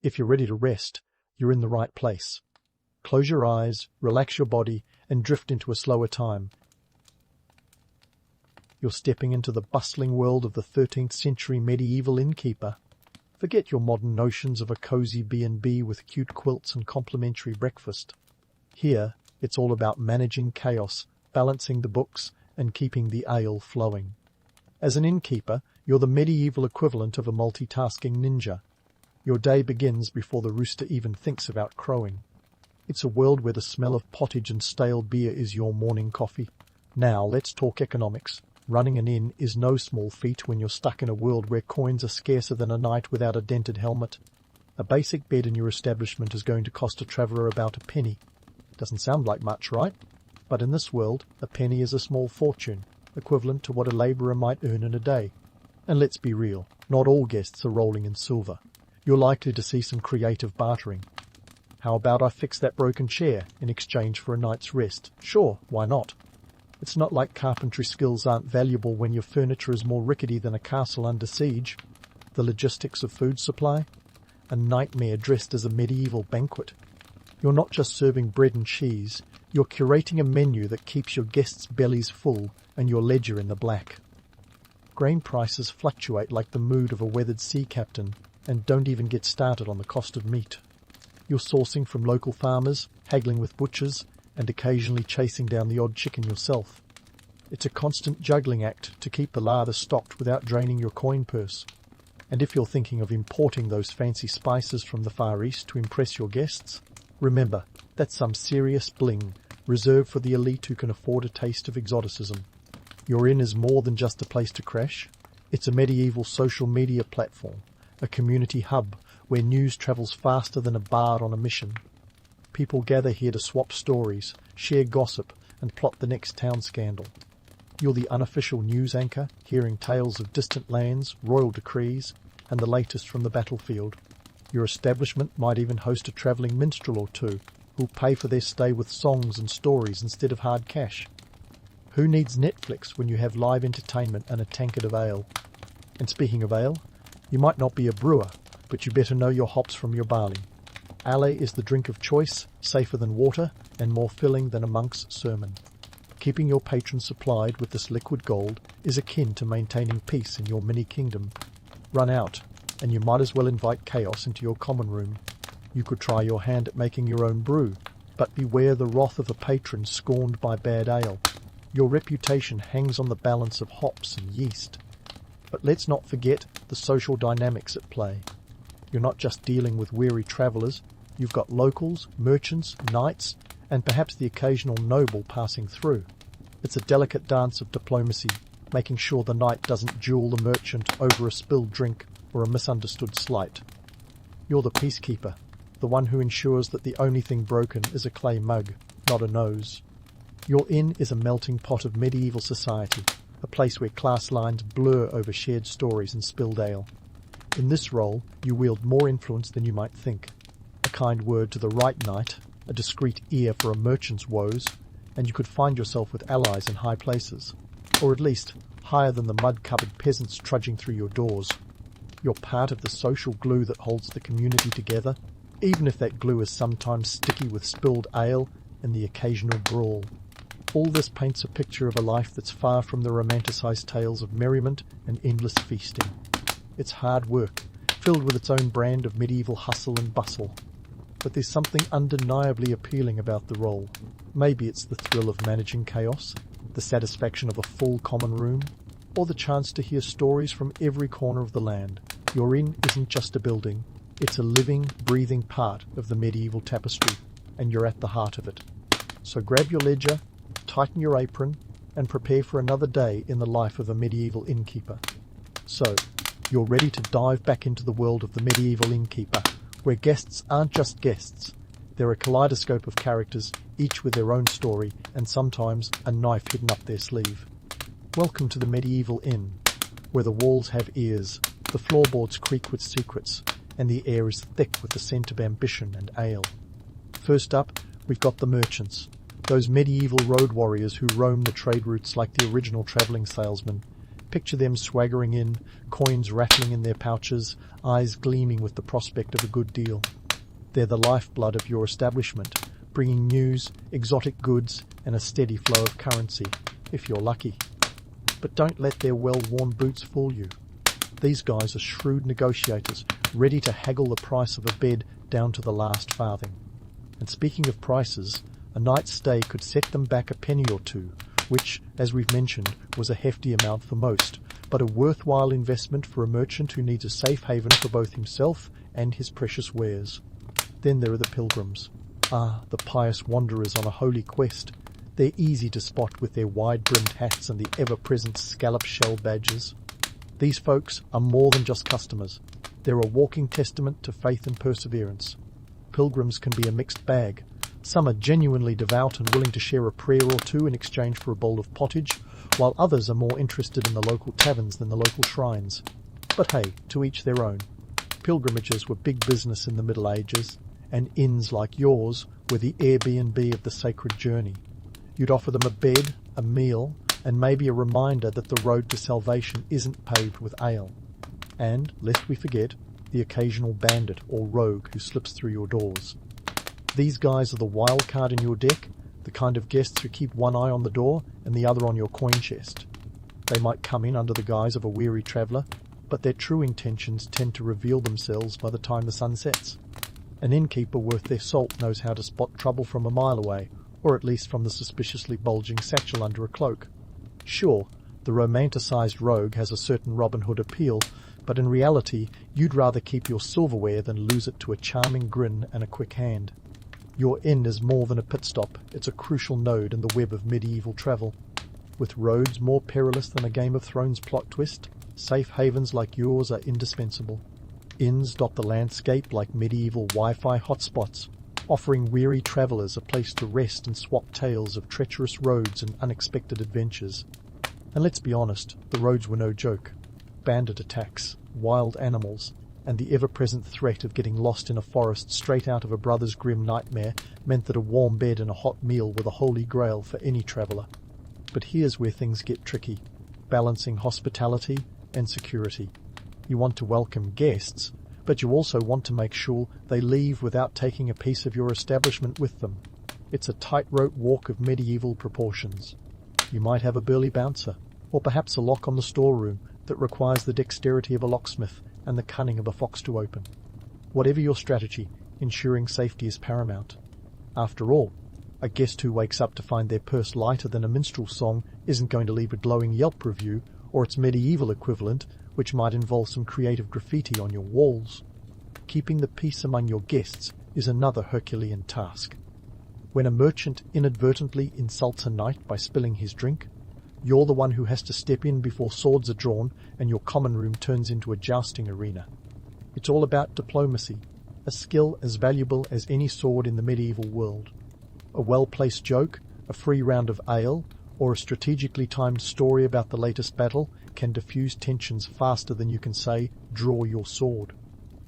If you're ready to rest, you're in the right place. Close your eyes, relax your body, and drift into a slower time. You're stepping into the bustling world of the 13th century medieval innkeeper. Forget your modern notions of a cozy B&B with cute quilts and complimentary breakfast. Here, it's all about managing chaos, balancing the books, and keeping the ale flowing. As an innkeeper, you're the medieval equivalent of a multitasking ninja. Your day begins before the rooster even thinks about crowing. It's a world where the smell of pottage and stale beer is your morning coffee. Now let's talk economics. Running an inn is no small feat when you're stuck in a world where coins are scarcer than a knight without a dented helmet. A basic bed in your establishment is going to cost a traveller about a penny. Doesn't sound like much, right? But in this world, a penny is a small fortune, equivalent to what a labourer might earn in a day. And let's be real, not all guests are rolling in silver. You're likely to see some creative bartering. How about I fix that broken chair in exchange for a night's rest? Sure, why not? It's not like carpentry skills aren't valuable when your furniture is more rickety than a castle under siege. The logistics of food supply? A nightmare dressed as a medieval banquet. You're not just serving bread and cheese, you're curating a menu that keeps your guests' bellies full and your ledger in the black. Grain prices fluctuate like the mood of a weathered sea captain, and don't even get started on the cost of meat. You're sourcing from local farmers, haggling with butchers, and occasionally chasing down the odd chicken yourself. It's a constant juggling act to keep the larder stocked without draining your coin purse. And if you're thinking of importing those fancy spices from the Far East to impress your guests, remember, that's some serious bling, reserved for the elite who can afford a taste of exoticism. Your inn is more than just a place to crash. It's a medieval social media platform, a community hub where news travels faster than a bard on a mission. People gather here to swap stories, share gossip, and plot the next town scandal. You're the unofficial news anchor, hearing tales of distant lands, royal decrees, and the latest from the battlefield. Your establishment might even host a travelling minstrel or two, who'll pay for their stay with songs and stories instead of hard cash. Who needs Netflix when you have live entertainment and a tankard of ale? And speaking of ale, you might not be a brewer, but you better know your hops from your barley. Ale is the drink of choice, safer than water, and more filling than a monk's sermon. Keeping your patrons supplied with this liquid gold is akin to maintaining peace in your mini-kingdom. Run out, and you might as well invite chaos into your common room. You could try your hand at making your own brew, but beware the wrath of a patron scorned by bad ale. Your reputation hangs on the balance of hops and yeast. But let's not forget the social dynamics at play. You're not just dealing with weary travellers, you've got locals, merchants, knights, and perhaps the occasional noble passing through. It's a delicate dance of diplomacy, making sure the knight doesn't duel the merchant over a spilled drink or a misunderstood slight. You're the peacekeeper, the one who ensures that the only thing broken is a clay mug, not a nose. Your inn is a melting pot of medieval society, a place where class lines blur over shared stories and spilled ale. In this role, you wield more influence than you might think. A kind word to the right knight, a discreet ear for a merchant's woes, and you could find yourself with allies in high places, or at least higher than the mud-covered peasants trudging through your doors. You're part of the social glue that holds the community together, even if that glue is sometimes sticky with spilled ale and the occasional brawl. All this paints a picture of a life that's far from the romanticised tales of merriment and endless feasting. It's hard work, filled with its own brand of medieval hustle and bustle. But there's something undeniably appealing about the role. Maybe it's the thrill of managing chaos, the satisfaction of a full common room, or the chance to hear stories from every corner of the land. Your inn isn't just a building, it's a living, breathing part of the medieval tapestry, and you're at the heart of it. So grab your ledger, tighten your apron, and prepare for another day in the life of a medieval innkeeper. So, you're ready to dive back into the world of the medieval innkeeper, where guests aren't just guests. They're a kaleidoscope of characters, each with their own story, and sometimes a knife hidden up their sleeve. Welcome to the medieval inn, where the walls have ears, the floorboards creak with secrets, and the air is thick with the scent of ambition and ale. First up, we've got the merchants, those medieval road warriors who roam the trade routes like the original travelling salesmen, Picture them swaggering in, coins rattling in their pouches, eyes gleaming with the prospect of a good deal. They're the lifeblood of your establishment, bringing news, exotic goods, and a steady flow of currency, if you're lucky. But don't let their well-worn boots fool you. These guys are shrewd negotiators, ready to haggle the price of a bed down to the last farthing. And speaking of prices, a night's stay could set them back a penny or two, which, as we've mentioned, was a hefty amount for most, but a worthwhile investment for a merchant who needs a safe haven for both himself and his precious wares. Then there are the pilgrims. The pious wanderers on a holy quest. They're easy to spot with their wide-brimmed hats and the ever-present scallop shell badges. These folks are more than just customers. They're a walking testament to faith and perseverance. Pilgrims can be a mixed bag. Some are genuinely devout and willing to share a prayer or two in exchange for a bowl of pottage, while others are more interested in the local taverns than the local shrines. But hey, to each their own. Pilgrimages were big business in the Middle Ages, and inns like yours were the Airbnb of the sacred journey. You'd offer them a bed, a meal, and maybe a reminder that the road to salvation isn't paved with ale. And, lest we forget, the occasional bandit or rogue who slips through your doors. These guys are the wild card in your deck, the kind of guests who keep one eye on the door and the other on your coin chest. They might come in under the guise of a weary traveller, but their true intentions tend to reveal themselves by the time the sun sets. An innkeeper worth their salt knows how to spot trouble from a mile away, or at least from the suspiciously bulging satchel under a cloak. Sure, the romanticised rogue has a certain Robin Hood appeal, but in reality you'd rather keep your silverware than lose it to a charming grin and a quick hand. Your inn is more than a pit stop, it's a crucial node in the web of medieval travel. With roads more perilous than a Game of Thrones plot twist, safe havens like yours are indispensable. Inns dot the landscape like medieval Wi-Fi hotspots, offering weary travellers a place to rest and swap tales of treacherous roads and unexpected adventures. And let's be honest, the roads were no joke. Bandit attacks, wild animals, and the ever-present threat of getting lost in a forest straight out of a brother's grim nightmare meant that a warm bed and a hot meal were the holy grail for any traveller. But here's where things get tricky, balancing hospitality and security. You want to welcome guests, but you also want to make sure they leave without taking a piece of your establishment with them. It's a tightrope walk of medieval proportions. You might have a burly bouncer, or perhaps a lock on the storeroom that requires the dexterity of a locksmith and the cunning of a fox to open. Whatever your strategy, ensuring safety is paramount. After all, a guest who wakes up to find their purse lighter than a minstrel song isn't going to leave a glowing Yelp review, or its medieval equivalent, which might involve some creative graffiti on your walls. Keeping the peace among your guests is another Herculean task. When a merchant inadvertently insults a knight by spilling his drink, you're the one who has to step in before swords are drawn and your common room turns into a jousting arena. It's all about diplomacy, a skill as valuable as any sword in the medieval world. A well-placed joke, a free round of ale, or a strategically timed story about the latest battle can diffuse tensions faster than you can say, draw your sword.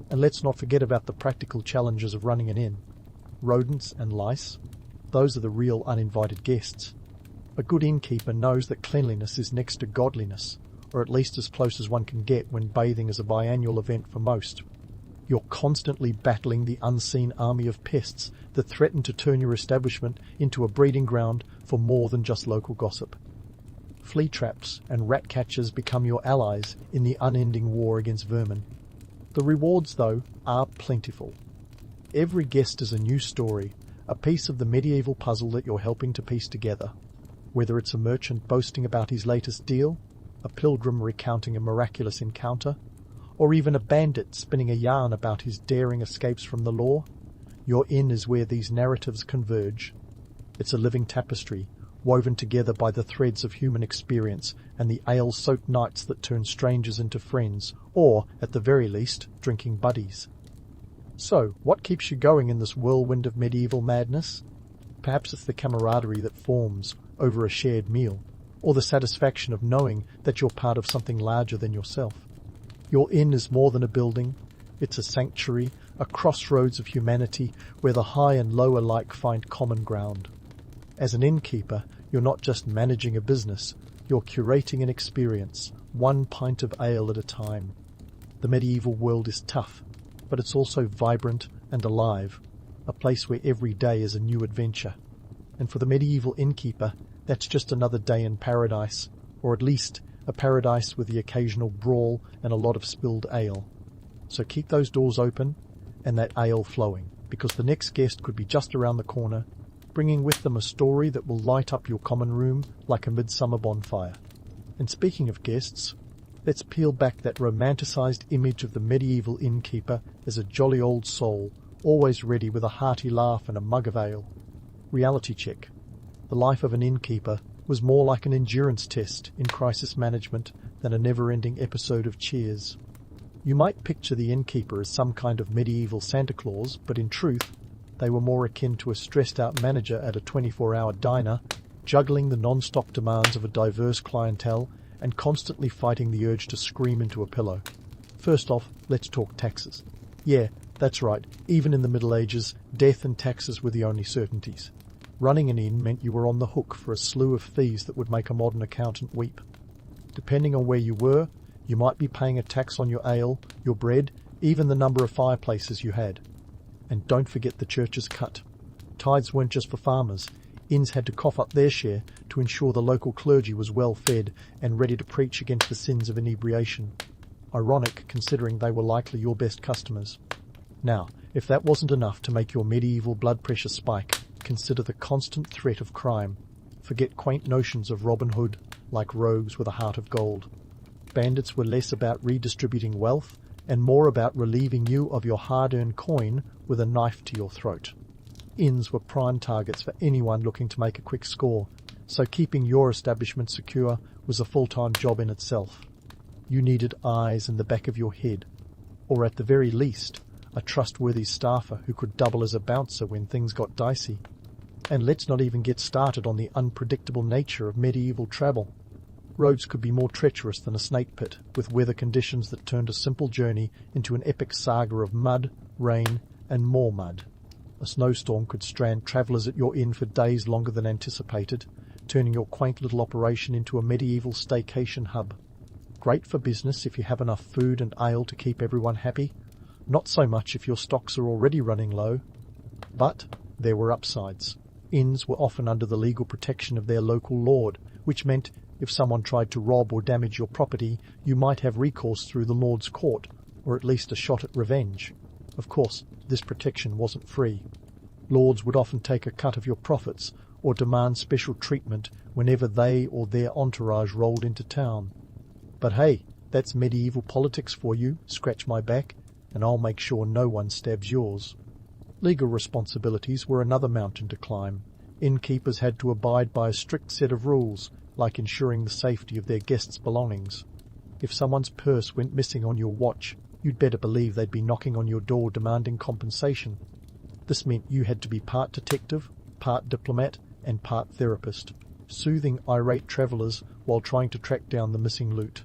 And let's not forget about the practical challenges of running an inn. Rodents and lice, those are the real uninvited guests. A good innkeeper knows that cleanliness is next to godliness, or at least as close as one can get when bathing is a biannual event for most. You're constantly battling the unseen army of pests that threaten to turn your establishment into a breeding ground for more than just local gossip. Flea traps and rat catchers become your allies in the unending war against vermin. The rewards, though, are plentiful. Every guest is a new story, a piece of the medieval puzzle that you're helping to piece together. Whether it's a merchant boasting about his latest deal, a pilgrim recounting a miraculous encounter, or even a bandit spinning a yarn about his daring escapes from the law, your inn is where these narratives converge. It's a living tapestry, woven together by the threads of human experience and the ale-soaked nights that turn strangers into friends, or, at the very least, drinking buddies. So, what keeps you going in this whirlwind of medieval madness? Perhaps it's the camaraderie that forms over a shared meal, or the satisfaction of knowing that you're part of something larger than yourself. Your inn is more than a building. It's a sanctuary, a crossroads of humanity where the high and low alike find common ground. As an innkeeper, you're not just managing a business, You're curating an experience, one pint of ale at a time. The medieval world is tough, but it's also vibrant and alive, a place where every day is a new adventure. And for the medieval innkeeper, that's just another day in paradise, or at least a paradise with the occasional brawl and a lot of spilled ale. So keep those doors open and that ale flowing, because the next guest could be just around the corner, bringing with them a story that will light up your common room like a midsummer bonfire. And speaking of guests, let's peel back that romanticised image of the medieval innkeeper as a jolly old soul, always ready with a hearty laugh and a mug of ale. Reality check. The life of an innkeeper was more like an endurance test in crisis management than a never-ending episode of Cheers. You might picture the innkeeper as some kind of medieval Santa Claus, but in truth, they were more akin to a stressed-out manager at a 24-hour diner, juggling the non-stop demands of a diverse clientele and constantly fighting the urge to scream into a pillow. First off, let's talk taxes. Yeah, that's right, even in the Middle Ages, death and taxes were the only certainties. Running an inn meant you were on the hook for a slew of fees that would make a modern accountant weep. Depending on where you were, you might be paying a tax on your ale, your bread, even the number of fireplaces you had. And don't forget the church's cut. Tithes weren't just for farmers. Inns had to cough up their share to ensure the local clergy was well fed and ready to preach against the sins of inebriation. Ironic, considering they were likely your best customers. Now, if that wasn't enough to make your medieval blood pressure spike, consider the constant threat of crime. Forget quaint notions of Robin Hood, like rogues with a heart of gold. Bandits were less about redistributing wealth and more about relieving you of your hard-earned coin with a knife to your throat. Inns were prime targets for anyone looking to make a quick score, so keeping your establishment secure was a full-time job in itself. You needed eyes in the back of your head, or at the very least, a trustworthy staffer who could double as a bouncer when things got dicey. And let's not even get started on the unpredictable nature of medieval travel. Roads could be more treacherous than a snake pit, with weather conditions that turned a simple journey into an epic saga of mud, rain, and more mud. A snowstorm could strand travellers at your inn for days longer than anticipated, turning your quaint little operation into a medieval staycation hub. Great for business if you have enough food and ale to keep everyone happy, not so much if your stocks are already running low. But there were upsides. Inns were often under the legal protection of their local lord, which meant if someone tried to rob or damage your property, you might have recourse through the Lord's court, or at least a shot at revenge. Of course, this protection wasn't free. Lords would often take a cut of your profits, or demand special treatment whenever they or their entourage rolled into town. But hey, that's medieval politics for you, scratch my back, and I'll make sure no one stabs yours. Legal responsibilities were another mountain to climb. Innkeepers had to abide by a strict set of rules, like ensuring the safety of their guests' belongings. If someone's purse went missing on your watch, you'd better believe they'd be knocking on your door demanding compensation. This meant you had to be part detective, part diplomat, and part therapist, soothing irate travellers while trying to track down the missing loot.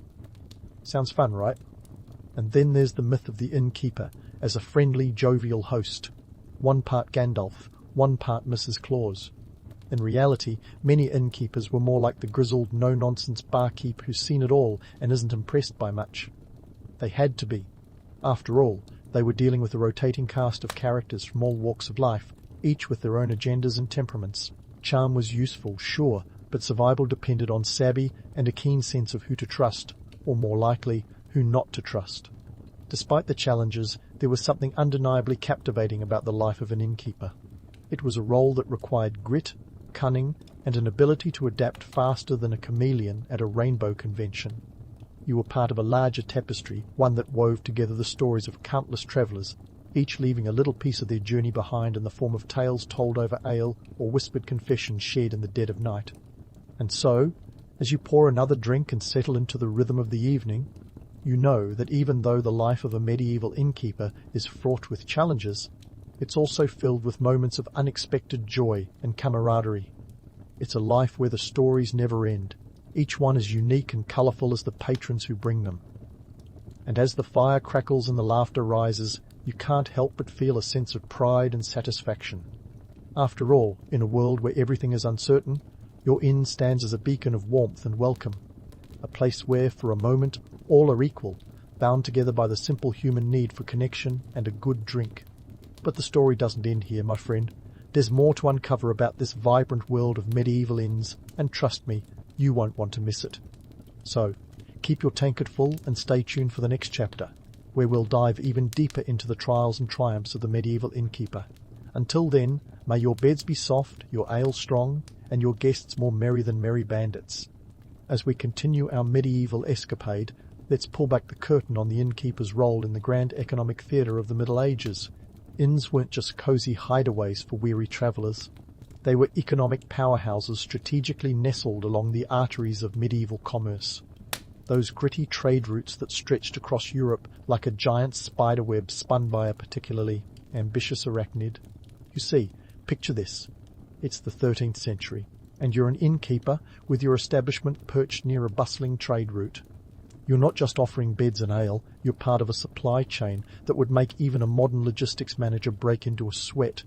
Sounds fun, right? And then there's the myth of the innkeeper as a friendly, jovial host. One part Gandalf, one part Mrs. Claus. In reality, many innkeepers were more like the grizzled, no-nonsense barkeep who's seen it all and isn't impressed by much. They had to be. After all, they were dealing with a rotating cast of characters from all walks of life, each with their own agendas and temperaments. Charm was useful, sure, but survival depended on savvy and a keen sense of who to trust, or more likely, who not to trust. Despite the challenges, there was something undeniably captivating about the life of an innkeeper. It was a role that required grit, cunning, and an ability to adapt faster than a chameleon at a rainbow convention. You were part of a larger tapestry, one that wove together the stories of countless travellers, each leaving a little piece of their journey behind in the form of tales told over ale or whispered confessions shared in the dead of night. And so, as you pour another drink and settle into the rhythm of the evening, you know that even though the life of a medieval innkeeper is fraught with challenges, it's also filled with moments of unexpected joy and camaraderie. It's a life where the stories never end, each one as unique and colourful as the patrons who bring them. And as the fire crackles and the laughter rises, you can't help but feel a sense of pride and satisfaction. After all, in a world where everything is uncertain, Your inn stands as a beacon of warmth and welcome, a place where, for a moment, all are equal, bound together by the simple human need for connection and a good drink. But the story doesn't end here, my friend. There's more to uncover about this vibrant world of medieval inns, and trust me, you won't want to miss it. So, keep your tankard full and stay tuned for the next chapter, where we'll dive even deeper into the trials and triumphs of the medieval innkeeper. Until then, may your beds be soft, your ale strong, and your guests more merry than merry bandits. As we continue our medieval escapade, let's pull back the curtain on the innkeeper's role in the grand economic theatre of the Middle Ages. Inns weren't just cosy hideaways for weary travellers. They were economic powerhouses strategically nestled along the arteries of medieval commerce. Those gritty trade routes that stretched across Europe like a giant spiderweb spun by a particularly ambitious arachnid. You see, picture this. It's the 13th century, and you're an innkeeper with your establishment perched near a bustling trade route. You're not just offering beds and ale, you're part of a supply chain that would make even a modern logistics manager break into a sweat.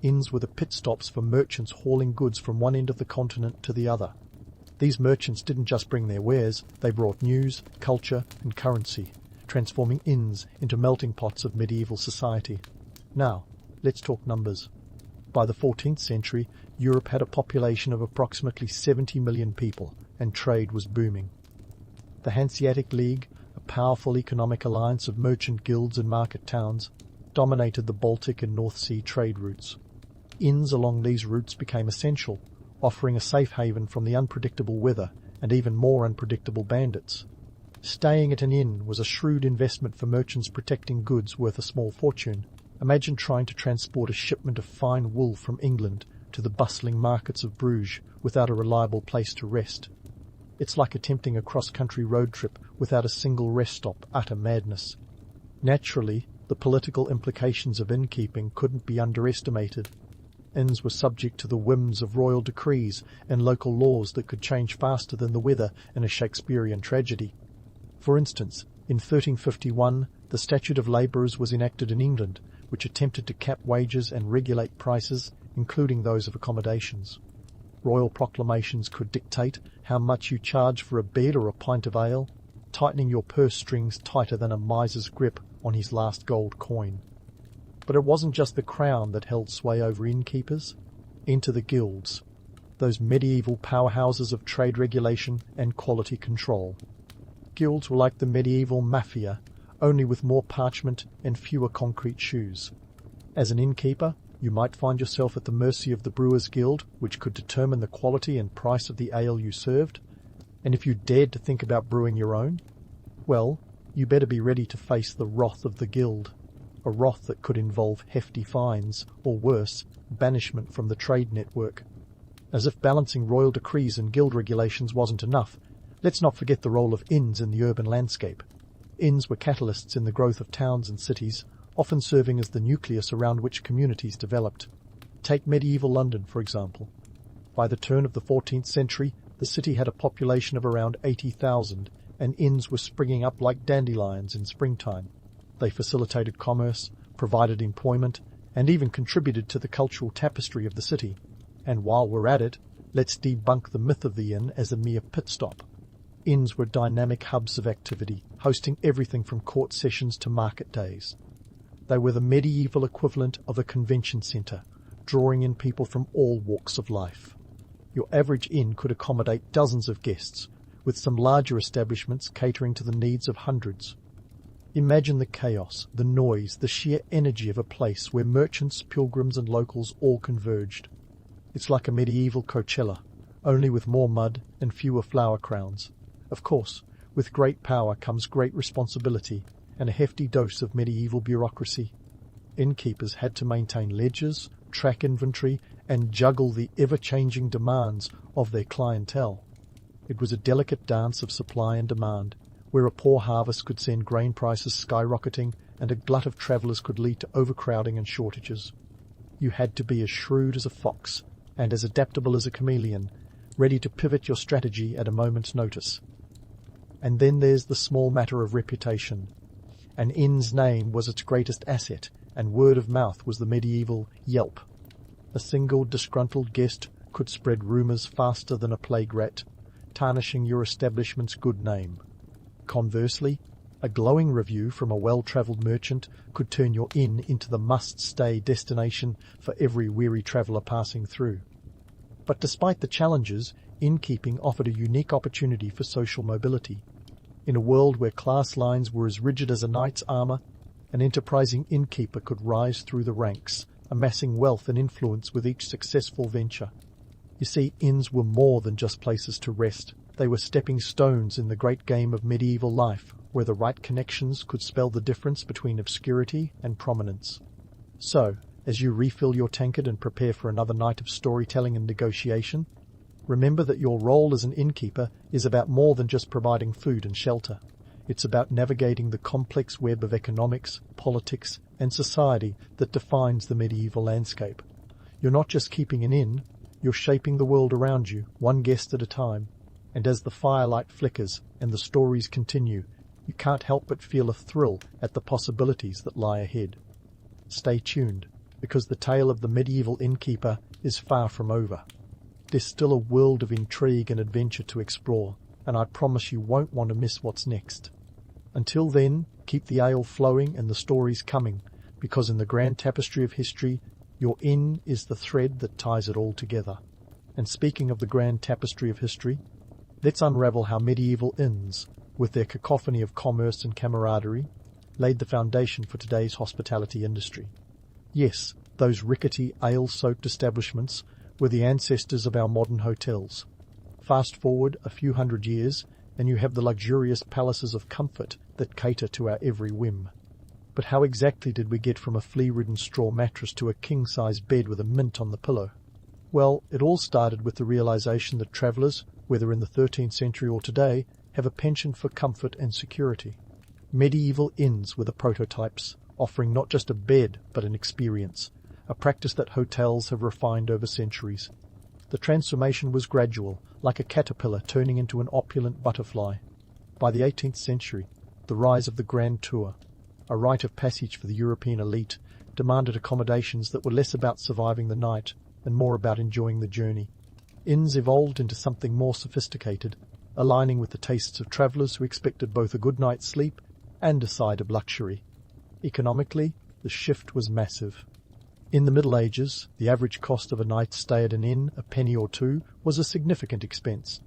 Inns were the pit stops for merchants hauling goods from one end of the continent to the other. These merchants didn't just bring their wares, they brought news, culture, and currency, transforming inns into melting pots of medieval society. Now, let's talk numbers. By the 14th century, Europe had a population of approximately 70 million people, and trade was booming. The Hanseatic League, a powerful economic alliance of merchant guilds and market towns, dominated the Baltic and North Sea trade routes. Inns along these routes became essential, offering a safe haven from the unpredictable weather and even more unpredictable bandits. Staying at an inn was a shrewd investment for merchants protecting goods worth a small fortune. Imagine trying to transport a shipment of fine wool from England to the bustling markets of Bruges without a reliable place to rest. It's like attempting a cross-country road trip without a single rest stop, utter madness. Naturally, the political implications of innkeeping couldn't be underestimated. Inns were subject to the whims of royal decrees and local laws that could change faster than the weather in a Shakespearean tragedy. For instance, in 1351, the Statute of Labourers was enacted in England, which attempted to cap wages and regulate prices, including those of accommodations. Royal proclamations could dictate how much you charge for a bed or a pint of ale, tightening your purse strings tighter than a miser's grip on his last gold coin. But it wasn't just the crown that held sway over innkeepers. Enter the guilds, those medieval powerhouses of trade regulation and quality control. Guilds were like the medieval mafia, only with more parchment and fewer concrete shoes. As an innkeeper, you might find yourself at the mercy of the Brewers' Guild, which could determine the quality and price of the ale you served. And if you dared to think about brewing your own, well, you better be ready to face the wrath of the Guild, a wrath that could involve hefty fines, or worse, banishment from the trade network. As if balancing royal decrees and guild regulations wasn't enough, let's not forget the role of inns in the urban landscape. Inns were catalysts in the growth of towns and cities, often serving as the nucleus around which communities developed. Take medieval London, for example. By the turn of the 14th century, the city had a population of around 80,000, and inns were springing up like dandelions in springtime. They facilitated commerce, provided employment, and even contributed to the cultural tapestry of the city. And while we're at it, let's debunk the myth of the inn as a mere pit stop. Inns were dynamic hubs of activity, hosting everything from court sessions to market days. They were the medieval equivalent of a convention centre, drawing in people from all walks of life. Your average inn could accommodate dozens of guests, with some larger establishments catering to the needs of hundreds. Imagine the chaos, the noise, the sheer energy of a place where merchants, pilgrims and locals all converged. It's like a medieval Coachella, only with more mud and fewer flower crowns. Of course, with great power comes great responsibility and a hefty dose of medieval bureaucracy. Innkeepers had to maintain ledgers, track inventory, and juggle the ever-changing demands of their clientele. It was a delicate dance of supply and demand, where a poor harvest could send grain prices skyrocketing and a glut of travellers could lead to overcrowding and shortages. You had to be as shrewd as a fox and as adaptable as a chameleon, ready to pivot your strategy at a moment's notice. And then there's the small matter of reputation. An inn's name was its greatest asset, and word of mouth was the medieval Yelp. A single disgruntled guest could spread rumours faster than a plague rat, tarnishing your establishment's good name. Conversely, a glowing review from a well-travelled merchant could turn your inn into the must-stay destination for every weary traveller passing through. But despite the challenges, innkeeping offered a unique opportunity for social mobility. In a world where class lines were as rigid as a knight's armour, an enterprising innkeeper could rise through the ranks, amassing wealth and influence with each successful venture. You see, inns were more than just places to rest. They were stepping stones in the great game of medieval life, where the right connections could spell the difference between obscurity and prominence. So, as you refill your tankard and prepare for another night of storytelling and negotiation, remember that your role as an innkeeper is about more than just providing food and shelter. It's about navigating the complex web of economics, politics, and society that defines the medieval landscape. You're not just keeping an inn, you're shaping the world around you, one guest at a time. And as the firelight flickers and the stories continue, you can't help but feel a thrill at the possibilities that lie ahead. Stay tuned, because the tale of the medieval innkeeper is far from over. There's still a world of intrigue and adventure to explore, and I promise you won't want to miss what's next. Until then, keep the ale flowing and the stories coming, because in the grand tapestry of history, your inn is the thread that ties it all together. And speaking of the grand tapestry of history, let's unravel how medieval inns, with their cacophony of commerce and camaraderie, laid the foundation for today's hospitality industry. Yes, those rickety, ale-soaked establishments were the ancestors of our modern hotels. Fast forward a few hundred years, and you have the luxurious palaces of comfort that cater to our every whim. But how exactly did we get from a flea-ridden straw mattress to a king-size bed with a mint on the pillow? Well, it all started with the realization that travellers, whether in the 13th century or today, have a penchant for comfort and security. Medieval inns were the prototypes, offering not just a bed but an experience, a practice that hotels have refined over centuries. The transformation was gradual, like a caterpillar turning into an opulent butterfly. By the 18th century, the rise of the Grand Tour, a rite of passage for the European elite, demanded accommodations that were less about surviving the night and more about enjoying the journey. Inns evolved into something more sophisticated, aligning with the tastes of travellers who expected both a good night's sleep and a side of luxury. Economically, the shift was massive. In the Middle Ages, the average cost of a night's stay at an inn, a penny or two, was a significant expense.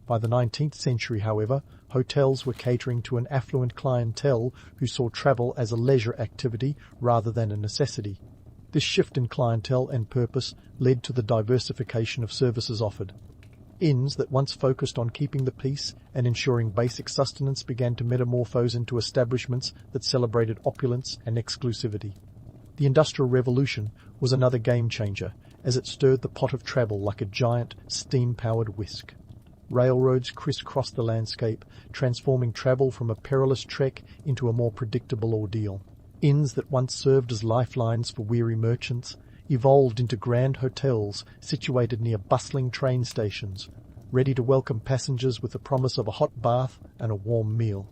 By the 19th century, however, hotels were catering to an affluent clientele who saw travel as a leisure activity rather than a necessity. This shift in clientele and purpose led to the diversification of services offered. Inns that once focused on keeping the peace and ensuring basic sustenance began to metamorphose into establishments that celebrated opulence and exclusivity. The Industrial Revolution was another game-changer, as it stirred the pot of travel like a giant, steam-powered whisk. Railroads crisscrossed the landscape, transforming travel from a perilous trek into a more predictable ordeal. Inns that once served as lifelines for weary merchants evolved into grand hotels situated near bustling train stations, ready to welcome passengers with the promise of a hot bath and a warm meal.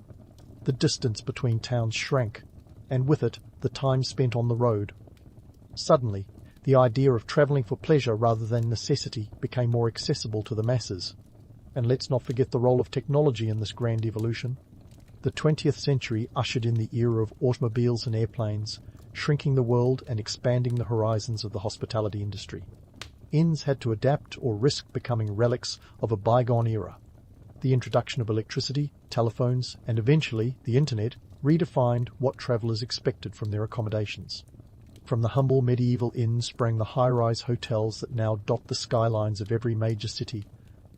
The distance between towns shrank, and with it, the time spent on the road. Suddenly, the idea of travelling for pleasure rather than necessity became more accessible to the masses. And let's not forget the role of technology in this grand evolution. The 20th century ushered in the era of automobiles and airplanes, shrinking the world and expanding the horizons of the hospitality industry. Inns had to adapt or risk becoming relics of a bygone era. The introduction of electricity, telephones, and eventually the internet redefined what travellers expected from their accommodations. From the humble medieval inns sprang the high-rise hotels that now dot the skylines of every major city,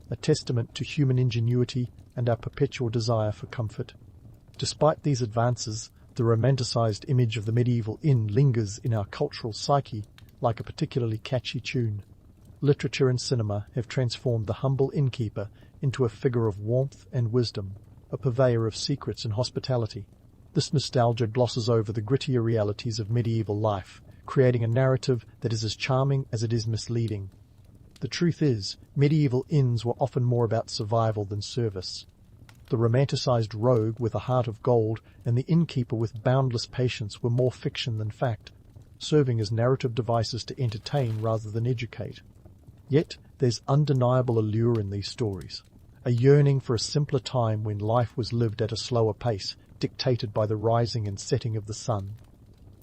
a testament to human ingenuity and our perpetual desire for comfort. Despite these advances, the romanticized image of the medieval inn lingers in our cultural psyche like a particularly catchy tune. Literature and cinema have transformed the humble innkeeper into a figure of warmth and wisdom, a purveyor of secrets and hospitality. This nostalgia glosses over the grittier realities of medieval life, creating a narrative that is as charming as it is misleading. The truth is, medieval inns were often more about survival than service. The romanticized rogue with a heart of gold and the innkeeper with boundless patience were more fiction than fact, serving as narrative devices to entertain rather than educate. Yet there's undeniable allure in these stories, a yearning for a simpler time when life was lived at a slower pace, dictated by the rising and setting of the sun.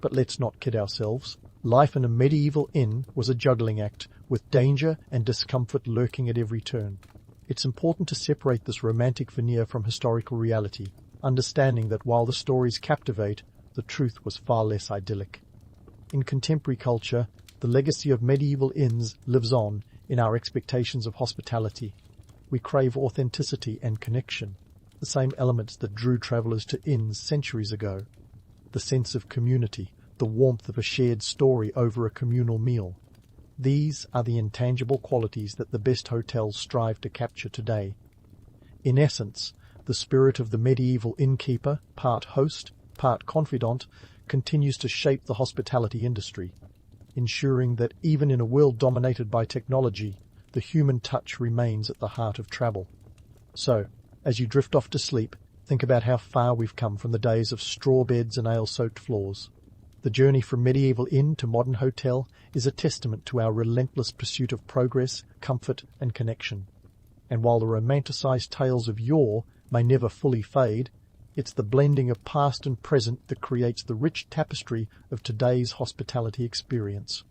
But let's not kid ourselves. Life in a medieval inn was a juggling act, with danger and discomfort lurking at every turn. It's important to separate this romantic veneer from historical reality, understanding that while the stories captivate, the truth was far less idyllic. In contemporary culture, the legacy of medieval inns lives on in our expectations of hospitality. We crave authenticity and connection, the same elements that drew travellers to inns centuries ago. The sense of community, the warmth of a shared story over a communal meal. These are the intangible qualities that the best hotels strive to capture today. In essence, the spirit of the medieval innkeeper, part host, part confidant, continues to shape the hospitality industry, ensuring that even in a world dominated by technology, the human touch remains at the heart of travel. So, as you drift off to sleep, think about how far we've come from the days of straw beds and ale-soaked floors. The journey from medieval inn to modern hotel is a testament to our relentless pursuit of progress, comfort, and connection. And while the romanticized tales of yore may never fully fade, it's the blending of past and present that creates the rich tapestry of today's hospitality experience.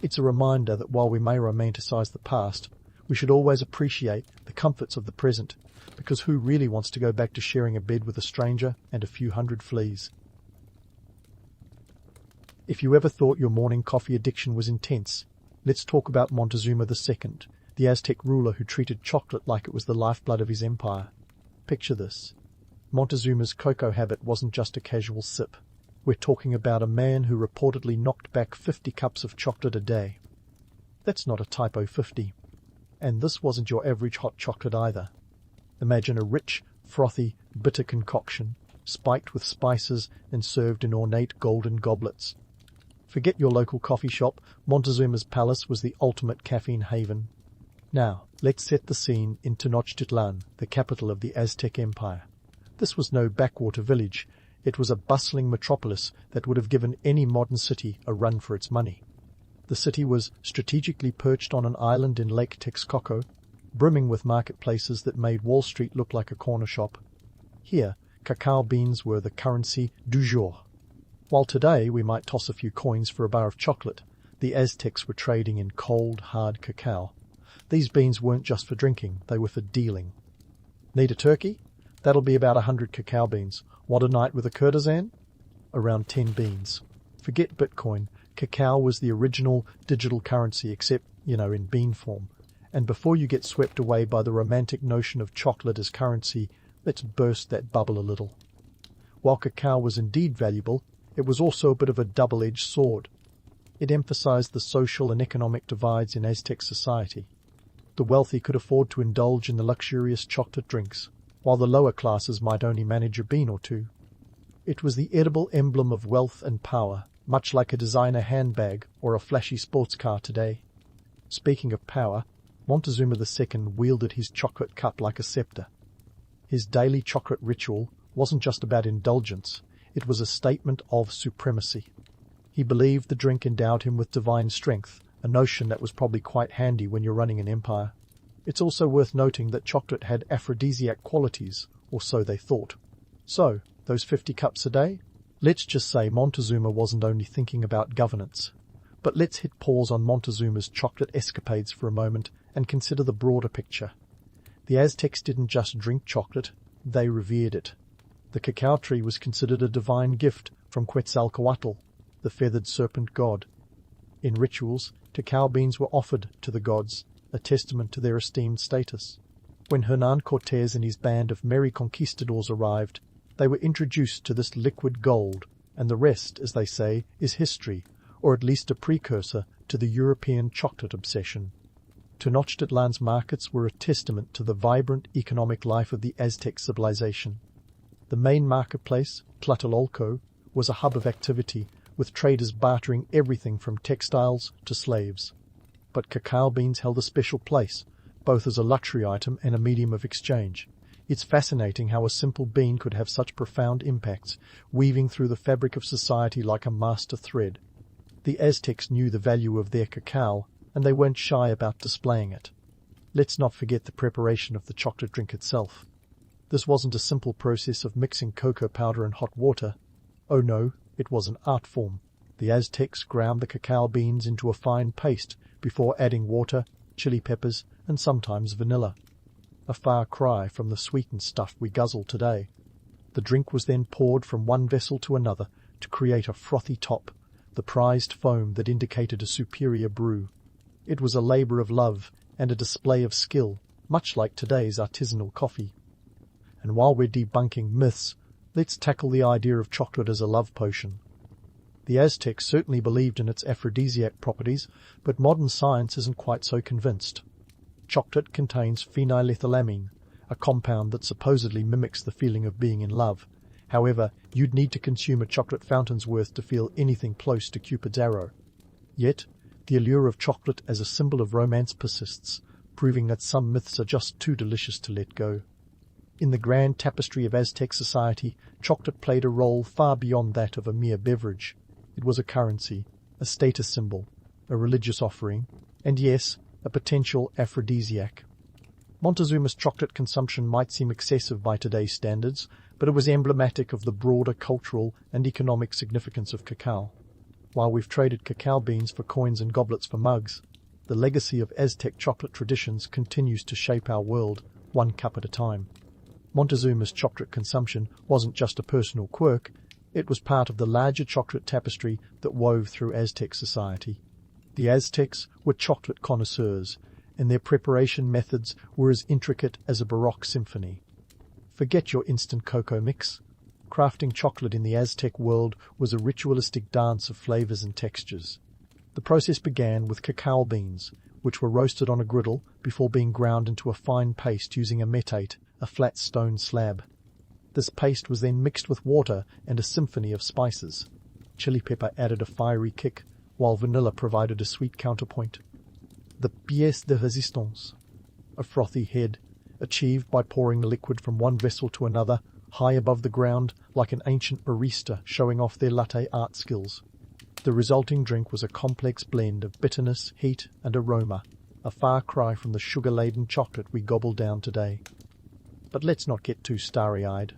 It's a reminder that while we may romanticize the past, we should always appreciate the comforts of the present, because who really wants to go back to sharing a bed with a stranger and a few hundred fleas? If you ever thought your morning coffee addiction was intense, let's talk about Montezuma II, the Aztec ruler who treated chocolate like it was the lifeblood of his empire. Picture this. Montezuma's cocoa habit wasn't just a casual sip. We're talking about a man who reportedly knocked back 50 cups of chocolate a day. That's not a typo 50. And this wasn't your average hot chocolate either. Imagine a rich, frothy, bitter concoction, spiked with spices and served in ornate golden goblets. Forget your local coffee shop, Montezuma's palace was the ultimate caffeine haven. Now, let's set the scene in Tenochtitlan, the capital of the Aztec Empire. This was no backwater village. It was a bustling metropolis that would have given any modern city a run for its money. The city was strategically perched on an island in Lake Texcoco, brimming with marketplaces that made Wall Street look like a corner shop. Here, cacao beans were the currency du jour. While today we might toss a few coins for a bar of chocolate, the Aztecs were trading in cold, hard cacao. These beans weren't just for drinking, they were for dealing. Need a turkey? That'll be about 100 cacao beans. Want a night with a courtesan? Around 10 beans. Forget Bitcoin. Cacao was the original digital currency, except, in bean form. And before you get swept away by the romantic notion of chocolate as currency, let's burst that bubble a little. While cacao was indeed valuable, it was also a bit of a double-edged sword. It emphasized the social and economic divides in Aztec society. The wealthy could afford to indulge in the luxurious chocolate drinks, while the lower classes might only manage a bean or two. It was the edible emblem of wealth and power, much like a designer handbag or a flashy sports car today. Speaking of power, Montezuma II wielded his chocolate cup like a scepter. His daily chocolate ritual wasn't just about indulgence, it was a statement of supremacy. He believed the drink endowed him with divine strength, a notion that was probably quite handy when you're running an empire. It's also worth noting that chocolate had aphrodisiac qualities, or so they thought. So, those 50 cups a day? Let's just say Montezuma wasn't only thinking about governance. But let's hit pause on Montezuma's chocolate escapades for a moment and consider the broader picture. The Aztecs didn't just drink chocolate, they revered it. The cacao tree was considered a divine gift from Quetzalcoatl, the feathered serpent god. In rituals, cacao beans were offered to the gods, a testament to their esteemed status. When Hernán Cortés and his band of merry conquistadors arrived, they were introduced to this liquid gold, and the rest, as they say, is history, or at least a precursor to the European chocolate obsession. Tenochtitlan's markets were a testament to the vibrant economic life of the Aztec civilization. The main marketplace, Tlatelolco, was a hub of activity, with traders bartering everything from textiles to slaves. But cacao beans held a special place, both as a luxury item and a medium of exchange. It's fascinating how a simple bean could have such profound impacts, weaving through the fabric of society like a master thread. The Aztecs knew the value of their cacao, and they weren't shy about displaying it. Let's not forget the preparation of the chocolate drink itself. This wasn't a simple process of mixing cocoa powder and hot water. Oh no, it was an art form. The Aztecs ground the cacao beans into a fine paste before adding water, chili peppers, and sometimes vanilla. A far cry from the sweetened stuff we guzzle today. The drink was then poured from one vessel to another to create a frothy top, the prized foam that indicated a superior brew. It was a labour of love and a display of skill, much like today's artisanal coffee. And while we're debunking myths, let's tackle the idea of chocolate as a love potion. The Aztecs certainly believed in its aphrodisiac properties, but modern science isn't quite so convinced. Chocolate contains phenylethylamine, a compound that supposedly mimics the feeling of being in love. However, you'd need to consume a chocolate fountain's worth to feel anything close to Cupid's arrow. Yet, the allure of chocolate as a symbol of romance persists, proving that some myths are just too delicious to let go. In the grand tapestry of Aztec society, chocolate played a role far beyond that of a mere beverage. It was a currency, a status symbol, a religious offering, and yes, a potential aphrodisiac. Montezuma's chocolate consumption might seem excessive by today's standards, but it was emblematic of the broader cultural and economic significance of cacao. While we've traded cacao beans for coins and goblets for mugs, the legacy of Aztec chocolate traditions continues to shape our world, one cup at a time. Montezuma's chocolate consumption wasn't just a personal quirk, it was part of the larger chocolate tapestry that wove through Aztec society. The Aztecs were chocolate connoisseurs, and their preparation methods were as intricate as a Baroque symphony. Forget your instant cocoa mix. Crafting chocolate in the Aztec world was a ritualistic dance of flavors and textures. The process began with cacao beans, which were roasted on a griddle before being ground into a fine paste using a metate, a flat stone slab. This paste was then mixed with water and a symphony of spices. Chili pepper added a fiery kick, while vanilla provided a sweet counterpoint. The pièce de résistance, a frothy head, achieved by pouring the liquid from one vessel to another, high above the ground, like an ancient barista showing off their latte art skills. The resulting drink was a complex blend of bitterness, heat, and aroma, a far cry from the sugar-laden chocolate we gobble down today. But let's not get too starry-eyed.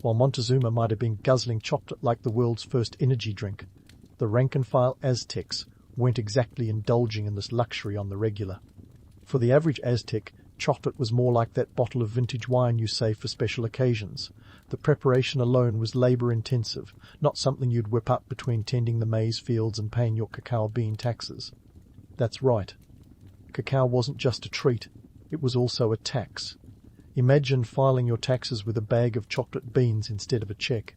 While Montezuma might have been guzzling chocolate like the world's first energy drink, the rank-and-file Aztecs weren't exactly indulging in this luxury on the regular. For the average Aztec, chocolate was more like that bottle of vintage wine you save for special occasions. The preparation alone was labor-intensive, not something you'd whip up between tending the maize fields and paying your cacao bean taxes. That's right. Cacao wasn't just a treat, it was also a tax. Imagine filing your taxes with a bag of chocolate beans instead of a check.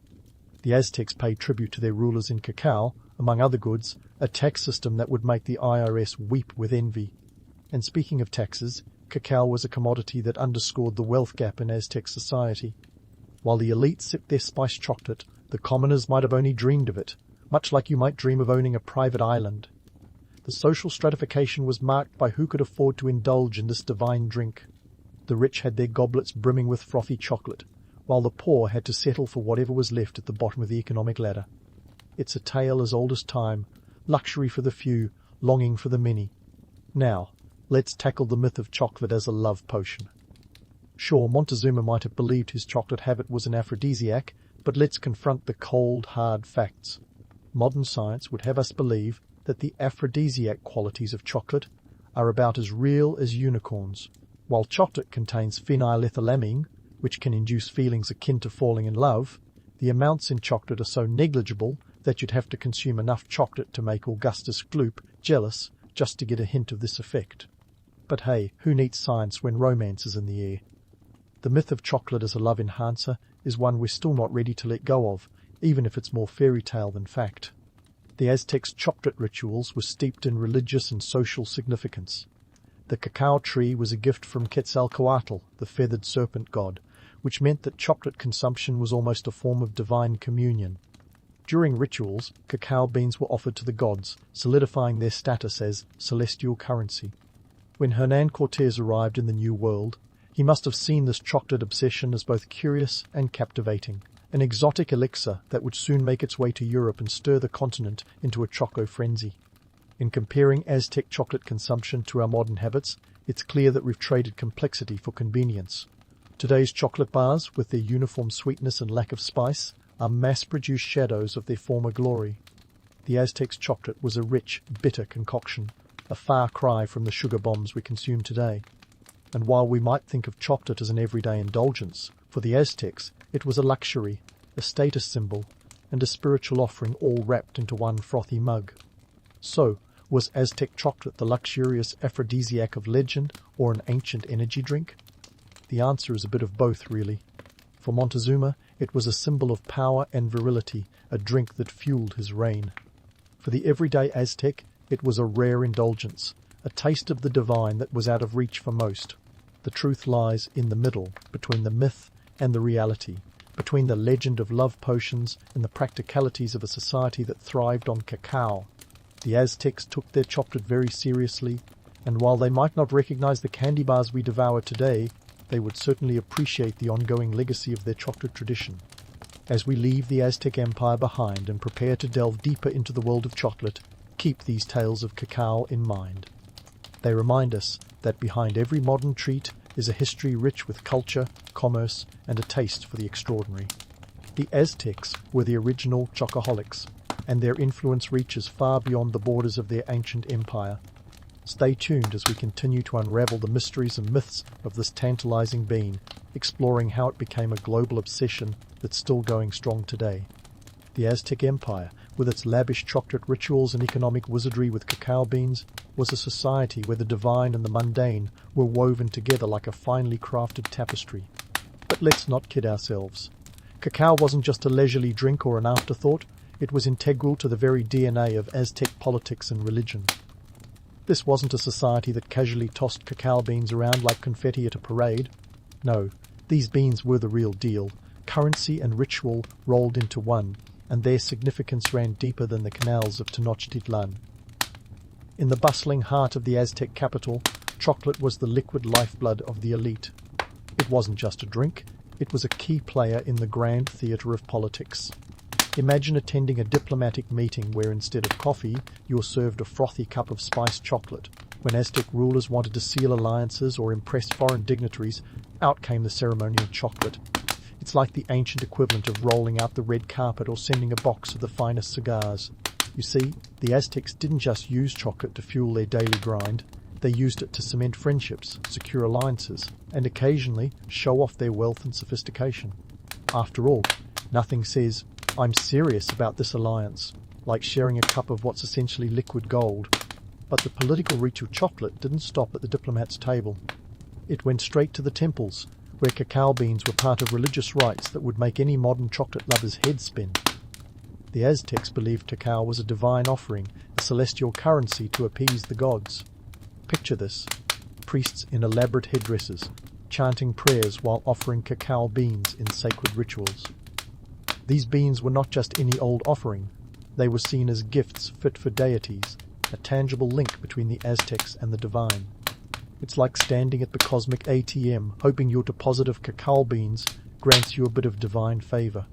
The Aztecs paid tribute to their rulers in cacao, among other goods, a tax system that would make the IRS weep with envy. And speaking of taxes, cacao was a commodity that underscored the wealth gap in Aztec society. While the elite sipped their spiced chocolate, the commoners might have only dreamed of it, much like you might dream of owning a private island. The social stratification was marked by who could afford to indulge in this divine drink. The rich had their goblets brimming with frothy chocolate, while the poor had to settle for whatever was left at the bottom of the economic ladder. It's a tale as old as time, luxury for the few, longing for the many. Now, let's tackle the myth of chocolate as a love potion. Sure, Montezuma might have believed his chocolate habit was an aphrodisiac, but let's confront the cold, hard facts. Modern science would have us believe that the aphrodisiac qualities of chocolate are about as real as unicorns. While chocolate contains phenylethylamine, which can induce feelings akin to falling in love, the amounts in chocolate are so negligible that you'd have to consume enough chocolate to make Augustus Gloop jealous just to get a hint of this effect. But hey, who needs science when romance is in the air? The myth of chocolate as a love enhancer is one we're still not ready to let go of, even if it's more fairy tale than fact. The Aztecs' chocolate rituals were steeped in religious and social significance. The cacao tree was a gift from Quetzalcoatl, the feathered serpent god, which meant that chocolate consumption was almost a form of divine communion. During rituals, cacao beans were offered to the gods, solidifying their status as celestial currency. When Hernán Cortés arrived in the New World, he must have seen this chocolate obsession as both curious and captivating, an exotic elixir that would soon make its way to Europe and stir the continent into a choco frenzy. In comparing Aztec chocolate consumption to our modern habits, it's clear that we've traded complexity for convenience. Today's chocolate bars, with their uniform sweetness and lack of spice, are mass-produced shadows of their former glory. The Aztecs' chocolate was a rich, bitter concoction, a far cry from the sugar bombs we consume today. And while we might think of chocolate as an everyday indulgence, for the Aztecs it was a luxury, a status symbol, and a spiritual offering all wrapped into one frothy mug. So, was Aztec chocolate the luxurious aphrodisiac of legend or an ancient energy drink? The answer is a bit of both, really. For Montezuma, it was a symbol of power and virility, a drink that fueled his reign. For the everyday Aztec, it was a rare indulgence, a taste of the divine that was out of reach for most. The truth lies in the middle, between the myth and the reality, between the legend of love potions and the practicalities of a society that thrived on cacao. The Aztecs took their chocolate very seriously, and while they might not recognize the candy bars we devour today, they would certainly appreciate the ongoing legacy of their chocolate tradition. As we leave the Aztec Empire behind and prepare to delve deeper into the world of chocolate, keep these tales of cacao in mind. They remind us that behind every modern treat is a history rich with culture, commerce, and a taste for the extraordinary. The Aztecs were the original chocoholics, and their influence reaches far beyond the borders of their ancient empire. Stay tuned as we continue to unravel the mysteries and myths of this tantalizing bean, exploring how it became a global obsession that's still going strong today. The Aztec Empire, with its lavish chocolate rituals and economic wizardry with cacao beans, was a society where the divine and the mundane were woven together like a finely crafted tapestry. But let's not kid ourselves. Cacao wasn't just a leisurely drink or an afterthought, it was integral to the very DNA of Aztec politics and religion. This wasn't a society that casually tossed cacao beans around like confetti at a parade. No, these beans were the real deal, currency and ritual rolled into one, and their significance ran deeper than the canals of Tenochtitlan. In the bustling heart of the Aztec capital, chocolate was the liquid lifeblood of the elite. It wasn't just a drink, it was a key player in the grand theatre of politics. Imagine attending a diplomatic meeting where instead of coffee, you were served a frothy cup of spiced chocolate. When Aztec rulers wanted to seal alliances or impress foreign dignitaries, out came the ceremonial chocolate. It's like the ancient equivalent of rolling out the red carpet or sending a box of the finest cigars. You see, the Aztecs didn't just use chocolate to fuel their daily grind. They used it to cement friendships, secure alliances, and occasionally show off their wealth and sophistication. After all, nothing says, "I'm serious about this alliance," like sharing a cup of what's essentially liquid gold. But the political reach of chocolate didn't stop at the diplomat's table. It went straight to the temples, where cacao beans were part of religious rites that would make any modern chocolate lover's head spin. The Aztecs believed cacao was a divine offering, a celestial currency to appease the gods. Picture this: priests in elaborate headdresses, chanting prayers while offering cacao beans in sacred rituals. These beans were not just any old offering, they were seen as gifts fit for deities, a tangible link between the Aztecs and the divine. It's like standing at the cosmic ATM, hoping your deposit of cacao beans grants you a bit of divine favor.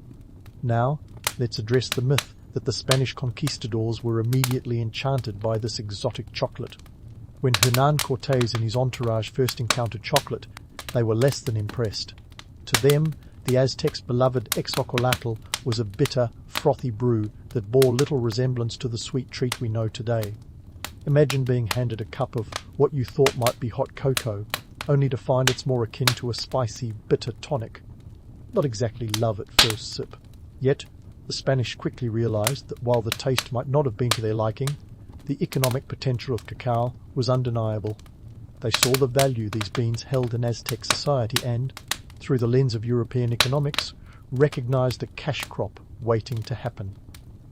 Now, let's address the myth that the Spanish conquistadors were immediately enchanted by this exotic chocolate. When Hernán Cortés and his entourage first encountered chocolate, they were less than impressed. To them, the Aztecs' beloved xocolotl was a bitter, frothy brew that bore little resemblance to the sweet treat we know today. Imagine being handed a cup of what you thought might be hot cocoa, only to find it's more akin to a spicy, bitter tonic. Not exactly love at first sip. Yet, the Spanish quickly realized that while the taste might not have been to their liking, the economic potential of cacao was undeniable. They saw the value these beans held in Aztec society and, through the lens of European economics, recognized a cash crop waiting to happen.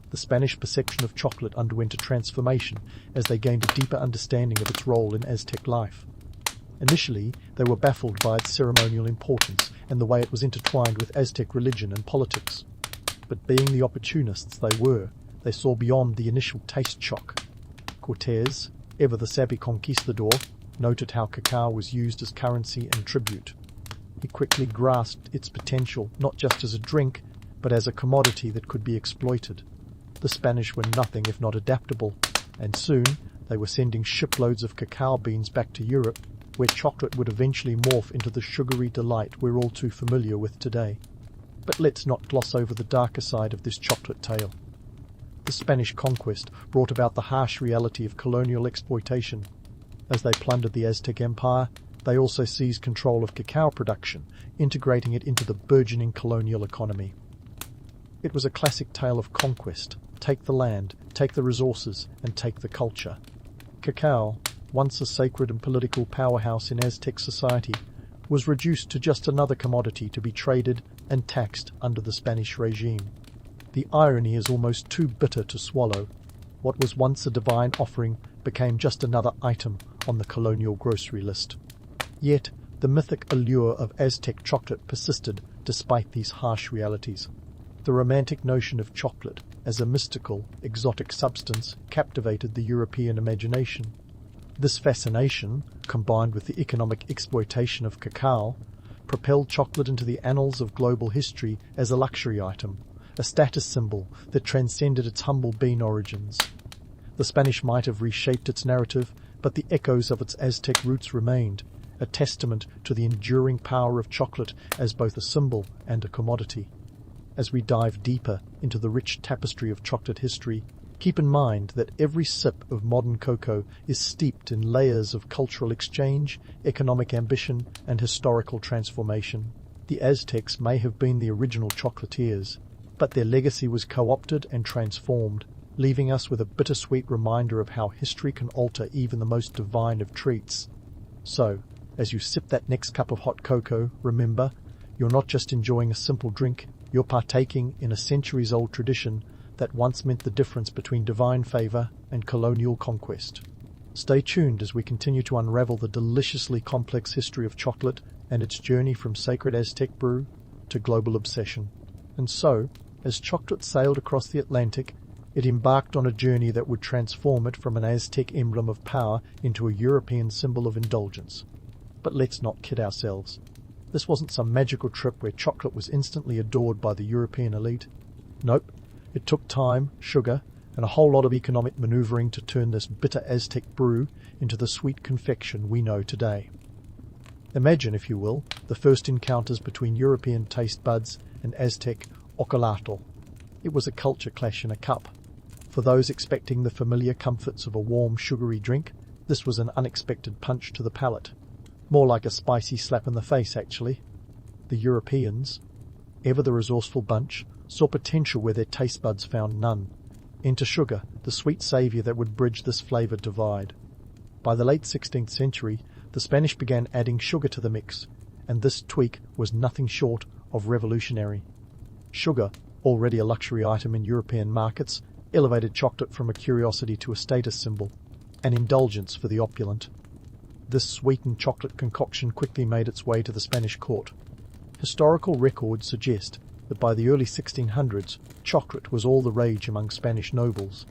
The Spanish perception of chocolate underwent a transformation as they gained a deeper understanding of its role in Aztec life. Initially, they were baffled by its ceremonial importance and the way it was intertwined with Aztec religion and politics. But being the opportunists they were, they saw beyond the initial taste shock. Cortés, ever the savvy conquistador, noted how cacao was used as currency and tribute. He quickly grasped its potential not just as a drink, but as a commodity that could be exploited. The Spanish were nothing if not adaptable. and soon they were sending shiploads of cacao beans back to Europe, where chocolate would eventually morph into the sugary delight we're all too familiar with today. But let's not gloss over the darker side of this chocolate tale. The Spanish conquest brought about the harsh reality of colonial exploitation. As they plundered the Aztec Empire, they also seized control of cacao production, integrating it into the burgeoning colonial economy. It was a classic tale of conquest. Take the land, take the resources, and take the culture. Cacao, once a sacred and political powerhouse in Aztec society, was reduced to just another commodity to be traded and taxed under the Spanish regime. The irony is almost too bitter to swallow. What was once a divine offering became just another item on the colonial grocery list. Yet, the mythic allure of Aztec chocolate persisted despite these harsh realities. The romantic notion of chocolate as a mystical, exotic substance captivated the European imagination. This fascination, combined with the economic exploitation of cacao, propelled chocolate into the annals of global history as a luxury item, a status symbol that transcended its humble bean origins. The Spanish might have reshaped its narrative, but the echoes of its Aztec roots remained, a testament to the enduring power of chocolate as both a symbol and a commodity. As we dive deeper into the rich tapestry of chocolate history, keep in mind that every sip of modern cocoa is steeped in layers of cultural exchange, economic ambition, and historical transformation. The Aztecs may have been the original chocolatiers, but their legacy was co-opted and transformed, leaving us with a bittersweet reminder of how history can alter even the most divine of treats. So, as you sip that next cup of hot cocoa, remember, you're not just enjoying a simple drink, you're partaking in a centuries-old tradition that once meant the difference between divine favour and colonial conquest. Stay tuned as we continue to unravel the deliciously complex history of chocolate and its journey from sacred Aztec brew to global obsession. And so, as chocolate sailed across the Atlantic, it embarked on a journey that would transform it from an Aztec emblem of power into a European symbol of indulgence. But let's not kid ourselves. This wasn't some magical trip where chocolate was instantly adored by the European elite. Nope. It took time, sugar, and a whole lot of economic manoeuvring to turn this bitter Aztec brew into the sweet confection we know today. Imagine, if you will, the first encounters between European taste buds and Aztec ocolatl. It was a culture clash in a cup. For those expecting the familiar comforts of a warm, sugary drink, this was an unexpected punch to the palate. More like a spicy slap in the face, actually. The Europeans, ever the resourceful bunch, saw potential where their taste buds found none. Enter sugar, the sweet saviour that would bridge this flavour divide. By the late 16th century, the Spanish began adding sugar to the mix, and this tweak was nothing short of revolutionary. Sugar, already a luxury item in European markets, elevated chocolate from a curiosity to a status symbol, an indulgence for the opulent. This sweetened chocolate concoction quickly made its way to the Spanish court. Historical records suggest that by the early 1600s, chocolate was all the rage among Spanish nobles.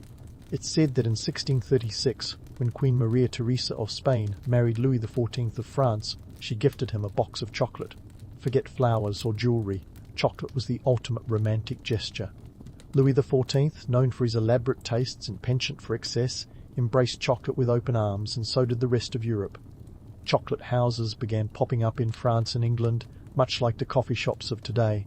It's said that in 1636, when Queen Maria Theresa of Spain married Louis XIV of France, she gifted him a box of chocolate. Forget flowers or jewellery, chocolate was the ultimate romantic gesture. Louis XIV, known for his elaborate tastes and penchant for excess, embraced chocolate with open arms, and so did the rest of Europe. Chocolate houses began popping up in France and England, much like the coffee shops of today.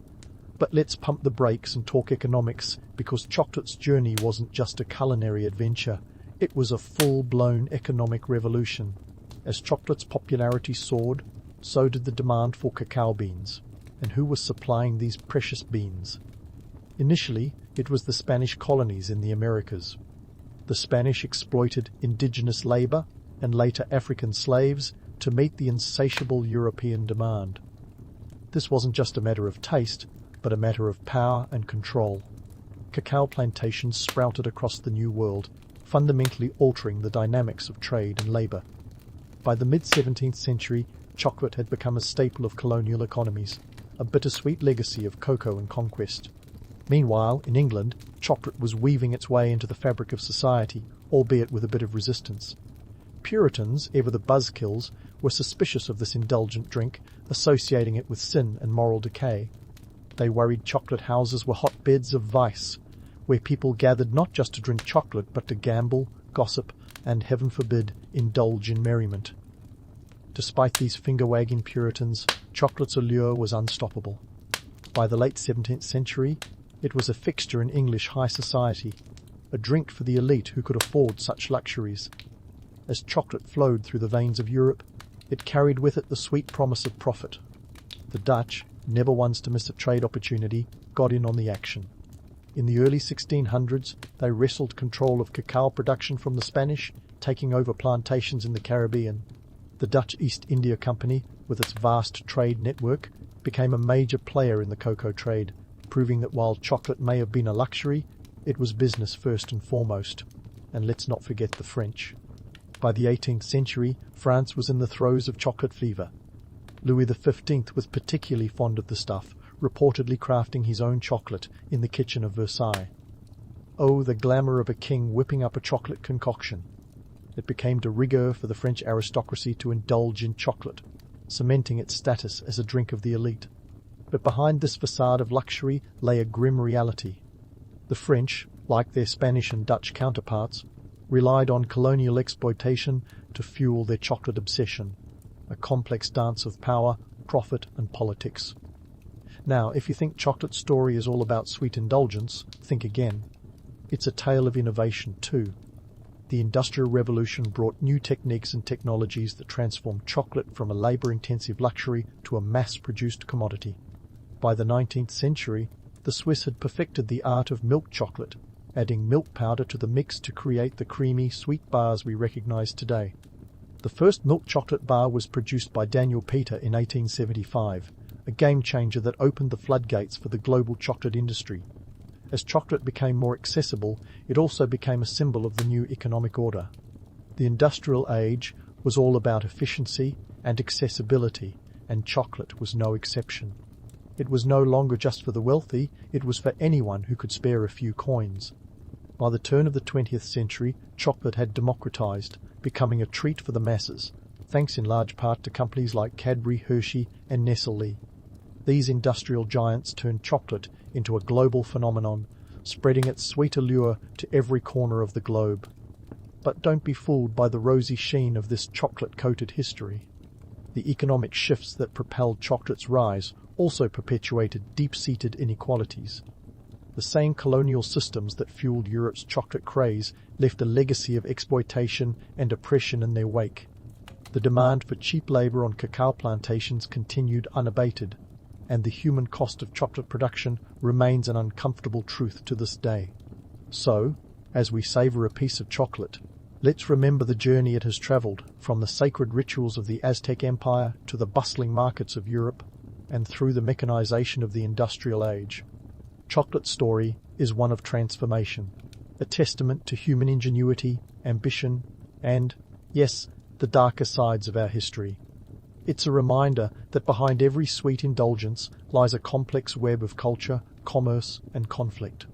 But let's pump the brakes and talk economics, because chocolate's journey wasn't just a culinary adventure, it was a full-blown economic revolution. As chocolate's popularity soared, so did the demand for cacao beans. And who was supplying these precious beans? Initially, it was the Spanish colonies in the Americas. The Spanish exploited indigenous labour and later African slaves to meet the insatiable European demand. This wasn't just a matter of taste, but a matter of power and control. Cacao plantations sprouted across the New World, fundamentally altering the dynamics of trade and labour. By the mid-17th century, chocolate had become a staple of colonial economies, a bittersweet legacy of cocoa and conquest. Meanwhile, in England, chocolate was weaving its way into the fabric of society, albeit with a bit of resistance. Puritans, ever the buzzkills, were suspicious of this indulgent drink, associating it with sin and moral decay. They worried chocolate houses were hotbeds of vice, where people gathered not just to drink chocolate but to gamble, gossip, and, heaven forbid, indulge in merriment. Despite these finger-wagging Puritans, chocolate's allure was unstoppable. By the late 17th century, it was a fixture in English high society, a drink for the elite who could afford such luxuries. As chocolate flowed through the veins of Europe, it carried with it the sweet promise of profit. The Dutch, never ones to miss a trade opportunity, got in on the action. In the early 1600s, they wrestled control of cacao production from the Spanish, taking over plantations in the Caribbean. The Dutch East India Company, with its vast trade network, became a major player in the cocoa trade, proving that while chocolate may have been a luxury, it was business first and foremost. And let's not forget the French. By the 18th century, France was in the throes of chocolate fever. Louis XV was particularly fond of the stuff, reportedly crafting his own chocolate in the kitchen of Versailles. Oh, the glamour of a king whipping up a chocolate concoction. It became de rigueur for the French aristocracy to indulge in chocolate, cementing its status as a drink of the elite. But behind this facade of luxury lay a grim reality. The French, like their Spanish and Dutch counterparts, relied on colonial exploitation to fuel their chocolate obsession, a complex dance of power, profit, and politics. Now, if you think chocolate's story is all about sweet indulgence, think again. It's a tale of innovation too. The Industrial Revolution brought new techniques and technologies that transformed chocolate from a labour-intensive luxury to a mass-produced commodity. By the 19th century, the Swiss had perfected the art of milk chocolate, adding milk powder to the mix to create the creamy, sweet bars we recognise today. The first milk chocolate bar was produced by Daniel Peter in 1875, a game-changer that opened the floodgates for the global chocolate industry. As chocolate became more accessible, it also became a symbol of the new economic order. The industrial age was all about efficiency and accessibility, and chocolate was no exception. It was no longer just for the wealthy, it was for anyone who could spare a few coins. By the turn of the 20th century, chocolate had democratized, becoming a treat for the masses, thanks in large part to companies like Cadbury, Hershey, and Nestle. These industrial giants turned chocolate into a global phenomenon, spreading its sweet allure to every corner of the globe. But don't be fooled by the rosy sheen of this chocolate-coated history. The economic shifts that propelled chocolate's rise also perpetuated deep-seated inequalities. The same colonial systems that fueled Europe's chocolate craze left a legacy of exploitation and oppression in their wake. The demand for cheap labour on cacao plantations continued unabated, and the human cost of chocolate production remains an uncomfortable truth to this day. So, as we savour a piece of chocolate, let's remember the journey it has travelled from the sacred rituals of the Aztec Empire to the bustling markets of Europe, and through the mechanization of the industrial age. Chocolate's story is one of transformation, a testament to human ingenuity, ambition, and, yes, the darker sides of our history. It's a reminder that behind every sweet indulgence lies a complex web of culture, commerce, and conflict.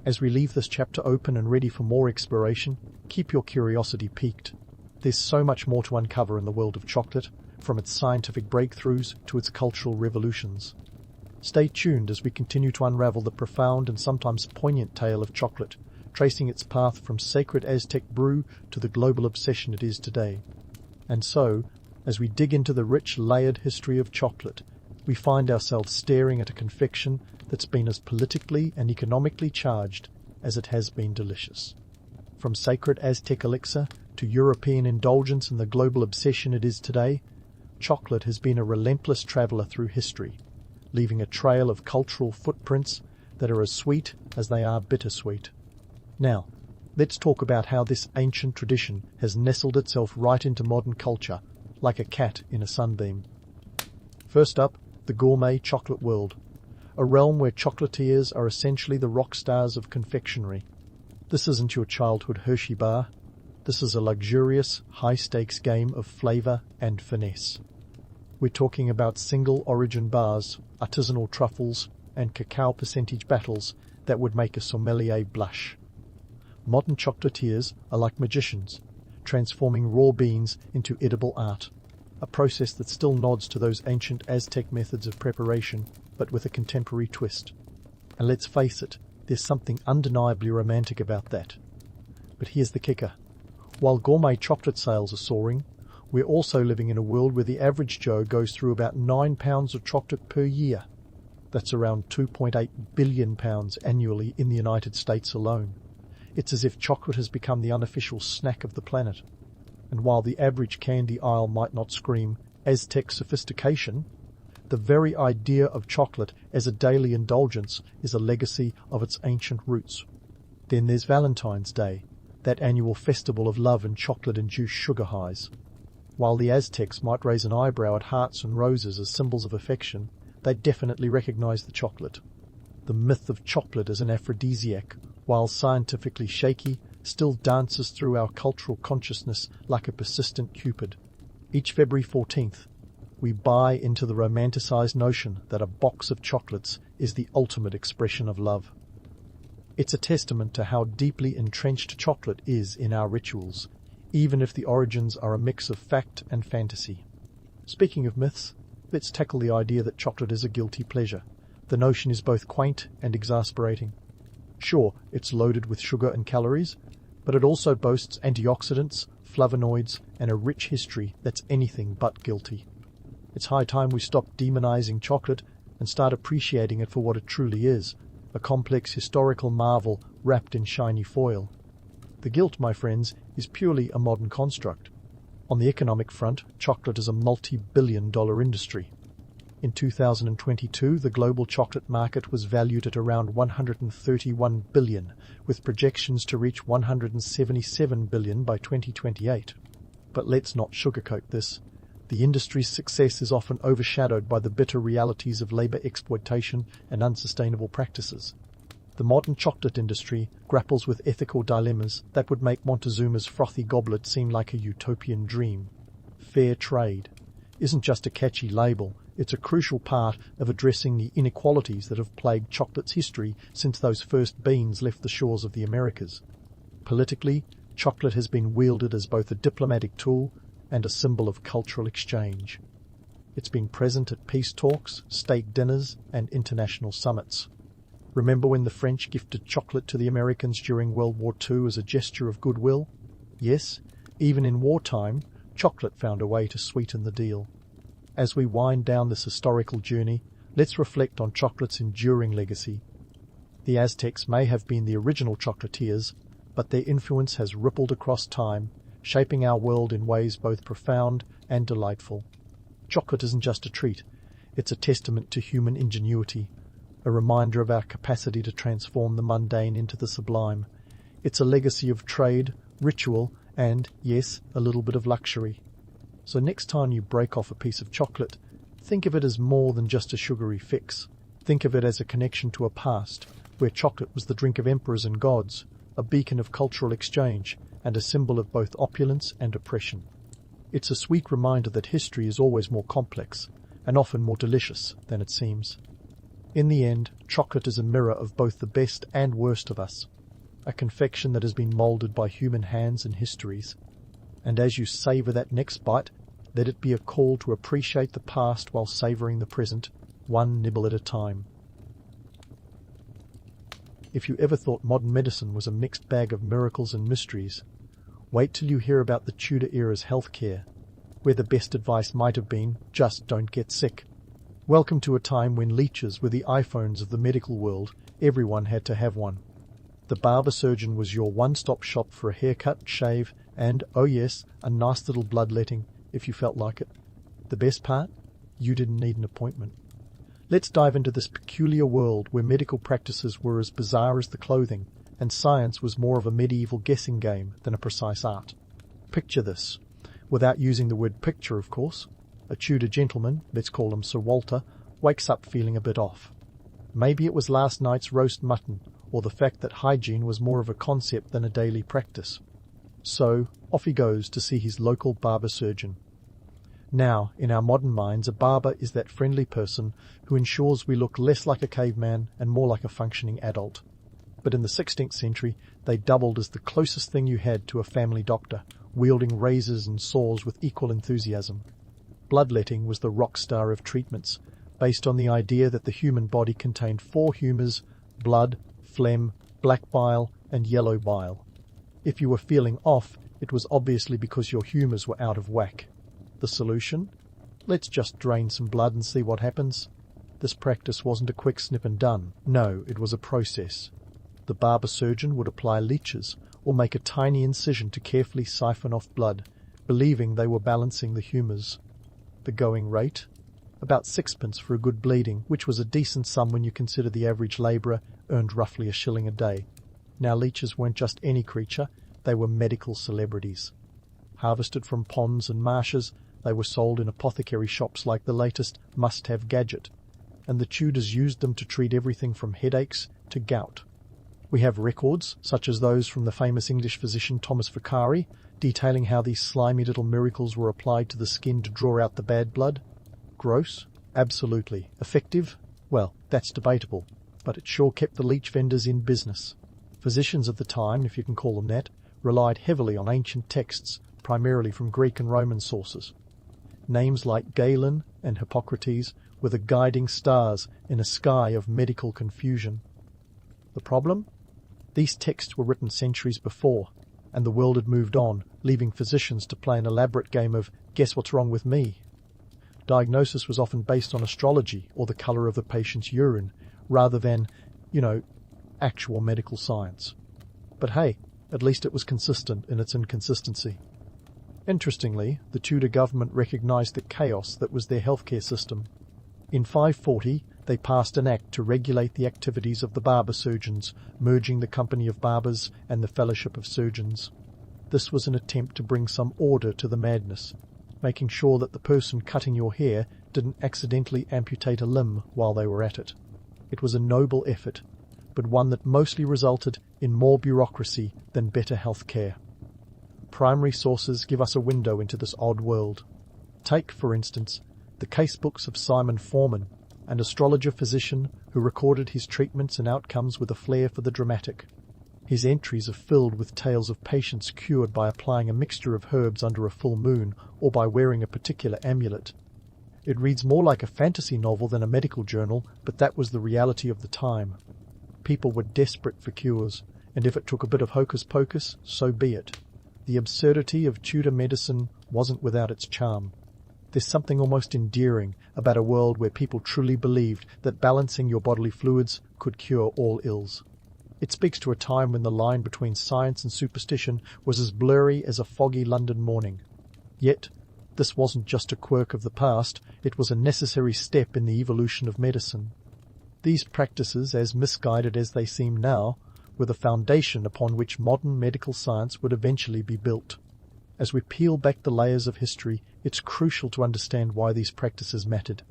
As we leave this chapter open and ready for more exploration, keep your curiosity piqued. There's so much more to uncover in the world of chocolate, from its scientific breakthroughs to its cultural revolutions. Stay tuned as we continue to unravel the profound and sometimes poignant tale of chocolate, tracing its path from sacred Aztec brew to the global obsession it is today. And so, as we dig into the rich, layered history of chocolate, we find ourselves staring at a confection that's been as politically and economically charged as it has been delicious. From sacred Aztec elixir to European indulgence and the global obsession it is today, chocolate has been a relentless traveller through history, leaving a trail of cultural footprints that are as sweet as they are bittersweet. Now, let's talk about how this ancient tradition has nestled itself right into modern culture, like a cat in a sunbeam. First up, the gourmet chocolate world, a realm where chocolatiers are essentially the rock stars of confectionery. This isn't your childhood Hershey bar. This is a luxurious, high-stakes game of flavour and finesse. We're talking about single-origin bars, artisanal truffles, and cacao percentage battles that would make a sommelier blush. Modern chocolatiers are like magicians, transforming raw beans into edible art, a process that still nods to those ancient Aztec methods of preparation, but with a contemporary twist. And let's face it, there's something undeniably romantic about that. But here's the kicker. While gourmet chocolate sales are soaring, we're also living in a world where the average Joe goes through about 9 pounds of chocolate per year. That's around 2.8 billion pounds annually in the United States alone. It's as if chocolate has become the unofficial snack of the planet. And while the average candy aisle might not scream Aztec sophistication, the very idea of chocolate as a daily indulgence is a legacy of its ancient roots. Then there's Valentine's Day, that annual festival of love and chocolate-induced sugar highs. While the Aztecs might raise an eyebrow at hearts and roses as symbols of affection, they definitely recognize the chocolate. The myth of chocolate as an aphrodisiac, while scientifically shaky, still dances through our cultural consciousness like a persistent Cupid. Each February 14th, we buy into the romanticized notion that a box of chocolates is the ultimate expression of love. It's a testament to how deeply entrenched chocolate is in our rituals, even if the origins are a mix of fact and fantasy. Speaking of myths, let's tackle the idea that chocolate is a guilty pleasure. The notion is both quaint and exasperating. Sure, it's loaded with sugar and calories, but it also boasts antioxidants, flavonoids, and a rich history that's anything but guilty. It's high time we stop demonizing chocolate and start appreciating it for what it truly is, a complex historical marvel wrapped in shiny foil. The guilt, my friends, is purely a modern construct. On the economic front, chocolate is a multi-billion-dollar industry. In 2022, the global chocolate market was valued at around $131 billion, with projections to reach $177 billion by 2028. But let's not sugarcoat this. The industry's success is often overshadowed by the bitter realities of labor exploitation and unsustainable practices. The modern chocolate industry grapples with ethical dilemmas that would make Montezuma's frothy goblet seem like a utopian dream. Fair trade isn't just a catchy label, it's a crucial part of addressing the inequalities that have plagued chocolate's history since those first beans left the shores of the Americas. Politically, chocolate has been wielded as both a diplomatic tool and a symbol of cultural exchange. It's been present at peace talks, state dinners, and international summits. Remember when the French gifted chocolate to the Americans during World War II as a gesture of goodwill? Yes, even in wartime, chocolate found a way to sweeten the deal. As we wind down this historical journey, let's reflect on chocolate's enduring legacy. The Aztecs may have been the original chocolatiers, but their influence has rippled across time, shaping our world in ways both profound and delightful. Chocolate isn't just a treat, it's a testament to human ingenuity, a reminder of our capacity to transform the mundane into the sublime. It's a legacy of trade, ritual, and, yes, a little bit of luxury. So next time you break off a piece of chocolate, think of it as more than just a sugary fix. Think of it as a connection to a past, where chocolate was the drink of emperors and gods, a beacon of cultural exchange, and a symbol of both opulence and oppression. It's a sweet reminder that history is always more complex, and often more delicious than it seems. In the end, chocolate is a mirror of both the best and worst of us, a confection that has been moulded by human hands and histories. And as you savour that next bite, let it be a call to appreciate the past while savouring the present, one nibble at a time. If you ever thought modern medicine was a mixed bag of miracles and mysteries, wait till you hear about the Tudor era's healthcare, where the best advice might have been, just don't get sick. Welcome to a time when leeches were the iPhones of the medical world. Everyone had to have one. The barber-surgeon was your one-stop shop for a haircut, shave, and, oh yes, a nice little bloodletting, if you felt like it. The best part? You didn't need an appointment. Let's dive into this peculiar world where medical practices were as bizarre as the clothing, and science was more of a medieval guessing game than a precise art. Picture this. Without using the word picture, of course. A Tudor gentleman, let's call him Sir Walter, wakes up feeling a bit off. Maybe it was last night's roast mutton, or the fact that hygiene was more of a concept than a daily practice. So, off he goes to see his local barber-surgeon. Now, in our modern minds, a barber is that friendly person who ensures we look less like a caveman and more like a functioning adult. But in the 16th century, they doubled as the closest thing you had to a family doctor, wielding razors and saws with equal enthusiasm. Bloodletting was the rock star of treatments, based on the idea that the human body contained 4 humours: blood, phlegm, black bile, and yellow bile. If you were feeling off, It was obviously because your humours were out of whack. The solution? Let's just drain some blood and see what happens. This practice wasn't a quick snip and done. No, it was a process. The barber-surgeon would apply leeches or make a tiny incision to carefully siphon off blood, believing they were balancing the humours. The going rate? About 6p for a good bleeding, which was a decent sum when you consider the average labourer earned roughly £1 a day. Now leeches weren't just any creature, they were medical celebrities. Harvested from ponds and marshes, they were sold in apothecary shops like the latest must-have gadget, and the Tudors used them to treat everything from headaches to gout. We have records, such as those from the famous English physician Thomas Vicari, detailing how these slimy little miracles were applied to the skin to draw out the bad blood. Gross? Absolutely. Effective? Well, that's debatable, but it sure kept the leech vendors in business. Physicians of the time, if you can call them that, relied heavily on ancient texts, primarily from Greek and Roman sources. Names like Galen and Hippocrates were the guiding stars in a sky of medical confusion. The problem? These texts were written centuries before, and the world had moved on, leaving physicians to play an elaborate game of guess what's wrong with me. Diagnosis was often based on astrology or the colour of the patient's urine, rather than, actual medical science. But hey, at least it was consistent in its inconsistency. Interestingly, the Tudor government recognised the chaos that was their healthcare system. In 540, they passed an act to regulate the activities of the Barber-Surgeons, merging the Company of Barbers and the Fellowship of Surgeons. This was an attempt to bring some order to the madness, making sure that the person cutting your hair didn't accidentally amputate a limb while they were at it. It was a noble effort, but one that mostly resulted in more bureaucracy than better health care. Primary sources give us a window into this odd world. Take, for instance, the casebooks of Simon Forman, an astrologer-physician who recorded his treatments and outcomes with a flair for the dramatic. His entries are filled with tales of patients cured by applying a mixture of herbs under a full moon or by wearing a particular amulet. It reads more like a fantasy novel than a medical journal, but that was the reality of the time. People were desperate for cures, and if it took a bit of hocus-pocus, so be it. The absurdity of Tudor medicine wasn't without its charm. There's something almost endearing about a world where people truly believed that balancing your bodily fluids could cure all ills. It speaks to a time when the line between science and superstition was as blurry as a foggy London morning. Yet, this wasn't just a quirk of the past, it was a necessary step in the evolution of medicine. These practices, as misguided as they seem now, were the foundation upon which modern medical science would eventually be built. As we peel back the layers of history, it's crucial to understand why these practices mattered.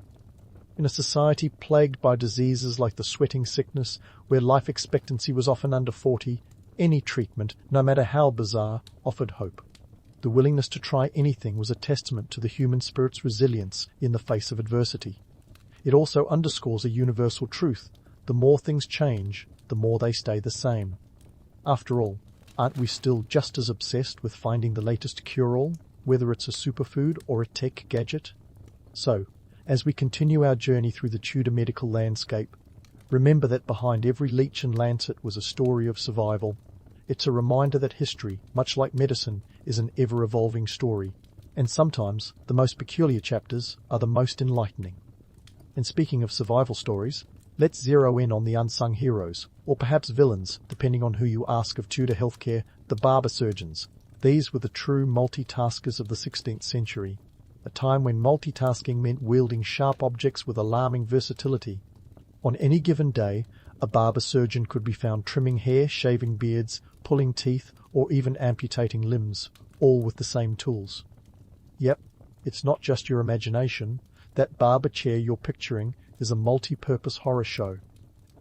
In a society plagued by diseases like the sweating sickness, where life expectancy was often under 40, any treatment, no matter how bizarre, offered hope. The willingness to try anything was a testament to the human spirit's resilience in the face of adversity. It also underscores a universal truth: the more things change, the more they stay the same. After all, aren't we still just as obsessed with finding the latest cure-all, whether it's a superfood or a tech gadget? So, as we continue our journey through the Tudor medical landscape, remember that behind every leech and lancet was a story of survival. It's a reminder that history, much like medicine, is an ever-evolving story, and sometimes the most peculiar chapters are the most enlightening. And speaking of survival stories, let's zero in on the unsung heroes, or perhaps villains, depending on who you ask of Tudor healthcare, the Barber-Surgeons. These were the true multitaskers of the 16th century, a time when multitasking meant wielding sharp objects with alarming versatility. On any given day, a barber-surgeon could be found trimming hair, shaving beards, pulling teeth, or even amputating limbs, all with the same tools. Yep, it's not just your imagination. That barber chair you're picturing is a multi-purpose horror show.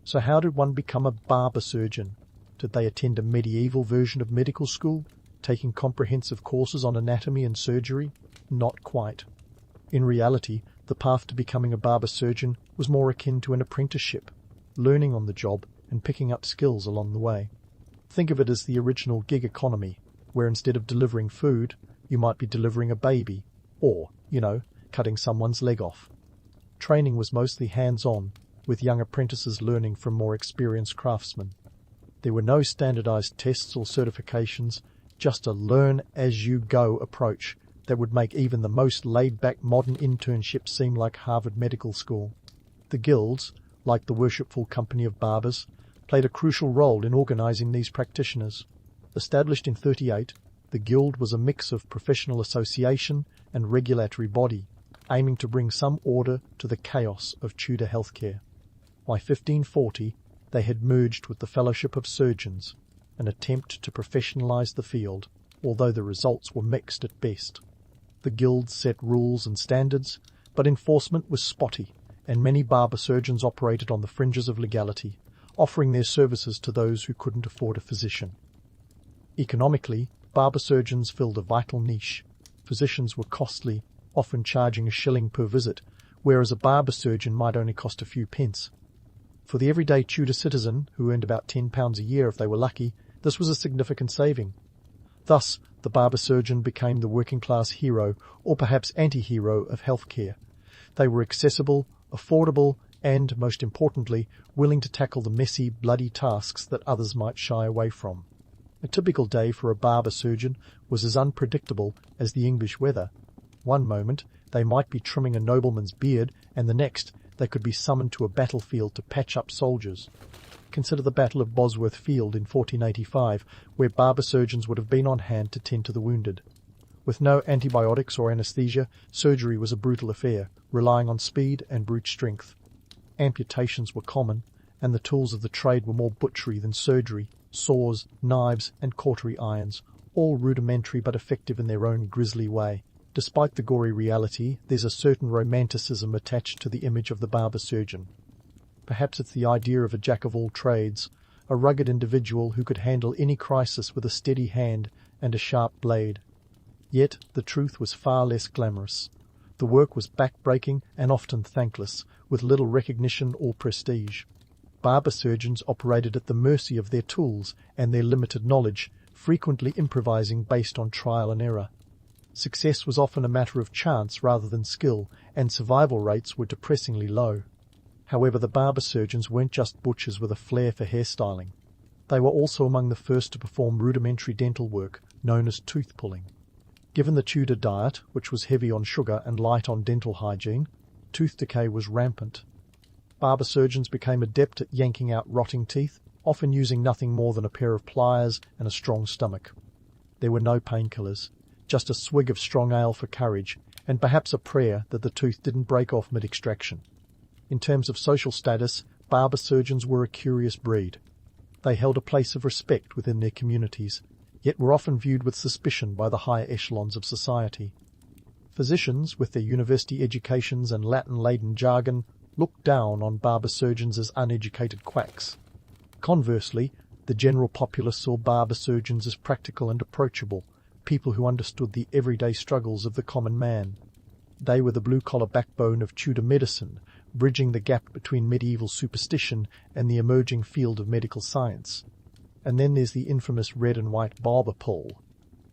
So how did one become a barber-surgeon? Did they attend a medieval version of medical school, taking comprehensive courses on anatomy and surgery? Not quite. In reality, the path to becoming a barber-surgeon was more akin to an apprenticeship, learning on the job and picking up skills along the way. Think of it as the original gig economy, where instead of delivering food, you might be delivering a baby, or, cutting someone's leg off. Training was mostly hands-on, with young apprentices learning from more experienced craftsmen. There were no standardized tests or certifications, just a learn-as-you-go approach that would make even the most laid-back modern internship seem like Harvard Medical School. The guilds, like the Worshipful Company of Barbers, played a crucial role in organizing these practitioners. Established in 38, the guild was a mix of professional association and regulatory body, aiming to bring some order to the chaos of Tudor healthcare. By 1540, they had merged with the Fellowship of Surgeons, an attempt to professionalize the field, although the results were mixed at best. The guilds set rules and standards, but enforcement was spotty, and many barber-surgeons operated on the fringes of legality, offering their services to those who couldn't afford a physician. Economically, barber-surgeons filled a vital niche. Physicians were costly, often charging a shilling per visit, whereas a barber-surgeon might only cost a few pence. For the everyday Tudor citizen, who earned about £10 a year if they were lucky, this was a significant saving. Thus, the barber-surgeon became the working-class hero, or perhaps anti-hero, of healthcare. They were accessible, affordable, and, most importantly, willing to tackle the messy, bloody tasks that others might shy away from. A typical day for a barber-surgeon was as unpredictable as the English weather. One moment they might be trimming a nobleman's beard, and the next they could be summoned to a battlefield to patch up soldiers. Consider the Battle of Bosworth Field in 1485, where barber-surgeons would have been on hand to tend to the wounded. With no antibiotics or anesthesia, surgery was a brutal affair, relying on speed and brute strength. Amputations were common, and the tools of the trade were more butchery than surgery: saws, knives, and cautery irons, all rudimentary but effective in their own grisly way. Despite the gory reality, there's a certain romanticism attached to the image of the barber-surgeon. Perhaps it's the idea of a jack-of-all-trades, a rugged individual who could handle any crisis with a steady hand and a sharp blade. Yet the truth was far less glamorous. The work was back-breaking and often thankless, with little recognition or prestige. Barber-surgeons operated at the mercy of their tools and their limited knowledge, frequently improvising based on trial and error. Success was often a matter of chance rather than skill, and survival rates were depressingly low. However, the barber-surgeons weren't just butchers with a flair for hairstyling. They were also among the first to perform rudimentary dental work, known as tooth-pulling. Given the Tudor diet, which was heavy on sugar and light on dental hygiene, tooth decay was rampant. Barber-surgeons became adept at yanking out rotting teeth, often using nothing more than a pair of pliers and a strong stomach. There were no painkillers, just a swig of strong ale for courage, and perhaps a prayer that the tooth didn't break off mid-extraction. In terms of social status, barber-surgeons were a curious breed. They held a place of respect within their communities, yet were often viewed with suspicion by the higher echelons of society. Physicians, with their university educations and Latin-laden jargon, looked down on barber-surgeons as uneducated quacks. Conversely, the general populace saw barber-surgeons as practical and approachable, people who understood the everyday struggles of the common man. They were the blue-collar backbone of Tudor medicine, bridging the gap between medieval superstition and the emerging field of medical science. And then there's the infamous red and white barber pole.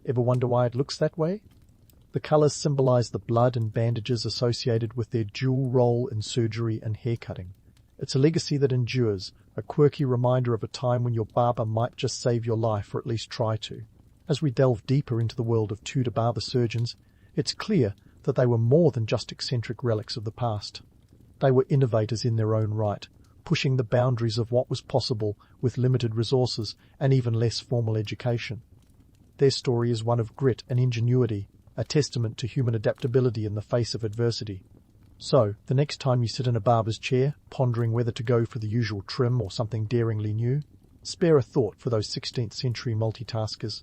Ever wonder why it looks that way? The colours symbolize the blood and bandages associated with their dual role in surgery and haircutting. It's a legacy that endures, a quirky reminder of a time when your barber might just save your life, or at least try to. As we delve deeper into the world of Tudor barber-surgeons, it's clear that they were more than just eccentric relics of the past. They were innovators in their own right, pushing the boundaries of what was possible with limited resources and even less formal education. Their story is one of grit and ingenuity, a testament to human adaptability in the face of adversity. So, the next time you sit in a barber's chair, pondering whether to go for the usual trim or something daringly new, spare a thought for those 16th century multitaskers.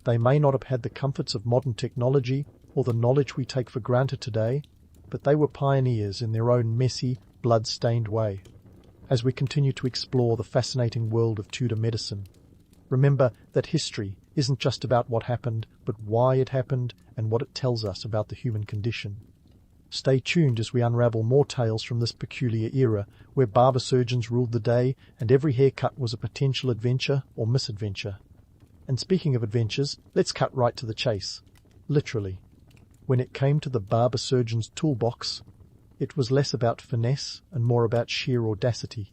They may not have had the comforts of modern technology or the knowledge we take for granted today, but they were pioneers in their own messy, blood-stained way. As we continue to explore the fascinating world of Tudor medicine, remember that history isn't just about what happened, but why it happened and what it tells us about the human condition. Stay tuned as we unravel more tales from this peculiar era, where barber-surgeons ruled the day and every haircut was a potential adventure or misadventure. And speaking of adventures, let's cut right to the chase. Literally. When it came to the barber-surgeon's toolbox, it was less about finesse and more about sheer audacity.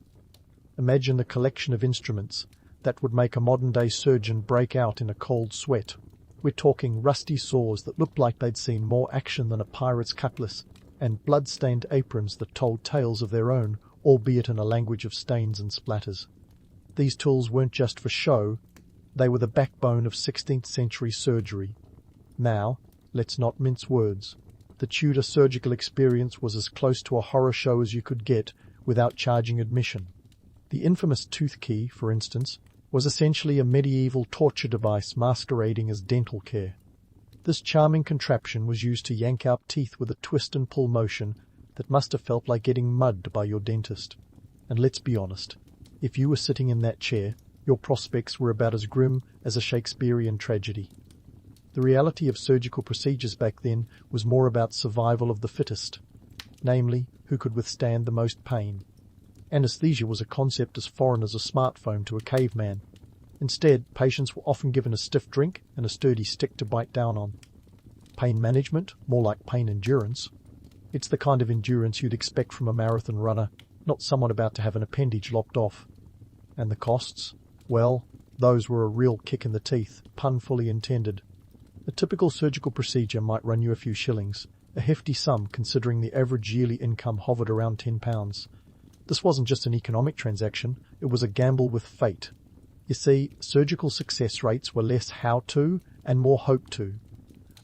Imagine a collection of instruments, that would make a modern-day surgeon break out in a cold sweat. We're talking rusty saws that looked like they'd seen more action than a pirate's cutlass, and blood-stained aprons that told tales of their own, albeit in a language of stains and splatters. These tools weren't just for show, they were the backbone of 16th century surgery. Now, let's not mince words. The Tudor surgical experience was as close to a horror show as you could get without charging admission. The infamous tooth key, for instance, was essentially a medieval torture device masquerading as dental care. This charming contraption was used to yank out teeth with a twist and pull motion that must have felt like getting mugged by your dentist. And let's be honest, if you were sitting in that chair, your prospects were about as grim as a Shakespearean tragedy. The reality of surgical procedures back then was more about survival of the fittest, namely, who could withstand the most pain. Anesthesia was a concept as foreign as a smartphone to a caveman. Instead, patients were often given a stiff drink and a sturdy stick to bite down on. Pain management, more like pain endurance. It's the kind of endurance you'd expect from a marathon runner, not someone about to have an appendage lopped off. And the costs? Well, those were a real kick in the teeth, pun fully intended. A typical surgical procedure might run you a few shillings, a hefty sum considering the average yearly income hovered around £10. This wasn't just an economic transaction, it was a gamble with fate. You see, surgical success rates were less how-to and more hope-to.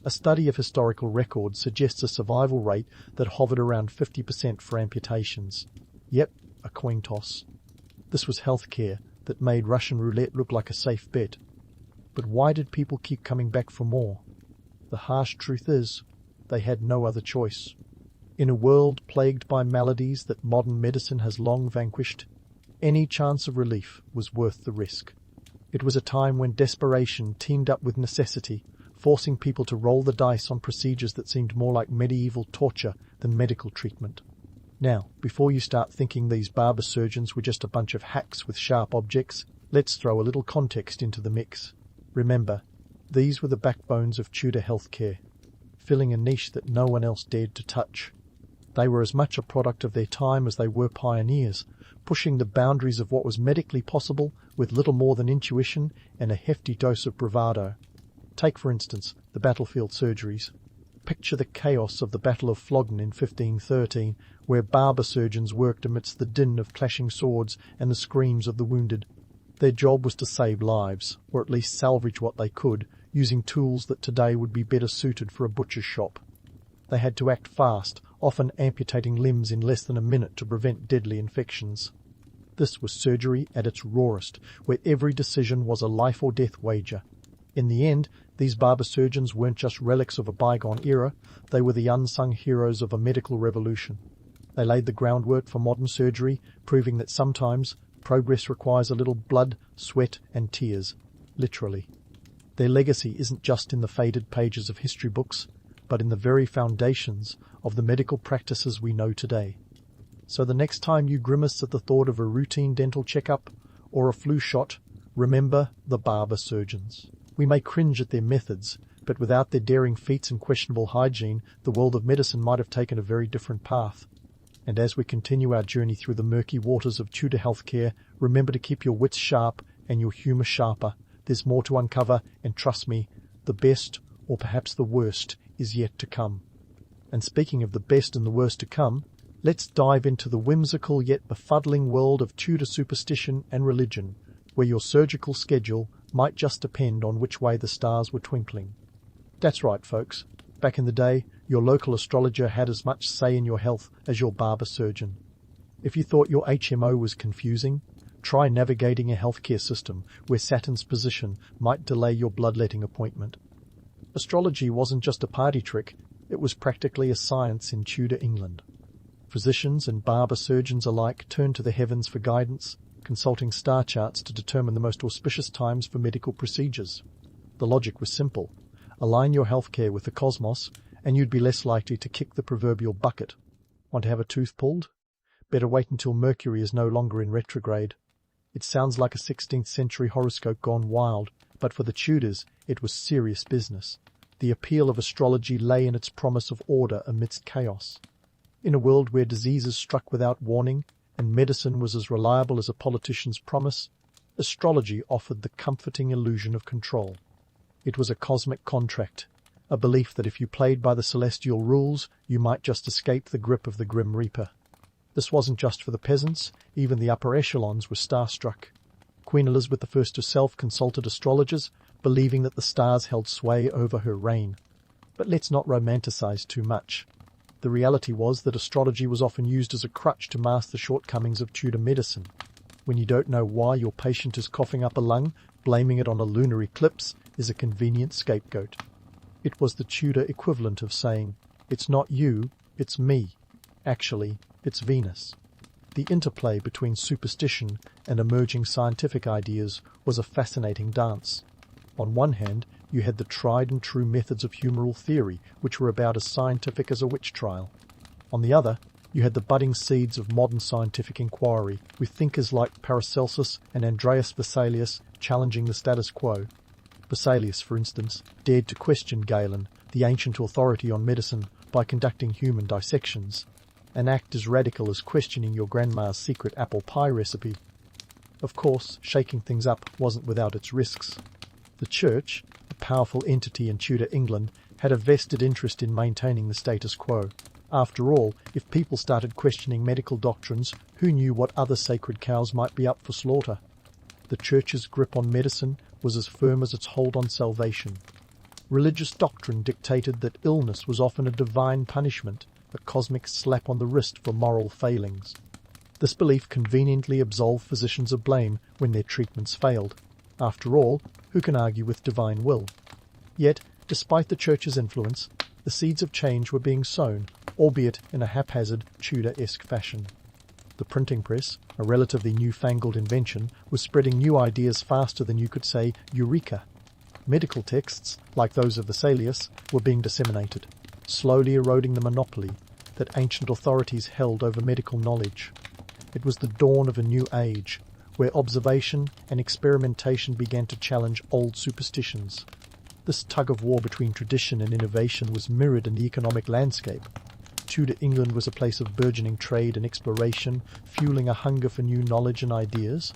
A study of historical records suggests a survival rate that hovered around 50% for amputations. Yep, a coin toss. This was healthcare that made Russian roulette look like a safe bet. But why did people keep coming back for more? The harsh truth is, they had no other choice. In a world plagued by maladies that modern medicine has long vanquished, any chance of relief was worth the risk. It was a time when desperation teamed up with necessity, forcing people to roll the dice on procedures that seemed more like medieval torture than medical treatment. Now, before you start thinking these barber-surgeons were just a bunch of hacks with sharp objects, let's throw a little context into the mix. Remember, these were the backbones of Tudor healthcare, filling a niche that no one else dared to touch. They were as much a product of their time as they were pioneers, pushing the boundaries of what was medically possible with little more than intuition and a hefty dose of bravado. Take, for instance, the battlefield surgeries. Picture the chaos of the Battle of Flodden in 1513, where barber-surgeons worked amidst the din of clashing swords and the screams of the wounded. Their job was to save lives, or at least salvage what they could, using tools that today would be better suited for a butcher's shop. They had to act fast, often amputating limbs in less than a minute to prevent deadly infections. This was surgery at its rawest, where every decision was a life-or-death wager. In the end, these barber-surgeons weren't just relics of a bygone era, they were the unsung heroes of a medical revolution. They laid the groundwork for modern surgery, proving that sometimes progress requires a little blood, sweat, and tears, literally. Their legacy isn't just in the faded pages of history books, but in the very foundations of the medical practices we know today. So the next time you grimace at the thought of a routine dental checkup or a flu shot, remember the barber-surgeons. We may cringe at their methods, but without their daring feats and questionable hygiene, the world of medicine might have taken a very different path. And as we continue our journey through the murky waters of Tudor healthcare, remember to keep your wits sharp and your humour sharper. There's more to uncover, and trust me, the best, or perhaps the worst, is yet to come. And speaking of the best and the worst to come, let's dive into the whimsical yet befuddling world of Tudor superstition and religion, where your surgical schedule might just depend on which way the stars were twinkling. That's right, folks. Back in the day, your local astrologer had as much say in your health as your barber-surgeon. If you thought your HMO was confusing, try navigating a healthcare system where Saturn's position might delay your bloodletting appointment. Astrology wasn't just a party trick, it was practically a science in Tudor England. Physicians and barber-surgeons alike turned to the heavens for guidance, consulting star charts to determine the most auspicious times for medical procedures. The logic was simple. Align your healthcare with the cosmos, and you'd be less likely to kick the proverbial bucket. Want to have a tooth pulled? Better wait until Mercury is no longer in retrograde. It sounds like a 16th century horoscope gone wild, but for the Tudors it was serious business. The appeal of astrology lay in its promise of order amidst chaos. In a world where diseases struck without warning, and medicine was as reliable as a politician's promise, astrology offered the comforting illusion of control. It was a cosmic contract, a belief that if you played by the celestial rules, you might just escape the grip of the Grim Reaper. This wasn't just for the peasants, even the upper echelons were starstruck. Queen Elizabeth I herself consulted astrologers, believing that the stars held sway over her reign. But let's not romanticize too much. The reality was that astrology was often used as a crutch to mask the shortcomings of Tudor medicine. When you don't know why your patient is coughing up a lung, blaming it on a lunar eclipse is a convenient scapegoat. It was the Tudor equivalent of saying, "It's not you, it's me. Actually, it's Venus." The interplay between superstition and emerging scientific ideas was a fascinating dance. On one hand, you had the tried-and-true methods of humoral theory, which were about as scientific as a witch trial. On the other, you had the budding seeds of modern scientific inquiry, with thinkers like Paracelsus and Andreas Vesalius challenging the status quo. Vesalius, for instance, dared to question Galen, the ancient authority on medicine, by conducting human dissections, an act as radical as questioning your grandma's secret apple pie recipe. Of course, shaking things up wasn't without its risks. The Church, a powerful entity in Tudor England, had a vested interest in maintaining the status quo. After all, if people started questioning medical doctrines, who knew what other sacred cows might be up for slaughter? The Church's grip on medicine was as firm as its hold on salvation. Religious doctrine dictated that illness was often a divine punishment, a cosmic slap on the wrist for moral failings. This belief conveniently absolved physicians of blame when their treatments failed. After all, who can argue with divine will? Yet, despite the Church's influence, the seeds of change were being sown, albeit in a haphazard, Tudor-esque fashion. The printing press, a relatively newfangled invention, was spreading new ideas faster than you could say "Eureka!" Medical texts, like those of Vesalius, were being disseminated, slowly eroding the monopoly that ancient authorities held over medical knowledge. It was the dawn of a new age, where observation and experimentation began to challenge old superstitions. This tug-of-war between tradition and innovation was mirrored in the economic landscape. Tudor England was a place of burgeoning trade and exploration, fueling a hunger for new knowledge and ideas.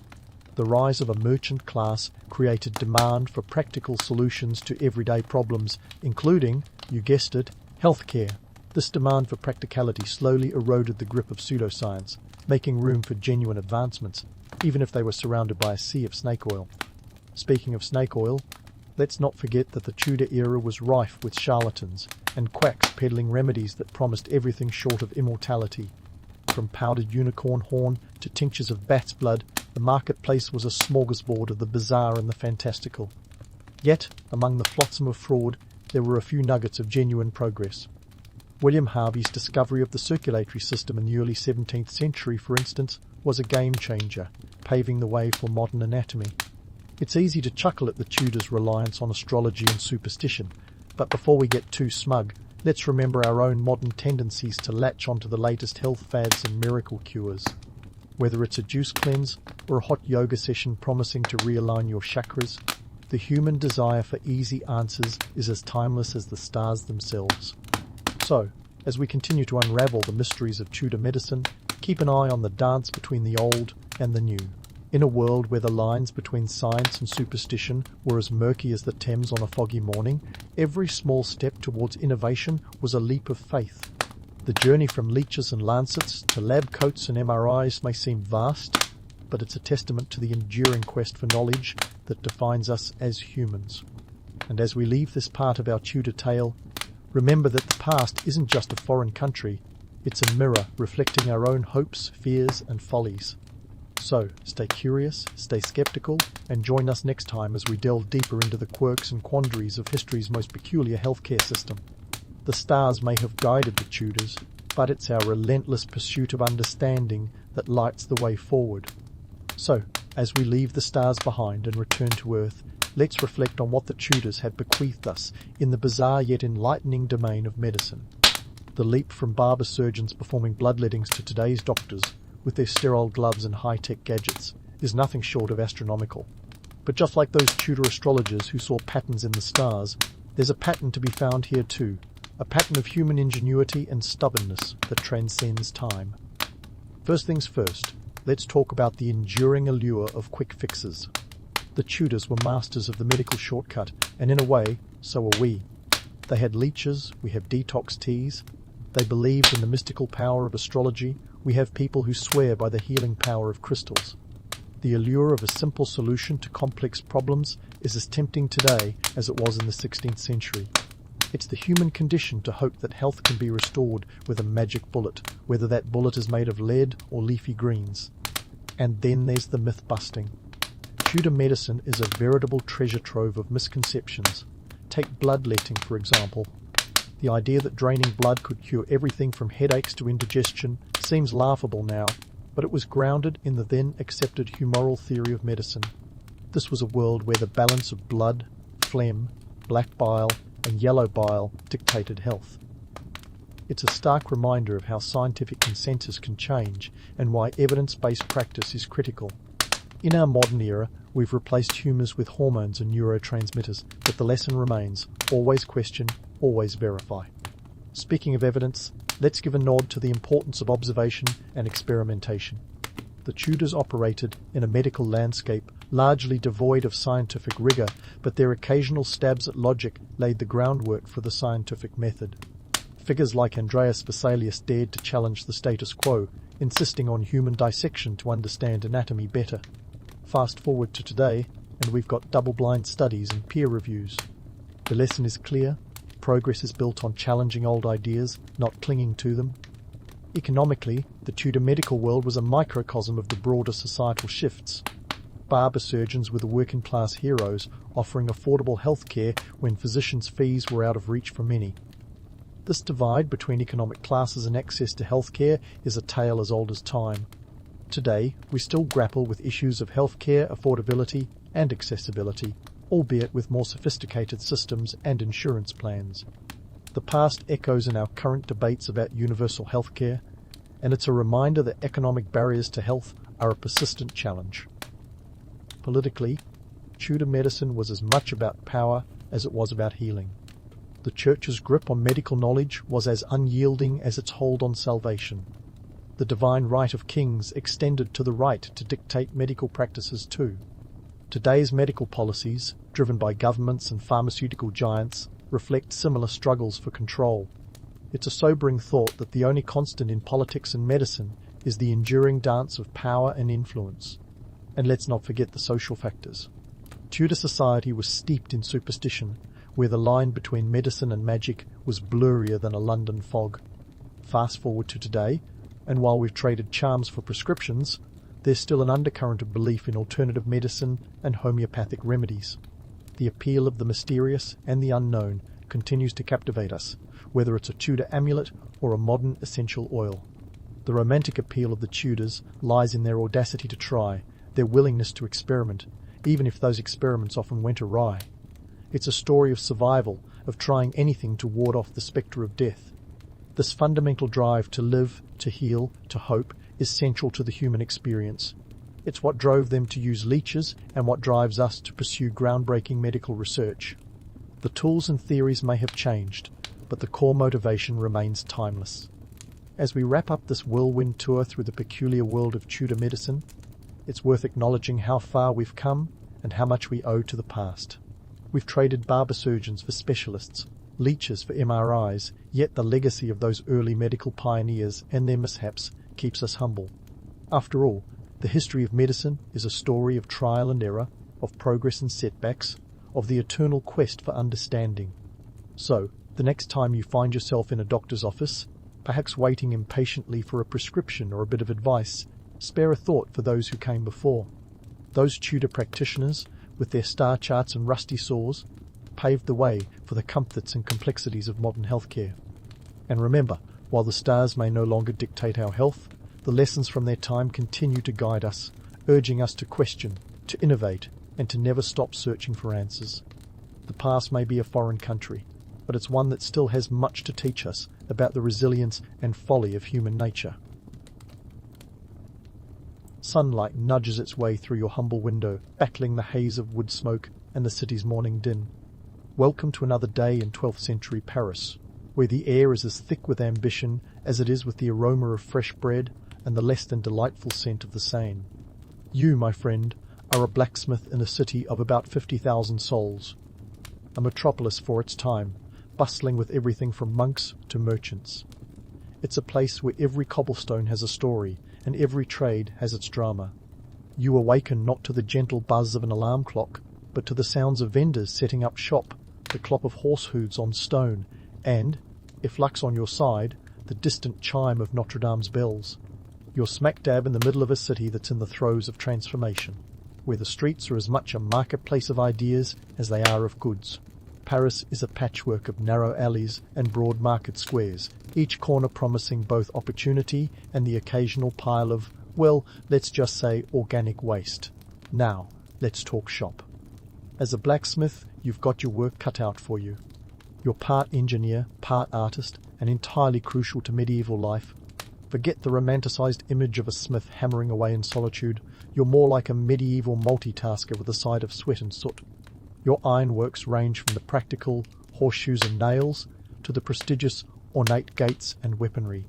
The rise of a merchant class created demand for practical solutions to everyday problems, including, you guessed it, healthcare. This demand for practicality slowly eroded the grip of pseudoscience, making room for genuine advancements, even if they were surrounded by a sea of snake oil. Speaking of snake oil, let's not forget that the Tudor era was rife with charlatans and quacks peddling remedies that promised everything short of immortality. From powdered unicorn horn to tinctures of bat's blood, the marketplace was a smorgasbord of the bizarre and the fantastical. Yet, among the flotsam of fraud, there were a few nuggets of genuine progress. William Harvey's discovery of the circulatory system in the early 17th century, for instance, was a game-changer, paving the way for modern anatomy. It's easy to chuckle at the Tudors' reliance on astrology and superstition, but before we get too smug, let's remember our own modern tendencies to latch onto the latest health fads and miracle cures. Whether it's a juice cleanse or a hot yoga session promising to realign your chakras, the human desire for easy answers is as timeless as the stars themselves. So, as we continue to unravel the mysteries of Tudor medicine, keep an eye on the dance between the old and the new. In a world where the lines between science and superstition were as murky as the Thames on a foggy morning, every small step towards innovation was a leap of faith. The journey from leeches and lancets to lab coats and MRIs may seem vast, but it's a testament to the enduring quest for knowledge that defines us as humans. And as we leave this part of our Tudor tale, remember that the past isn't just a foreign country, it's a mirror reflecting our own hopes, fears, and follies. So, stay curious, stay skeptical, and join us next time as we delve deeper into the quirks and quandaries of history's most peculiar healthcare system. The stars may have guided the Tudors, but it's our relentless pursuit of understanding that lights the way forward. So, as we leave the stars behind and return to Earth, let's reflect on what the Tudors had bequeathed us in the bizarre yet enlightening domain of medicine. The leap from barber-surgeons performing bloodlettings to today's doctors, with their sterile gloves and high-tech gadgets, is nothing short of astronomical. But just like those Tudor astrologers who saw patterns in the stars, there's a pattern to be found here too, a pattern of human ingenuity and stubbornness that transcends time. First things first, let's talk about the enduring allure of quick fixes. The Tudors were masters of the medical shortcut, and in a way, so are we. They had leeches, we have detox teas. They believed in the mystical power of astrology. We have people who swear by the healing power of crystals. The allure of a simple solution to complex problems is as tempting today as it was in the 16th century. It's the human condition to hope that health can be restored with a magic bullet, whether that bullet is made of lead or leafy greens. And then there's the myth busting. Tudor medicine is a veritable treasure trove of misconceptions. Take bloodletting, for example. The idea that draining blood could cure everything from headaches to indigestion seems laughable now, but it was grounded in the then accepted humoral theory of medicine. This was a world where the balance of blood, phlegm, black bile, and yellow bile dictated health. It's a stark reminder of how scientific consensus can change and why evidence-based practice is critical. In our modern era, we've replaced humours with hormones and neurotransmitters, but the lesson remains: always question, always verify. Speaking of evidence, let's give a nod to the importance of observation and experimentation. The Tudors operated in a medical landscape largely devoid of scientific rigour, but their occasional stabs at logic laid the groundwork for the scientific method. Figures like Andreas Vesalius dared to challenge the status quo, insisting on human dissection to understand anatomy better. Fast forward to today, and we've got double-blind studies and peer reviews. The lesson is clear: progress is built on challenging old ideas, not clinging to them. Economically, the Tudor medical world was a microcosm of the broader societal shifts. Barber-Surgeons were the working-class heroes, offering affordable health care when physicians' fees were out of reach for many. This divide between economic classes and access to health care is a tale as old as time. Today, we still grapple with issues of healthcare affordability and accessibility, albeit with more sophisticated systems and insurance plans. The past echoes in our current debates about universal healthcare, and it's a reminder that economic barriers to health are a persistent challenge. Politically, Tudor medicine was as much about power as it was about healing. The Church's grip on medical knowledge was as unyielding as its hold on salvation. The divine right of kings extended to the right to dictate medical practices too. Today's medical policies, driven by governments and pharmaceutical giants, reflect similar struggles for control. It's a sobering thought that the only constant in politics and medicine is the enduring dance of power and influence. And let's not forget the social factors. Tudor society was steeped in superstition, where the line between medicine and magic was blurrier than a London fog. Fast forward to today, and while we've traded charms for prescriptions, there's still an undercurrent of belief in alternative medicine and homeopathic remedies. The appeal of the mysterious and the unknown continues to captivate us, whether it's a Tudor amulet or a modern essential oil. The romantic appeal of the Tudors lies in their audacity to try, their willingness to experiment, even if those experiments often went awry. It's a story of survival, of trying anything to ward off the spectre of death. This fundamental drive to live, to heal, to hope is central to the human experience. It's what drove them to use leeches and what drives us to pursue groundbreaking medical research. The tools and theories may have changed, but the core motivation remains timeless. As we wrap up this whirlwind tour through the peculiar world of Tudor medicine, it's worth acknowledging how far we've come and how much we owe to the past. We've traded barber-surgeons for specialists, leeches for MRIs, yet the legacy of those early medical pioneers and their mishaps keeps us humble. After all, the history of medicine is a story of trial and error, of progress and setbacks, of the eternal quest for understanding. So, the next time you find yourself in a doctor's office, perhaps waiting impatiently for a prescription or a bit of advice, spare a thought for those who came before. Those Tudor practitioners, with their star charts and rusty saws, paved the way for the comforts and complexities of modern healthcare. And remember, while the stars may no longer dictate our health, the lessons from their time continue to guide us, urging us to question, to innovate, and to never stop searching for answers. The past may be a foreign country, but it's one that still has much to teach us about the resilience and folly of human nature. Sunlight nudges its way through your humble window, battling the haze of wood smoke and the city's morning din. Welcome to another day in 12th century Paris, where the air is as thick with ambition as it is with the aroma of fresh bread, and the less than delightful scent of the Seine. You, my friend, are a blacksmith in a city of about 50,000 souls, a metropolis for its time, bustling with everything from monks to merchants. It's a place where every cobblestone has a story, and every trade has its drama. You awaken not to the gentle buzz of an alarm clock, but to the sounds of vendors setting up shop, the clop of horse hooves on stone, and, if luck's on your side, the distant chime of Notre Dame's bells. You're smack dab in the middle of a city that's in the throes of transformation, where the streets are as much a marketplace of ideas as they are of goods. Paris is a patchwork of narrow alleys and broad market squares, each corner promising both opportunity and the occasional pile of, well, let's just say organic waste. Now, let's talk shop. As a blacksmith, you've got your work cut out for you. You're part engineer, part artist, and entirely crucial to medieval life. Forget the romanticized image of a smith hammering away in solitude. You're more like a medieval multitasker with a side of sweat and soot. Your ironworks range from the practical horseshoes and nails to the prestigious ornate gates and weaponry.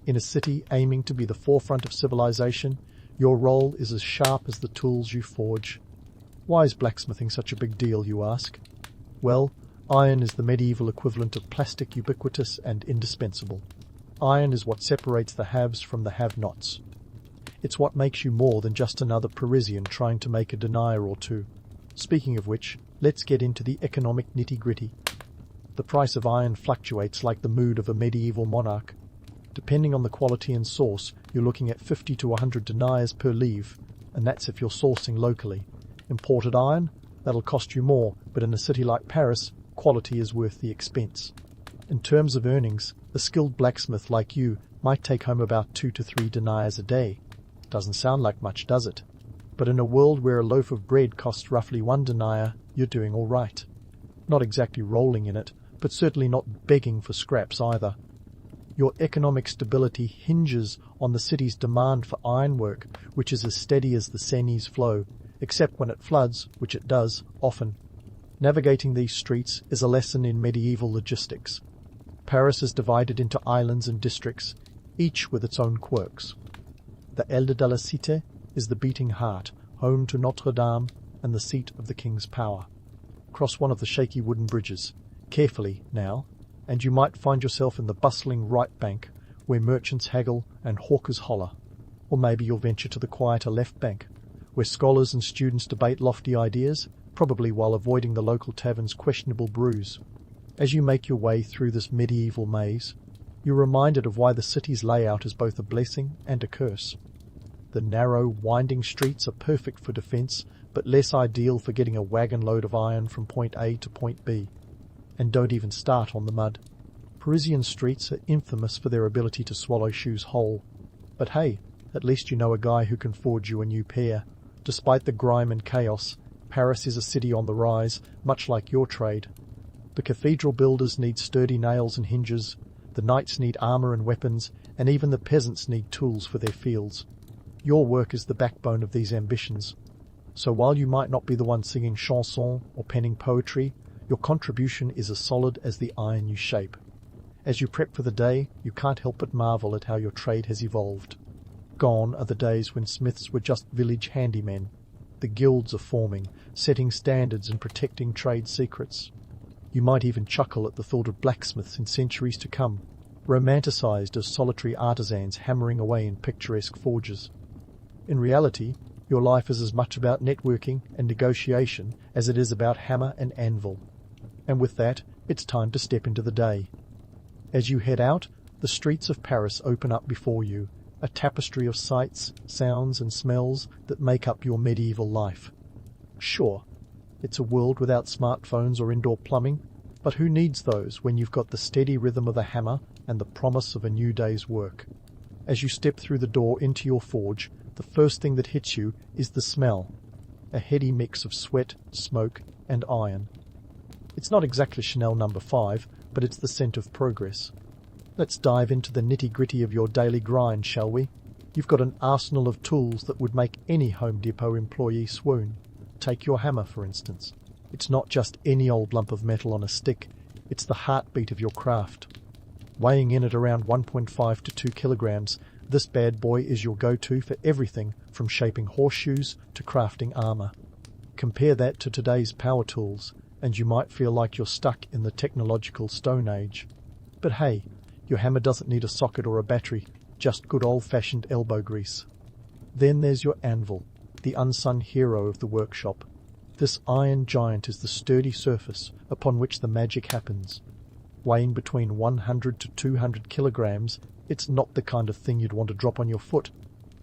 In a city aiming to be the forefront of civilization, your role is as sharp as the tools you forge. Why is blacksmithing such a big deal, you ask? Well, iron is the medieval equivalent of plastic, ubiquitous and indispensable. Iron is what separates the haves from the have-nots. It's what makes you more than just another Parisian trying to make a denier or two. Speaking of which, let's get into the economic nitty-gritty. The price of iron fluctuates like the mood of a medieval monarch. Depending on the quality and source, you're looking at 50 to 100 deniers per leve, and that's if you're sourcing locally. Imported iron? That'll cost you more, but in a city like Paris, quality is worth the expense. In terms of earnings, a skilled blacksmith like you might take home about 2 to 3 deniers a day. Doesn't sound like much, does it? But in a world where a loaf of bread costs roughly 1 denier, you're doing all right. Not exactly rolling in it, but certainly not begging for scraps either. Your economic stability hinges on the city's demand for ironwork, which is as steady as the Seine's flow, except when it floods, which it does, often. Navigating these streets is a lesson in medieval logistics. Paris is divided into islands and districts, each with its own quirks. The Aile de la Cité is the beating heart, home to Notre Dame and the seat of the king's power. Cross one of the shaky wooden bridges, carefully now, and you might find yourself in the bustling right bank, where merchants haggle and hawkers holler. Or maybe you'll venture to the quieter left bank, where scholars and students debate lofty ideas, probably while avoiding the local tavern's questionable brews. As you make your way through this medieval maze, you're reminded of why the city's layout is both a blessing and a curse. The narrow, winding streets are perfect for defence, but less ideal for getting a wagon load of iron from point A to point B. And don't even start on the mud. Parisian streets are infamous for their ability to swallow shoes whole. But hey, at least you know a guy who can forge you a new pair. Despite the grime and chaos, Paris is a city on the rise, much like your trade. The cathedral builders need sturdy nails and hinges, the knights need armour and weapons, and even the peasants need tools for their fields. Your work is the backbone of these ambitions. So while you might not be the one singing chansons or penning poetry, your contribution is as solid as the iron you shape. As you prep for the day, you can't help but marvel at how your trade has evolved. Gone are the days when smiths were just village handymen. The guilds are forming, setting standards and protecting trade secrets. You might even chuckle at the thought of blacksmiths in centuries to come, romanticized as solitary artisans hammering away in picturesque forges. In reality, your life is as much about networking and negotiation as it is about hammer and anvil. And with that, it's time to step into the day. As you head out, the streets of Paris open up before you, a tapestry of sights, sounds and smells that make up your medieval life. Sure, it's a world without smartphones or indoor plumbing, but who needs those when you've got the steady rhythm of the hammer and the promise of a new day's work? As you step through the door into your forge, the first thing that hits you is the smell, a heady mix of sweat, smoke and iron. It's not exactly Chanel No. 5, but it's the scent of progress. Let's dive into the nitty-gritty of your daily grind, shall we? You've got an arsenal of tools that would make any Home Depot employee swoon. Take your hammer, for instance. It's not just any old lump of metal on a stick, it's the heartbeat of your craft. Weighing in at around 1.5 to 2 kilograms, This bad boy is your go-to for everything from shaping horseshoes to crafting armor. Compare that to today's power tools, and you might feel like you're stuck in the technological Stone Age. But hey, your hammer doesn't need a socket or a battery, just good old-fashioned elbow grease. Then there's your anvil, the unsung hero of the workshop. This iron giant is the sturdy surface upon which the magic happens. Weighing between 100 to 200 kilograms, it's not the kind of thing you'd want to drop on your foot,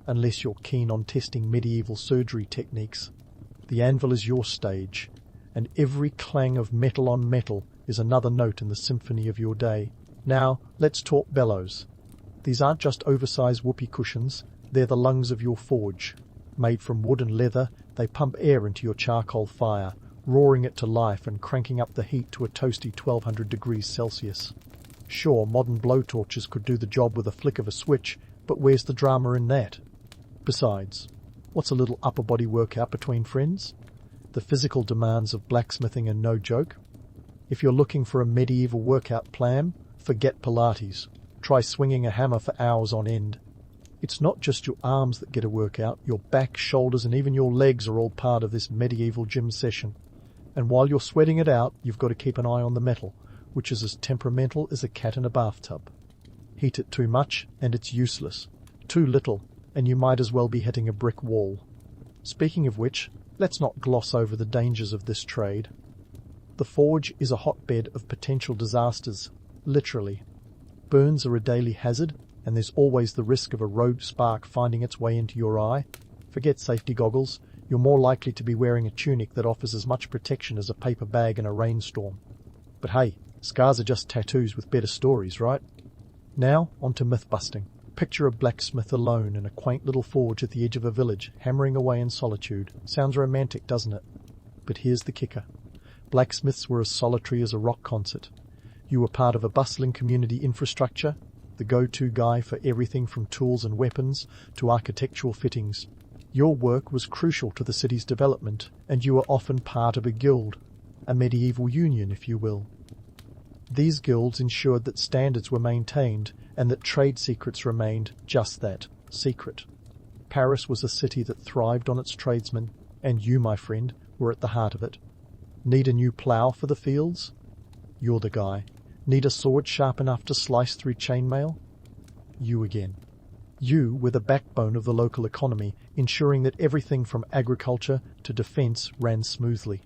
unless you're keen on testing medieval surgery techniques. The anvil is your stage, and every clang of metal on metal is another note in the symphony of your day. Now, let's talk bellows. These aren't just oversized whoopee cushions, they're the lungs of your forge. Made from wood and leather, they pump air into your charcoal fire, roaring it to life and cranking up the heat to a toasty 1200 degrees Celsius. Sure, modern blowtorches could do the job with a flick of a switch, but where's the drama in that? Besides, what's a little upper body workout between friends? The physical demands of blacksmithing are no joke. If you're looking for a medieval workout plan, forget Pilates. Try swinging a hammer for hours on end. It's not just your arms that get a workout, your back, shoulders and even your legs are all part of this medieval gym session. And while you're sweating it out, you've got to keep an eye on the metal, which is as temperamental as a cat in a bathtub. Heat it too much and it's useless. Too little and you might as well be hitting a brick wall. Speaking of which, let's not gloss over the dangers of this trade. The forge is a hotbed of potential disasters, literally. Burns are a daily hazard, and there's always the risk of a rogue spark finding its way into your eye. Forget safety goggles, you're more likely to be wearing a tunic that offers as much protection as a paper bag in a rainstorm. But hey, scars are just tattoos with better stories, right? Now, on to myth-busting. Picture a blacksmith alone in a quaint little forge at the edge of a village, hammering away in solitude. Sounds romantic, doesn't it? But here's the kicker. Blacksmiths were as solitary as a rock concert. You were part of a bustling community infrastructure, the go-to guy for everything from tools and weapons to architectural fittings. Your work was crucial to the city's development, and you were often part of a guild, a medieval union, if you will. These guilds ensured that standards were maintained and that trade secrets remained just that, secret. Paris was a city that thrived on its tradesmen, and you, my friend, were at the heart of it. Need a new plough for the fields? You're the guy. Need a sword sharp enough to slice through chainmail? You again. You were the backbone of the local economy, ensuring that everything from agriculture to defence ran smoothly.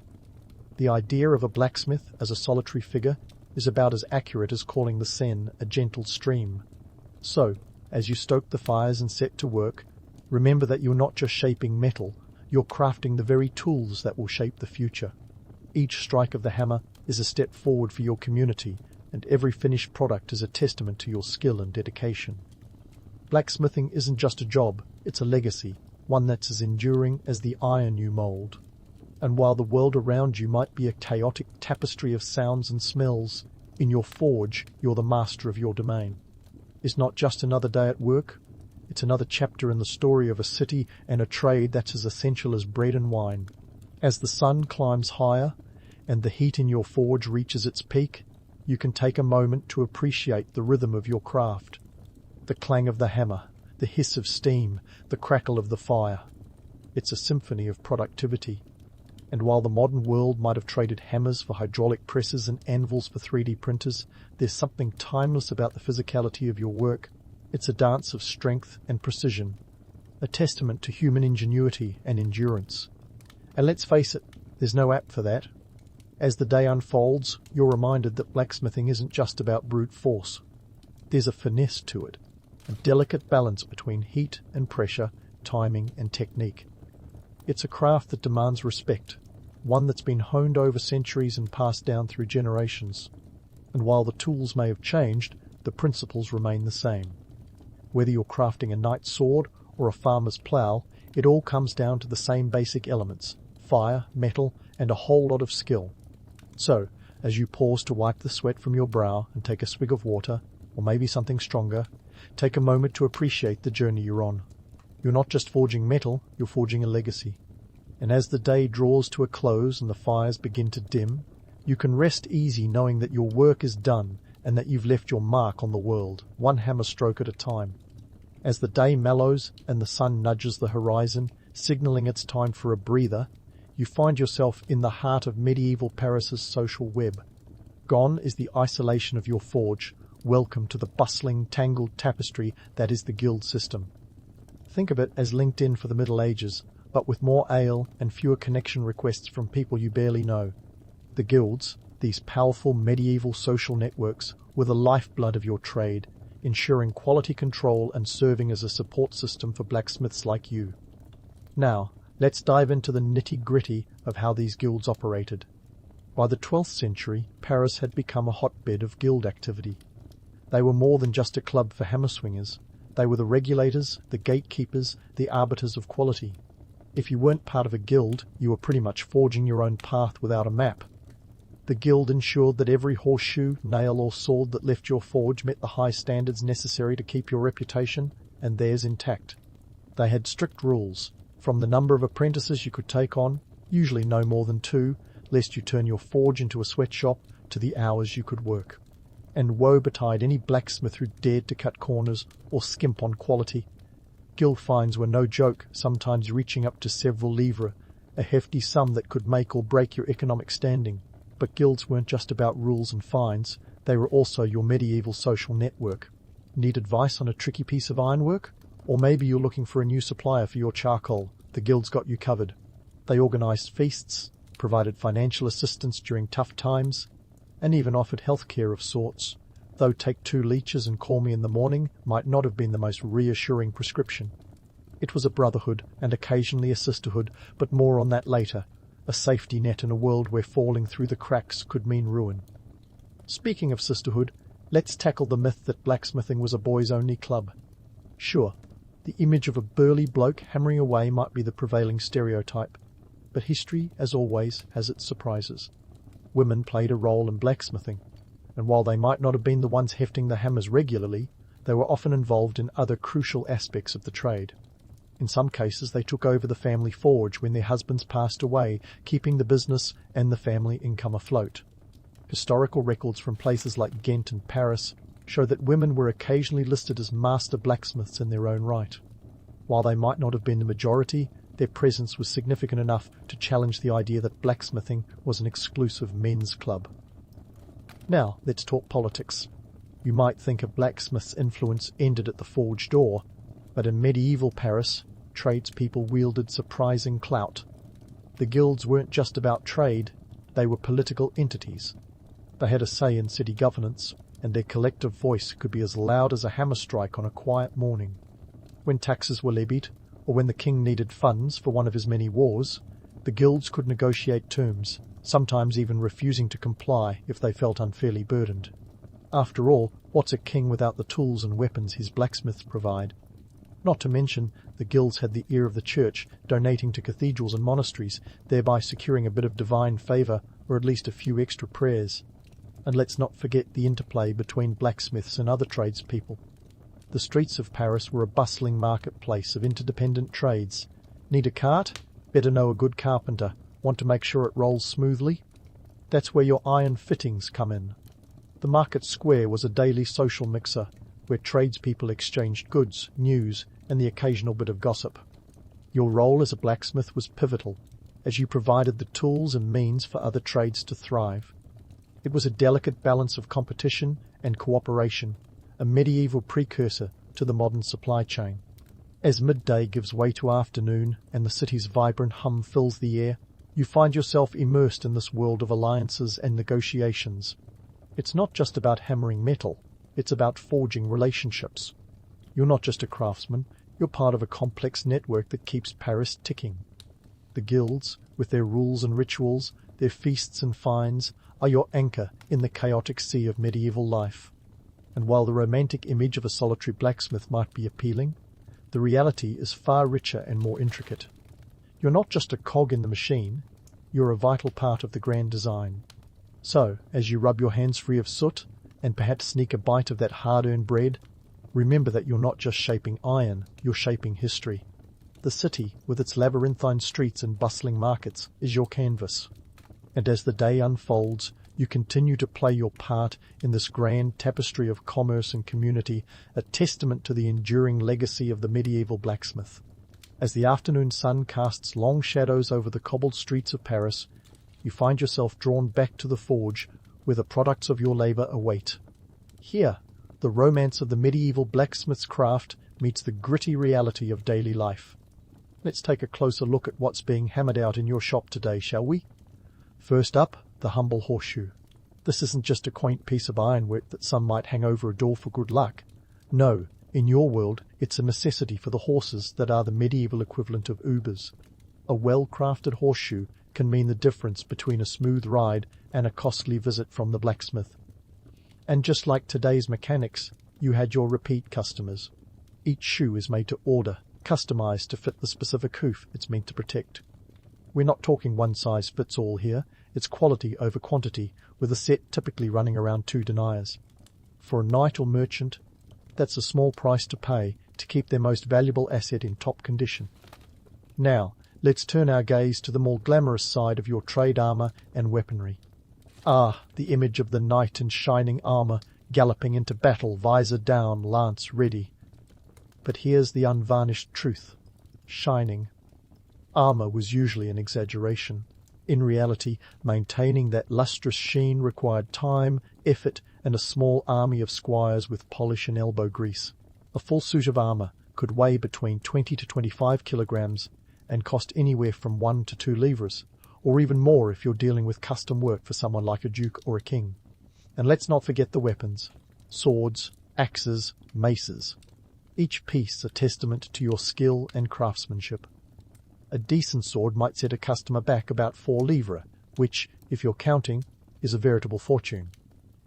The idea of a blacksmith as a solitary figure is about as accurate as calling the Seine a gentle stream. So, as you stoke the fires and set to work, remember that you're not just shaping metal, you're crafting the very tools that will shape the future. Each strike of the hammer is a step forward for your community, and every finished product is a testament to your skill and dedication. Blacksmithing isn't just a job, it's a legacy, one that's as enduring as the iron you mould. And while the world around you might be a chaotic tapestry of sounds and smells, in your forge you're the master of your domain. It's not just another day at work, it's another chapter in the story of a city and a trade that's as essential as bread and wine. As the sun climbs higher and the heat in your forge reaches its peak, you can take a moment to appreciate the rhythm of your craft. The clang of the hammer, the hiss of steam, the crackle of the fire. It's a symphony of productivity. And while the modern world might have traded hammers for hydraulic presses and anvils for 3D printers, there's something timeless about the physicality of your work. It's a dance of strength and precision, a testament to human ingenuity and endurance. And let's face it, there's no app for that. As the day unfolds, you're reminded that blacksmithing isn't just about brute force. There's a finesse to it, a delicate balance between heat and pressure, timing and technique. It's a craft that demands respect, one that's been honed over centuries and passed down through generations. And while the tools may have changed, the principles remain the same. Whether you're crafting a knight's sword or a farmer's plough, it all comes down to the same basic elements: fire, metal, and a whole lot of skill. So, as you pause to wipe the sweat from your brow and take a swig of water, or maybe something stronger, take a moment to appreciate the journey you're on. You're not just forging metal, you're forging a legacy. And as the day draws to a close and the fires begin to dim, you can rest easy knowing that your work is done and that you've left your mark on the world, one hammer stroke at a time. As the day mellows and the sun nudges the horizon, signalling it's time for a breather, you find yourself in the heart of medieval Paris's social web. Gone is the isolation of your forge. Welcome to the bustling, tangled tapestry that is the guild system. Think of it as LinkedIn for the Middle Ages, but with more ale and fewer connection requests from people you barely know. The guilds, these powerful medieval social networks, were the lifeblood of your trade, ensuring quality control and serving as a support system for blacksmiths like you. Now, let's dive into the nitty-gritty of how these guilds operated. By the 12th century, Paris had become a hotbed of guild activity. They were more than just a club for hammer-swingers. They were the regulators, the gatekeepers, the arbiters of quality. If you weren't part of a guild, you were pretty much forging your own path without a map. The guild ensured that every horseshoe, nail or sword that left your forge met the high standards necessary to keep your reputation and theirs intact. They had strict rules, from the number of apprentices you could take on, usually no more than 2, lest you turn your forge into a sweatshop, to the hours you could work. And woe betide any blacksmith who dared to cut corners or skimp on quality. Guild fines were no joke, sometimes reaching up to several livres, a hefty sum that could make or break your economic standing. But guilds weren't just about rules and fines, they were also your medieval social network. Need advice on a tricky piece of ironwork? Or maybe you're looking for a new supplier for your charcoal. The guilds got you covered. They organised feasts, provided financial assistance during tough times, and even offered health care of sorts, though take 2 leeches and call me in the morning might not have been the most reassuring prescription. It was a brotherhood and occasionally a sisterhood, but more on that later, a safety net in a world where falling through the cracks could mean ruin. Speaking of sisterhood, let's tackle the myth that blacksmithing was a boys-only club. Sure, the image of a burly bloke hammering away might be the prevailing stereotype, but history, as always, has its surprises. Women played a role in blacksmithing, and while they might not have been the ones hefting the hammers regularly, they were often involved in other crucial aspects of the trade. In some cases, they took over the family forge when their husbands passed away, keeping the business and the family income afloat. Historical records from places like Ghent and Paris show that women were occasionally listed as master blacksmiths in their own right. While they might not have been the majority, their presence was significant enough to challenge the idea that blacksmithing was an exclusive men's club. Now, let's talk politics. You might think a blacksmith's influence ended at the forge door, but in medieval Paris, tradespeople wielded surprising clout. The guilds weren't just about trade, they were political entities. They had a say in city governance, and their collective voice could be as loud as a hammer strike on a quiet morning. When taxes were levied, or when the king needed funds for one of his many wars, the guilds could negotiate terms, sometimes even refusing to comply if they felt unfairly burdened. After all, what's a king without the tools and weapons his blacksmiths provide? Not to mention, the guilds had the ear of the church, donating to cathedrals and monasteries, thereby securing a bit of divine favour, or at least a few extra prayers. And let's not forget the interplay between blacksmiths and other tradespeople. The streets of Paris were a bustling marketplace of interdependent trades. Need a cart? Better know a good carpenter. Want to make sure it rolls smoothly? That's where your iron fittings come in. The market square was a daily social mixer, where tradespeople exchanged goods, news, and the occasional bit of gossip. Your role as a blacksmith was pivotal, as you provided the tools and means for other trades to thrive. It was a delicate balance of competition and cooperation, a medieval precursor to the modern supply chain. As midday gives way to afternoon and the city's vibrant hum fills the air, you find yourself immersed in this world of alliances and negotiations. It's not just about hammering metal, it's about forging relationships. You're not just a craftsman, you're part of a complex network that keeps Paris ticking. The guilds, with their rules and rituals, their feasts and fines, are your anchor in the chaotic sea of medieval life. And while the romantic image of a solitary blacksmith might be appealing, the reality is far richer and more intricate. You're not just a cog in the machine, you're a vital part of the grand design. So, as you rub your hands free of soot, and perhaps sneak a bite of that hard-earned bread, remember that you're not just shaping iron, you're shaping history. The city, with its labyrinthine streets and bustling markets, is your canvas. And as the day unfolds, you continue to play your part in this grand tapestry of commerce and community, a testament to the enduring legacy of the medieval blacksmith. As the afternoon sun casts long shadows over the cobbled streets of Paris, you find yourself drawn back to the forge where the products of your labour await. Here, the romance of the medieval blacksmith's craft meets the gritty reality of daily life. Let's take a closer look at what's being hammered out in your shop today, shall we? First up, the humble horseshoe. This isn't just a quaint piece of ironwork that some might hang over a door for good luck. No, in your world, it's a necessity for the horses that are the medieval equivalent of Ubers. A well-crafted horseshoe can mean the difference between a smooth ride and a costly visit from the blacksmith. And just like today's mechanics, you had your repeat customers. Each shoe is made to order, customized to fit the specific hoof it's meant to protect. We're not talking one-size-fits-all here. It's quality over quantity, with a set typically running around 2 deniers. For a knight or merchant, that's a small price to pay to keep their most valuable asset in top condition. Now, let's turn our gaze to the more glamorous side of your trade armour and weaponry. Ah, the image of the knight in shining armour, galloping into battle, visor down, lance ready. But here's the unvarnished truth. Shining. Armour was usually an exaggeration. In reality, maintaining that lustrous sheen required time, effort, and a small army of squires with polish and elbow grease. A full suit of armour could weigh between 20 to 25 kilograms and cost anywhere from 1 to 2 livres, or even more if you're dealing with custom work for someone like a duke or a king. And let's not forget the weapons. Swords, axes, maces. Each piece a testament to your skill and craftsmanship. A decent sword might set a customer back about 4 livres, which, if you're counting, is a veritable fortune.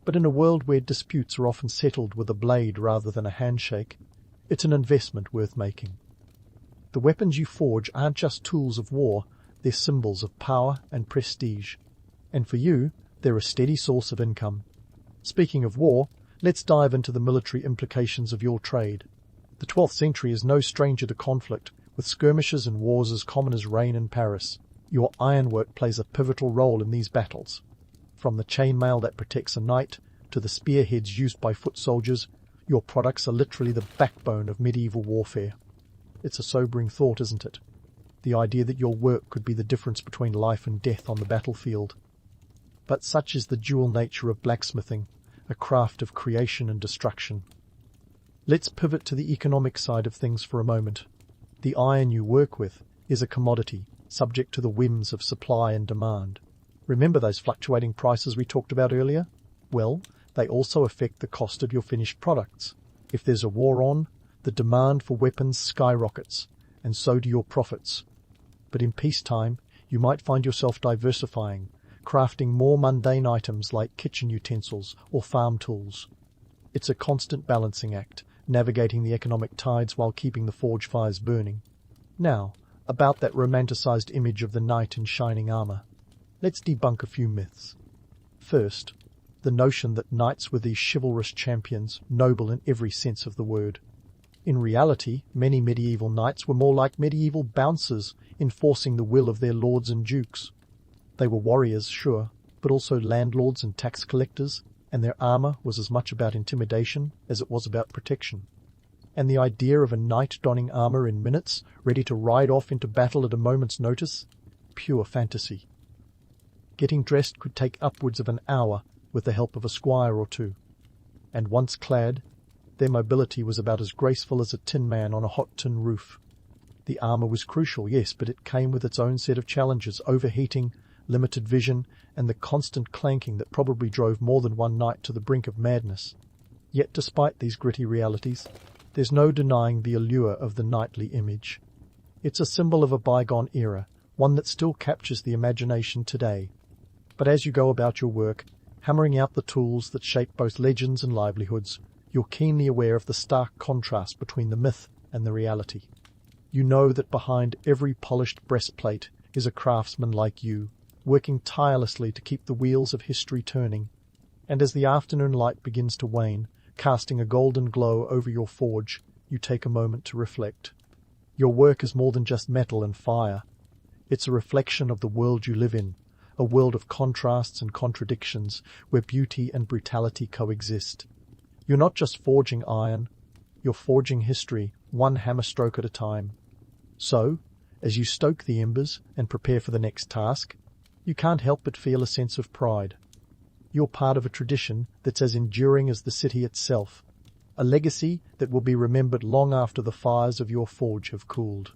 But in a world where disputes are often settled with a blade rather than a handshake, it's an investment worth making. The weapons you forge aren't just tools of war, they're symbols of power and prestige. And for you, they're a steady source of income. Speaking of war, let's dive into the military implications of your trade. The 12th century is no stranger to conflict, with skirmishes and wars as common as rain in Paris. Your ironwork plays a pivotal role in these battles. From the chainmail that protects a knight to the spearheads used by foot soldiers, your products are literally the backbone of medieval warfare. It's a sobering thought, isn't it? The idea that your work could be the difference between life and death on the battlefield. But such is the dual nature of blacksmithing, a craft of creation and destruction. Let's pivot to the economic side of things for a moment. The iron you work with is a commodity, subject to the whims of supply and demand. Remember those fluctuating prices we talked about earlier? Well, they also affect the cost of your finished products. If there's a war on, the demand for weapons skyrockets, and so do your profits. But in peacetime, you might find yourself diversifying, crafting more mundane items like kitchen utensils or farm tools. It's a constant balancing act, navigating the economic tides while keeping the forge fires burning. Now, about that romanticized image of the knight in shining armour. Let's debunk a few myths. First, the notion that knights were these chivalrous champions, noble in every sense of the word. In reality, many medieval knights were more like medieval bouncers, enforcing the will of their lords and dukes. They were warriors, sure, but also landlords and tax collectors, and their armour was as much about intimidation as it was about protection. And the idea of a knight donning armour in minutes, ready to ride off into battle at a moment's notice? Pure fantasy. Getting dressed could take upwards of an hour with the help of a squire or two. And once clad, their mobility was about as graceful as a tin man on a hot tin roof. The armour was crucial, yes, but it came with its own set of challenges, overheating, limited vision, and the constant clanking that probably drove more than one knight to the brink of madness. Yet despite these gritty realities, there's no denying the allure of the knightly image. It's a symbol of a bygone era, one that still captures the imagination today. But as you go about your work, hammering out the tools that shape both legends and livelihoods, you're keenly aware of the stark contrast between the myth and the reality. You know that behind every polished breastplate is a craftsman like you, working tirelessly to keep the wheels of history turning. And as the afternoon light begins to wane, casting a golden glow over your forge, you take a moment to reflect. Your work is more than just metal and fire. It's a reflection of the world you live in, a world of contrasts and contradictions where beauty and brutality coexist. You're not just forging iron, you're forging history, one hammer stroke at a time. So, as you stoke the embers and prepare for the next task, you can't help but feel a sense of pride. You're part of a tradition that's as enduring as the city itself, a legacy that will be remembered long after the fires of your forge have cooled.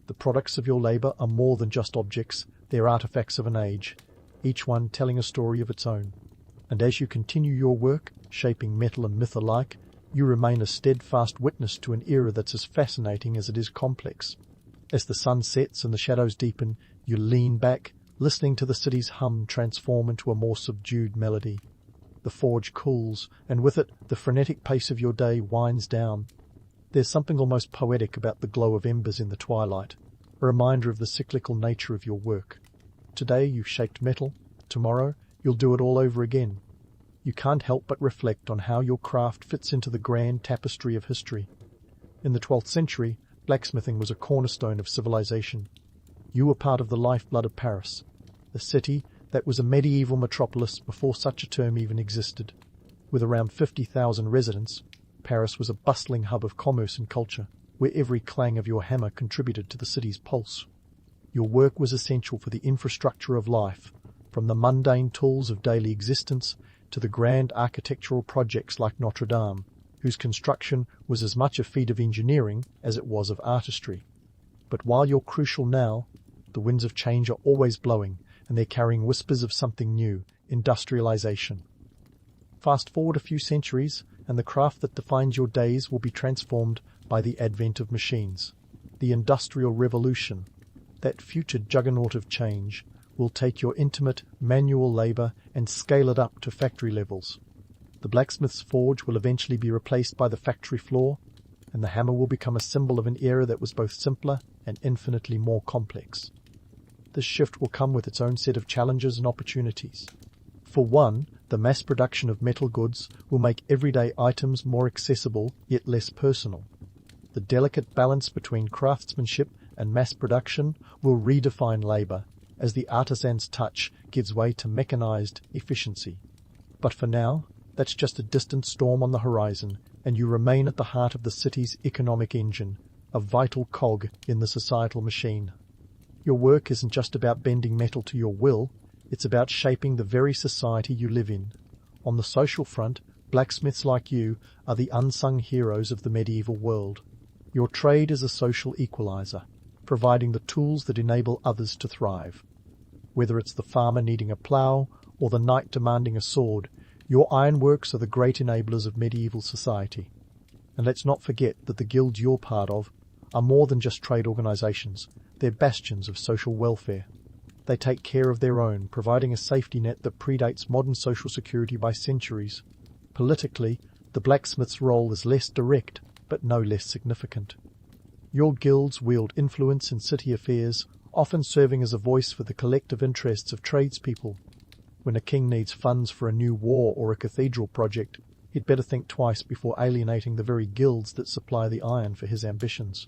The products of your labour are more than just objects, they're artefacts of an age, each one telling a story of its own. And as you continue your work, shaping metal and myth alike, you remain a steadfast witness to an era that's as fascinating as it is complex. As the sun sets and the shadows deepen, you lean back, listening to the city's hum transform into a more subdued melody. The forge cools, and with it, the frenetic pace of your day winds down. There's something almost poetic about the glow of embers in the twilight, a reminder of the cyclical nature of your work. Today you've shaped metal, tomorrow you'll do it all over again. You can't help but reflect on how your craft fits into the grand tapestry of history. In the 12th century, blacksmithing was a cornerstone of civilization. You were part of the lifeblood of Paris, a city that was a medieval metropolis before such a term even existed. With around 50,000 residents, Paris was a bustling hub of commerce and culture, where every clang of your hammer contributed to the city's pulse. Your work was essential for the infrastructure of life, from the mundane tools of daily existence to the grand architectural projects like Notre Dame, whose construction was as much a feat of engineering as it was of artistry. But while you're crucial now, the winds of change are always blowing, and they're carrying whispers of something new, industrialization. Fast forward a few centuries, and the craft that defines your days will be transformed by the advent of machines. The Industrial Revolution, that future juggernaut of change, will take your intimate, manual labor and scale it up to factory levels. The blacksmith's forge will eventually be replaced by the factory floor, and the hammer will become a symbol of an era that was both simpler and infinitely more complex. This shift will come with its own set of challenges and opportunities. For one, the mass production of metal goods will make everyday items more accessible yet less personal. The delicate balance between craftsmanship and mass production will redefine labor, as the artisan's touch gives way to mechanized efficiency. But for now, that's just a distant storm on the horizon, and you remain at the heart of the city's economic engine, a vital cog in the societal machine. Your work isn't just about bending metal to your will, it's about shaping the very society you live in. On the social front, blacksmiths like you are the unsung heroes of the medieval world. Your trade is a social equalizer, providing the tools that enable others to thrive. Whether it's the farmer needing a plough or the knight demanding a sword, your ironworks are the great enablers of medieval society. And let's not forget that the guilds you're part of are more than just trade organizations. They're bastions of social welfare. They take care of their own, providing a safety net that predates modern social security by centuries. Politically, the blacksmith's role is less direct, but no less significant. Your guilds wield influence in city affairs, often serving as a voice for the collective interests of tradespeople. When a king needs funds for a new war or a cathedral project, he'd better think twice before alienating the very guilds that supply the iron for his ambitions.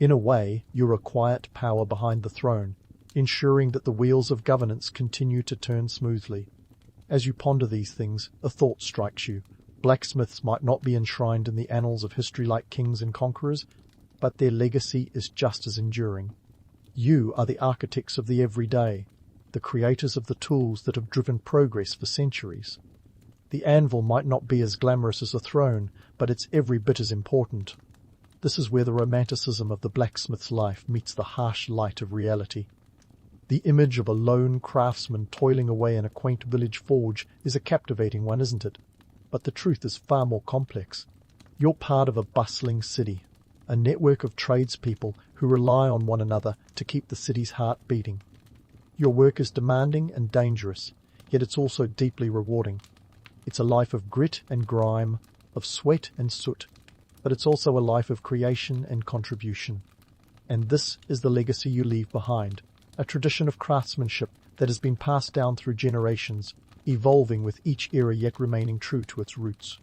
In a way, you're a quiet power behind the throne, ensuring that the wheels of governance continue to turn smoothly. As you ponder these things, a thought strikes you. Blacksmiths might not be enshrined in the annals of history like kings and conquerors, but their legacy is just as enduring. You are the architects of the everyday, the creators of the tools that have driven progress for centuries. The anvil might not be as glamorous as a throne, but it's every bit as important. This is where the romanticism of the blacksmith's life meets the harsh light of reality. The image of a lone craftsman toiling away in a quaint village forge is a captivating one, isn't it? But the truth is far more complex. You're part of a bustling city, a network of tradespeople who rely on one another to keep the city's heart beating. Your work is demanding and dangerous, yet it's also deeply rewarding. It's a life of grit and grime, of sweat and soot, but it's also a life of creation and contribution. And this is the legacy you leave behind, a tradition of craftsmanship that has been passed down through generations, evolving with each era yet remaining true to its roots.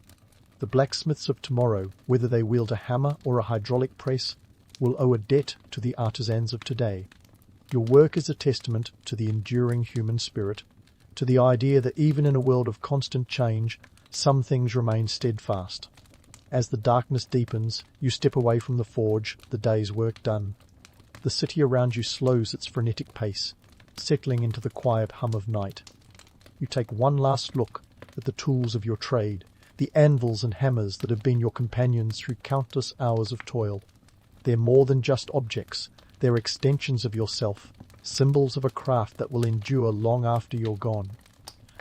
The blacksmiths of tomorrow, whether they wield a hammer or a hydraulic press, will owe a debt to the artisans of today. Your work is a testament to the enduring human spirit, to the idea that even in a world of constant change, some things remain steadfast. As the darkness deepens, you step away from the forge, the day's work done. The city around you slows its frenetic pace, settling into the quiet hum of night. You take one last look at the tools of your trade, the anvils and hammers that have been your companions through countless hours of toil. They're more than just objects. They're extensions of yourself, symbols of a craft that will endure long after you're gone.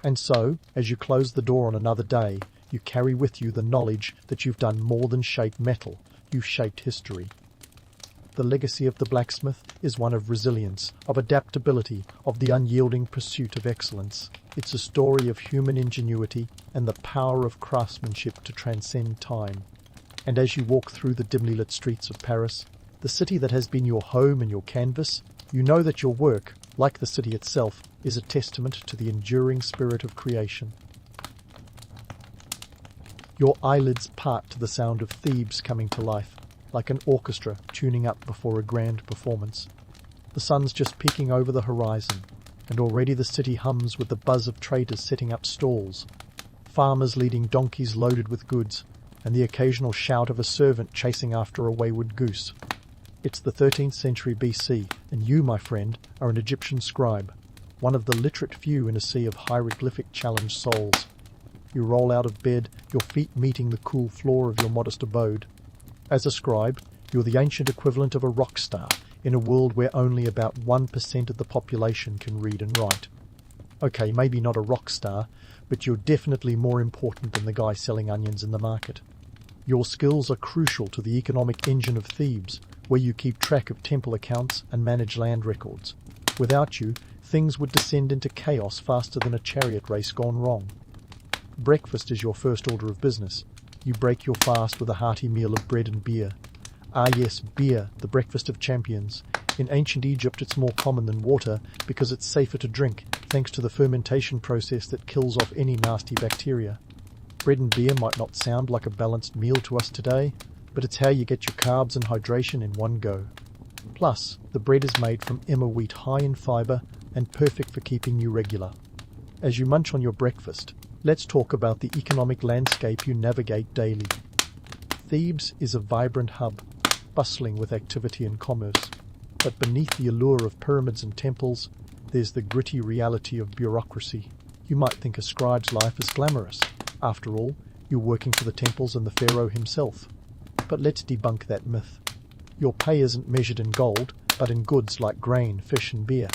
And so, as you close the door on another day, you carry with you the knowledge that you've done more than shape metal, you've shaped history. The legacy of the blacksmith is one of resilience, of adaptability, of the unyielding pursuit of excellence. It's a story of human ingenuity and the power of craftsmanship to transcend time. And as you walk through the dimly lit streets of Paris, the city that has been your home and your canvas, you know that your work, like the city itself, is a testament to the enduring spirit of creation. Your eyelids part to the sound of Thebes coming to life, like an orchestra tuning up before a grand performance. The sun's just peeking over the horizon, and already the city hums with the buzz of traders setting up stalls, farmers leading donkeys loaded with goods, and the occasional shout of a servant chasing after a wayward goose. It's the 13th century BC, and you, my friend, are an Egyptian scribe, one of the literate few in a sea of hieroglyphic challenged souls. You roll out of bed, your feet meeting the cool floor of your modest abode. As a scribe, you're the ancient equivalent of a rock star in a world where only about 1% of the population can read and write. Okay, maybe not a rock star, but you're definitely more important than the guy selling onions in the market. Your skills are crucial to the economic engine of Thebes, where you keep track of temple accounts and manage land records. Without you, things would descend into chaos faster than a chariot race gone wrong. Breakfast is your first order of business. You break your fast with a hearty meal of bread and beer. Ah yes, beer, the breakfast of champions. In ancient Egypt it's more common than water because it's safer to drink, thanks to the fermentation process that kills off any nasty bacteria. Bread and beer might not sound like a balanced meal to us today, but it's how you get your carbs and hydration in one go. Plus, the bread is made from emmer wheat high in fibre and perfect for keeping you regular. As you munch on your breakfast, let's talk about the economic landscape you navigate daily. Thebes is a vibrant hub, bustling with activity and commerce. But beneath the allure of pyramids and temples, there's the gritty reality of bureaucracy. You might think a scribe's life is glamorous. After all, you're working for the temples and the pharaoh himself. But let's debunk that myth. Your pay isn't measured in gold, but in goods like grain, fish and beer.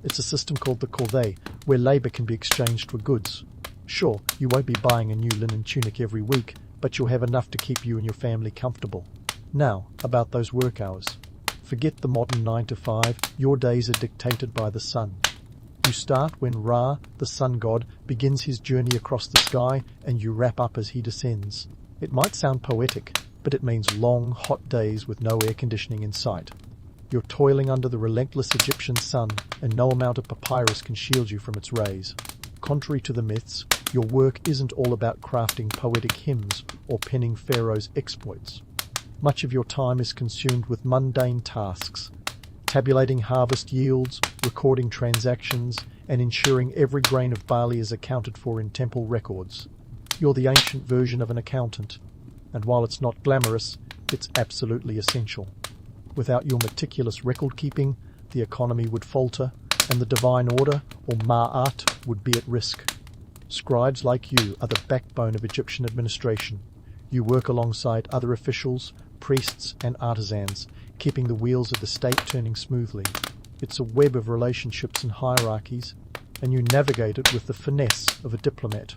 It's a system called the corvée, where labour can be exchanged for goods. Sure, you won't be buying a new linen tunic every week, but you'll have enough to keep you and your family comfortable. Now, about those work hours. Forget the modern 9 to 5, your days are dictated by the sun. You start when Ra, the sun god, begins his journey across the sky, and you wrap up as he descends. It might sound poetic, but it means long, hot days with no air conditioning in sight. You're toiling under the relentless Egyptian sun, and no amount of papyrus can shield you from its rays. Contrary to the myths, your work isn't all about crafting poetic hymns or penning Pharaoh's exploits. Much of your time is consumed with mundane tasks, tabulating harvest yields, recording transactions, and ensuring every grain of barley is accounted for in temple records. You're the ancient version of an accountant, and while it's not glamorous, it's absolutely essential. Without your meticulous record-keeping, the economy would falter, and the divine order, or Ma'at, would be at risk. Scribes like you are the backbone of Egyptian administration. You work alongside other officials, priests, and artisans, keeping the wheels of the state turning smoothly. It's a web of relationships and hierarchies, and you navigate it with the finesse of a diplomat.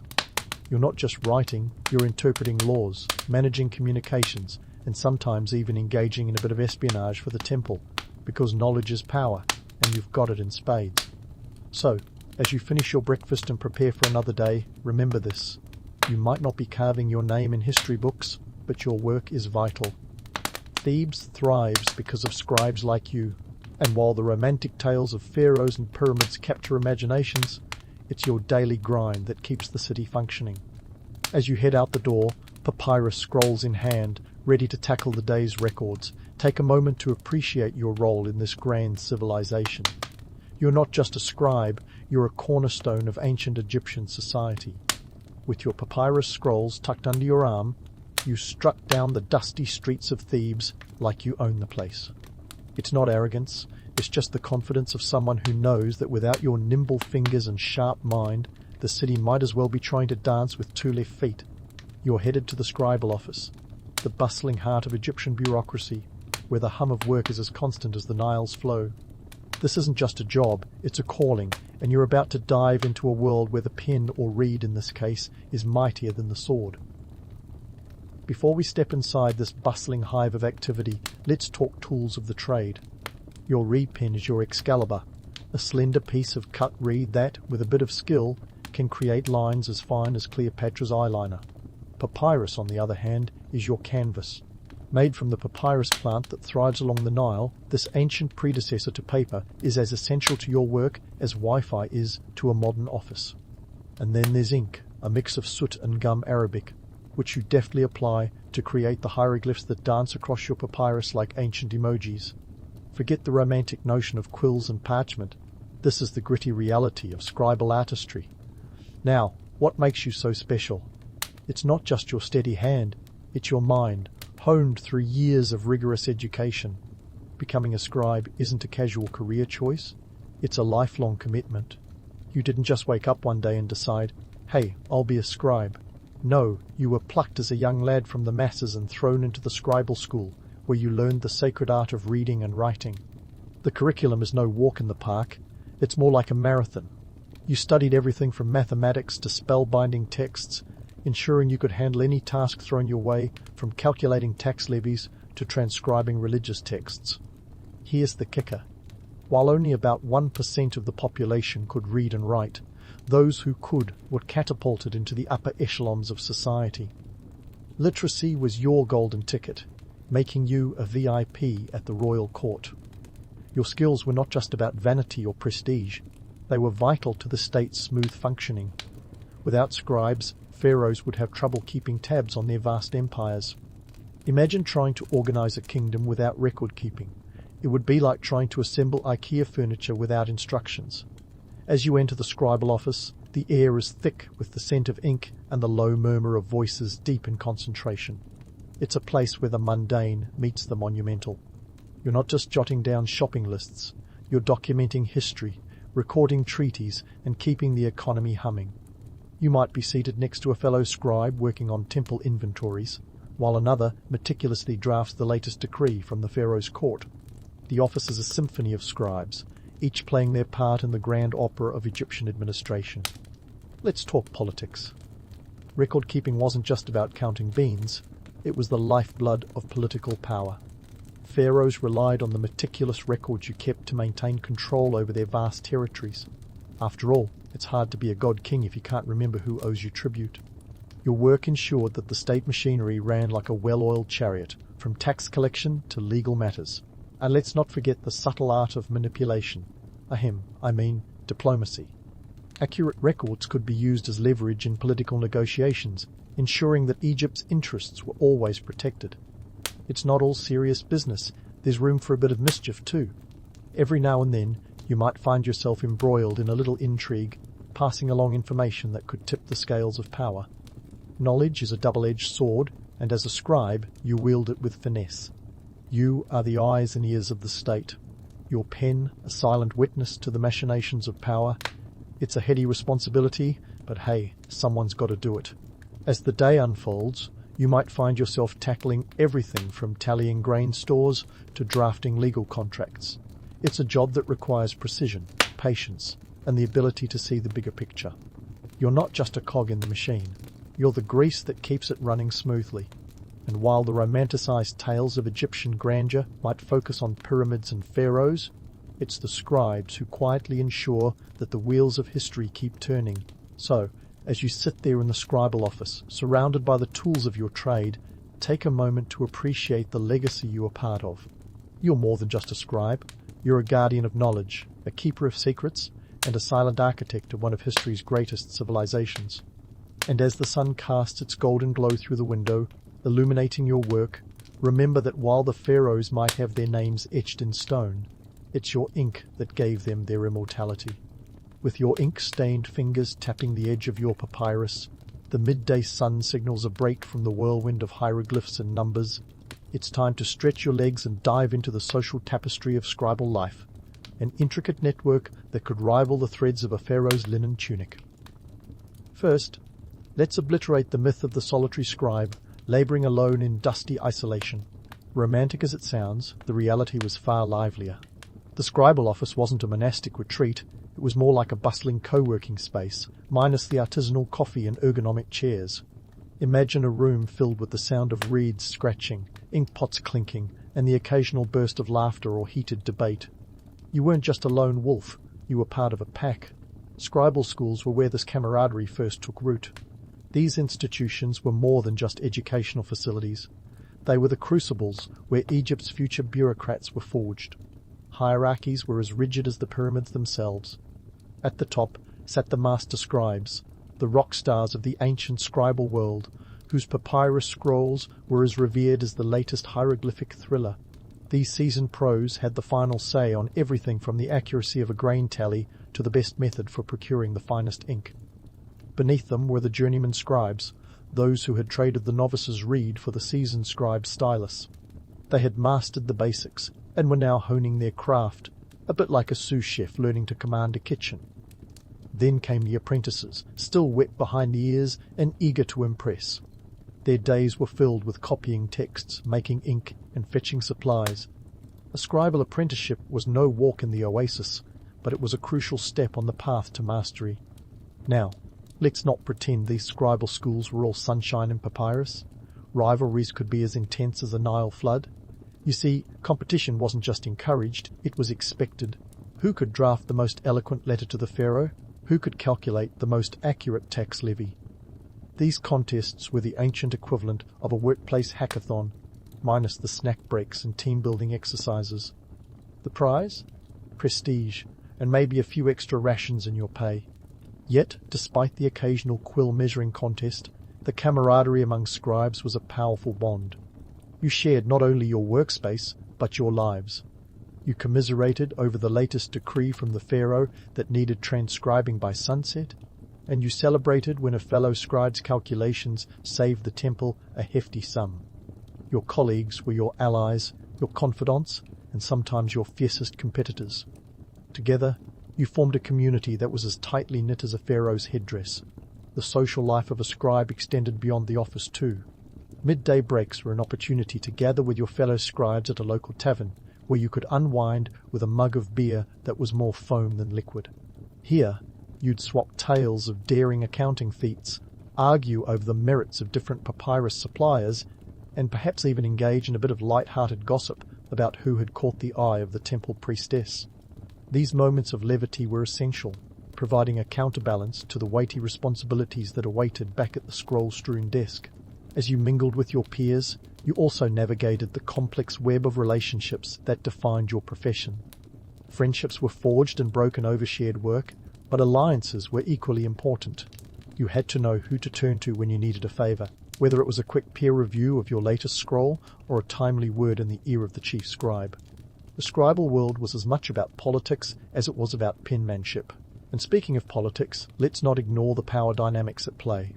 You're not just writing, you're interpreting laws, managing communications, and sometimes even engaging in a bit of espionage for the temple, because knowledge is power, and you've got it in spades. So, as you finish your breakfast and prepare for another day, remember this. You might not be carving your name in history books, but your work is vital. Thebes thrives because of scribes like you, and while the romantic tales of pharaohs and pyramids capture imaginations, it's your daily grind that keeps the city functioning. As you head out the door, papyrus scrolls in hand, ready to tackle the day's records. Take a moment to appreciate your role in this grand civilization. You're not just a scribe, you're a cornerstone of ancient Egyptian society. With your papyrus scrolls tucked under your arm, you strut down the dusty streets of Thebes like you own the place. It's not arrogance, it's just the confidence of someone who knows that without your nimble fingers and sharp mind, the city might as well be trying to dance with two left feet. You're headed to the scribal office, the bustling heart of Egyptian bureaucracy, where the hum of work is as constant as the Nile's flow. This isn't just a job, it's a calling, and you're about to dive into a world where the pen, or reed in this case, is mightier than the sword. Before we step inside this bustling hive of activity, let's talk tools of the trade. Your reed pen is your Excalibur, a slender piece of cut reed that, with a bit of skill, can create lines as fine as Cleopatra's eyeliner. Papyrus, on the other hand, is your canvas. Made from the papyrus plant that thrives along the Nile, this ancient predecessor to paper is as essential to your work as Wi-Fi is to a modern office. And then there's ink, a mix of soot and gum arabic, which you deftly apply to create the hieroglyphs that dance across your papyrus like ancient emojis. Forget the romantic notion of quills and parchment. This is the gritty reality of scribal artistry. Now, what makes you so special? It's not just your steady hand, it's your mind, honed through years of rigorous education. Becoming a scribe isn't a casual career choice, it's a lifelong commitment. You didn't just wake up one day and decide, hey, I'll be a scribe. No, you were plucked as a young lad from the masses and thrown into the scribal school, where you learned the sacred art of reading and writing. The curriculum is no walk in the park, it's more like a marathon. You studied everything from mathematics to spellbinding texts, ensuring you could handle any task thrown your way, from calculating tax levies to transcribing religious texts. Here's the kicker. While only about 1% of the population could read and write, those who could were catapulted into the upper echelons of society. Literacy was your golden ticket, making you a VIP at the royal court. Your skills were not just about vanity or prestige, they were vital to the state's smooth functioning. Without scribes, pharaohs would have trouble keeping tabs on their vast empires. Imagine trying to organize a kingdom without record keeping. It would be like trying to assemble IKEA furniture without instructions. As you enter the scribal office, the air is thick with the scent of ink and the low murmur of voices deep in concentration. It's a place where the mundane meets the monumental. You're not just jotting down shopping lists, you're documenting history, recording treaties, and keeping the economy humming. You might be seated next to a fellow scribe working on temple inventories, while another meticulously drafts the latest decree from the pharaoh's court. The office is a symphony of scribes, each playing their part in the grand opera of Egyptian administration. Let's talk politics. Record-keeping wasn't just about counting beans, it was the lifeblood of political power. Pharaohs relied on the meticulous records you kept to maintain control over their vast territories. After all, it's hard to be a god king if you can't remember who owes you tribute. Your work ensured that the state machinery ran like a well-oiled chariot, from tax collection to legal matters. And let's not forget the subtle art of manipulation. Diplomacy. Accurate records could be used as leverage in political negotiations, ensuring that Egypt's interests were always protected. It's not all serious business. There's room for a bit of mischief too. Every now and then, you might find yourself embroiled in a little intrigue, passing along information that could tip the scales of power. Knowledge is a double-edged sword, and as a scribe, you wield it with finesse. You are the eyes and ears of the state. Your pen, a silent witness to the machinations of power. It's a heady responsibility, but hey, someone's got to do it. As the day unfolds, you might find yourself tackling everything from tallying grain stores to drafting legal contracts. It's a job that requires precision, patience, and the ability to see the bigger picture. You're not just a cog in the machine. You're the grease that keeps it running smoothly. And while the romanticized tales of Egyptian grandeur might focus on pyramids and pharaohs, it's the scribes who quietly ensure that the wheels of history keep turning. So, as you sit there in the scribal office, surrounded by the tools of your trade, take a moment to appreciate the legacy you are part of. You're more than just a scribe. You're a guardian of knowledge, a keeper of secrets, and a silent architect of one of history's greatest civilizations. And as the sun casts its golden glow through the window, illuminating your work, remember that while the pharaohs might have their names etched in stone, it's your ink that gave them their immortality. With your ink-stained fingers tapping the edge of your papyrus, the midday sun signals a break from the whirlwind of hieroglyphs and numbers. It's time to stretch your legs and dive into the social tapestry of scribal life, an intricate network that could rival the threads of a pharaoh's linen tunic. First, let's obliterate the myth of the solitary scribe, labouring alone in dusty isolation. Romantic as it sounds, the reality was far livelier. The scribal office wasn't a monastic retreat, it was more like a bustling co-working space, minus the artisanal coffee and ergonomic chairs. Imagine a room filled with the sound of reeds scratching, ink pots clinking, and the occasional burst of laughter or heated debate. You weren't just a lone wolf, you were part of a pack. Scribal schools were where this camaraderie first took root. These institutions were more than just educational facilities. They were the crucibles where Egypt's future bureaucrats were forged. Hierarchies were as rigid as the pyramids themselves. At the top sat the master scribes, the rock stars of the ancient scribal world, whose papyrus scrolls were as revered as the latest hieroglyphic thriller. These seasoned pros had the final say on everything from the accuracy of a grain tally to the best method for procuring the finest ink. Beneath them were the journeyman scribes, those who had traded the novice's reed for the seasoned scribe's stylus. They had mastered the basics and were now honing their craft, a bit like a sous chef learning to command a kitchen. Then came the apprentices, still wet behind the ears and eager to impress. Their days were filled with copying texts, making ink, and fetching supplies. A scribal apprenticeship was no walk in the oasis, but it was a crucial step on the path to mastery. Now, let's not pretend these scribal schools were all sunshine and papyrus. Rivalries could be as intense as a Nile flood. You see, competition wasn't just encouraged, it was expected. Who could draft the most eloquent letter to the pharaoh? Who could calculate the most accurate tax levy? These contests were the ancient equivalent of a workplace hackathon, minus the snack breaks and team-building exercises. The prize? Prestige, and maybe a few extra rations in your pay. Yet, despite the occasional quill measuring contest, the camaraderie among scribes was a powerful bond. You shared not only your workspace, but your lives. You commiserated over the latest decree from the pharaoh that needed transcribing by sunset, and you celebrated when a fellow scribe's calculations saved the temple a hefty sum. Your colleagues were your allies, your confidants, and sometimes your fiercest competitors. Together, you formed a community that was as tightly knit as a pharaoh's headdress. The social life of a scribe extended beyond the office too. Midday breaks were an opportunity to gather with your fellow scribes at a local tavern, where you could unwind with a mug of beer that was more foam than liquid. Here, you'd swap tales of daring accounting feats, argue over the merits of different papyrus suppliers, and perhaps even engage in a bit of light-hearted gossip about who had caught the eye of the temple priestess. These moments of levity were essential, providing a counterbalance to the weighty responsibilities that awaited back at the scroll-strewn desk. As you mingled with your peers, you also navigated the complex web of relationships that defined your profession. Friendships were forged and broken over shared work, but alliances were equally important. You had to know who to turn to when you needed a favour, whether it was a quick peer review of your latest scroll or a timely word in the ear of the chief scribe. The scribal world was as much about politics as it was about penmanship. And speaking of politics, let's not ignore the power dynamics at play.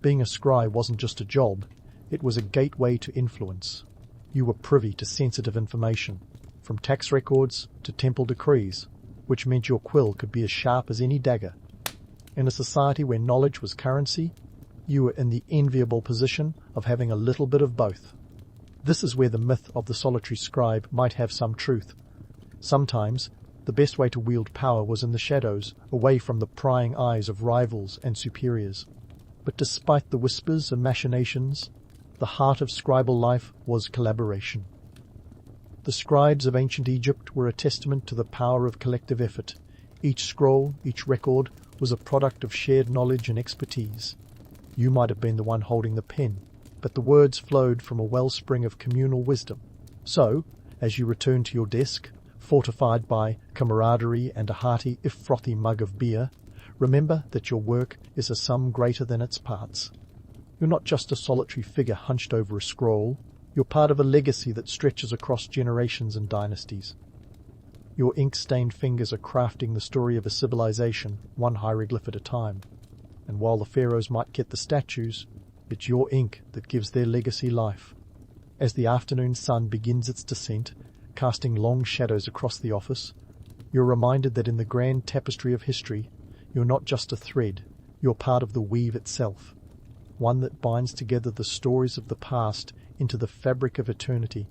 Being a scribe wasn't just a job, it was a gateway to influence. You were privy to sensitive information, from tax records to temple decrees, which meant your quill could be as sharp as any dagger. In a society where knowledge was currency, you were in the enviable position of having a little bit of both. This is where the myth of the solitary scribe might have some truth. Sometimes, the best way to wield power was in the shadows, away from the prying eyes of rivals and superiors. But despite the whispers and machinations, the heart of scribal life was collaboration. The scribes of ancient Egypt were a testament to the power of collective effort. Each scroll, each record, was a product of shared knowledge and expertise. You might have been the one holding the pen, but the words flowed from a wellspring of communal wisdom. So, as you returned to your desk, fortified by camaraderie and a hearty, if frothy, mug of beer, Remember that your work is a sum greater than its parts. You're not just a solitary figure hunched over a scroll. You're part of a legacy that stretches across generations and dynasties. Your ink-stained fingers are crafting the story of a civilization, one hieroglyph at a time. And while the pharaohs might get the statues, it's your ink that gives their legacy life. As the afternoon sun begins its descent, casting long shadows across the office, you're reminded that in the grand tapestry of history, you're not just a thread, you're part of the weave itself, one that binds together the stories of the past into the fabric of eternity.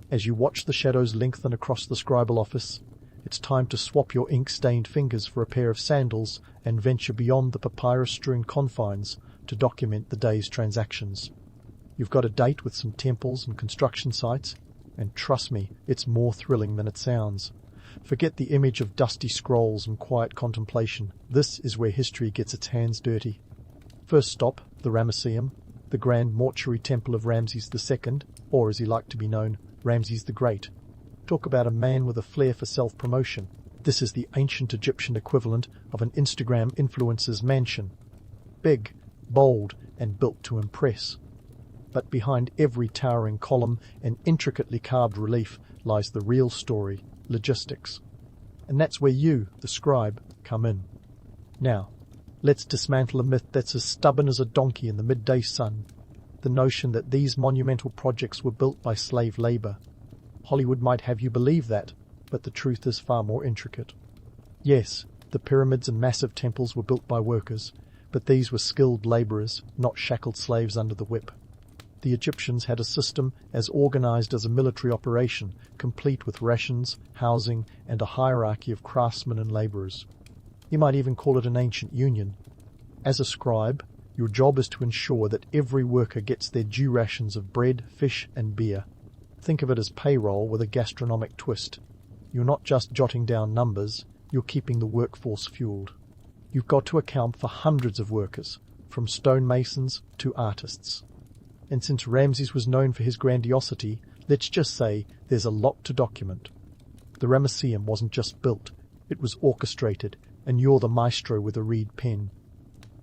As you watch the shadows lengthen across the scribal office, it's time to swap your ink-stained fingers for a pair of sandals and venture beyond the papyrus-strewn confines to document the day's transactions. You've got a date with some temples and construction sites, and trust me, it's more thrilling than it sounds. Forget the image of dusty scrolls and quiet contemplation. This is where history gets its hands dirty. First stop, the Ramesseum, the grand mortuary temple of Ramses II, or as he liked to be known, Ramses the Great. Talk about a man with a flair for self-promotion. This is the ancient Egyptian equivalent of an Instagram influencer's mansion. Big, bold, and built to impress. But behind every towering column and intricately carved relief lies the real story, logistics. And that's where you, the scribe, come in. Now, let's dismantle a myth that's as stubborn as a donkey in the midday sun, the notion that these monumental projects were built by slave labor. Hollywood might have you believe that, but the truth is far more intricate. Yes, the pyramids and massive temples were built by workers, but these were skilled laborers, not shackled slaves under the whip. The Egyptians had a system as organized as a military operation, complete with rations, housing, and a hierarchy of craftsmen and laborers. You might even call it an ancient union. As a scribe, your job is to ensure that every worker gets their due rations of bread, fish, and beer. Think of it as payroll with a gastronomic twist. You're not just jotting down numbers, you're keeping the workforce fueled. You've got to account for hundreds of workers, from stonemasons to artists. And since Ramses was known for his grandiosity, let's just say there's a lot to document. The Ramesseum wasn't just built, it was orchestrated, and you're the maestro with a reed pen.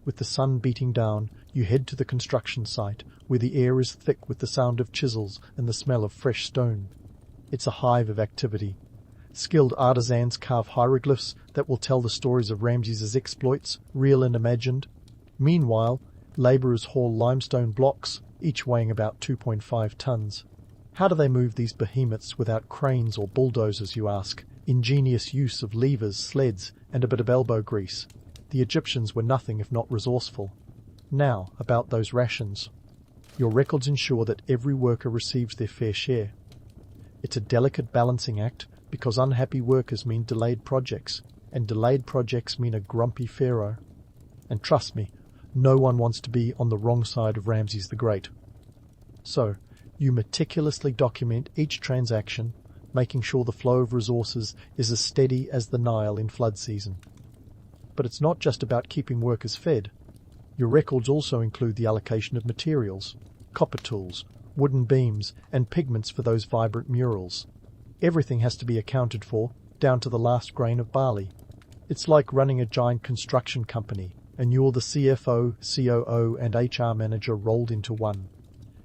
With the sun beating down, you head to the construction site, where the air is thick with the sound of chisels and the smell of fresh stone. It's a hive of activity. Skilled artisans carve hieroglyphs that will tell the stories of Ramses' exploits, real and imagined. Meanwhile, labourers haul limestone blocks, each weighing about 2.5 tons. How do they move these behemoths without cranes or bulldozers, you ask? Ingenious use of levers, sleds, and a bit of elbow grease. The Egyptians were nothing if not resourceful. Now, about those rations. Your records ensure that every worker receives their fair share. It's a delicate balancing act because unhappy workers mean delayed projects, and delayed projects mean a grumpy pharaoh. And trust me, no one wants to be on the wrong side of Ramses the Great. So, you meticulously document each transaction, making sure the flow of resources is as steady as the Nile in flood season. But it's not just about keeping workers fed. Your records also include the allocation of materials, copper tools, wooden beams, and pigments for those vibrant murals. Everything has to be accounted for, down to the last grain of barley. It's like running a giant construction company, and you're the CFO, COO, and HR manager rolled into one.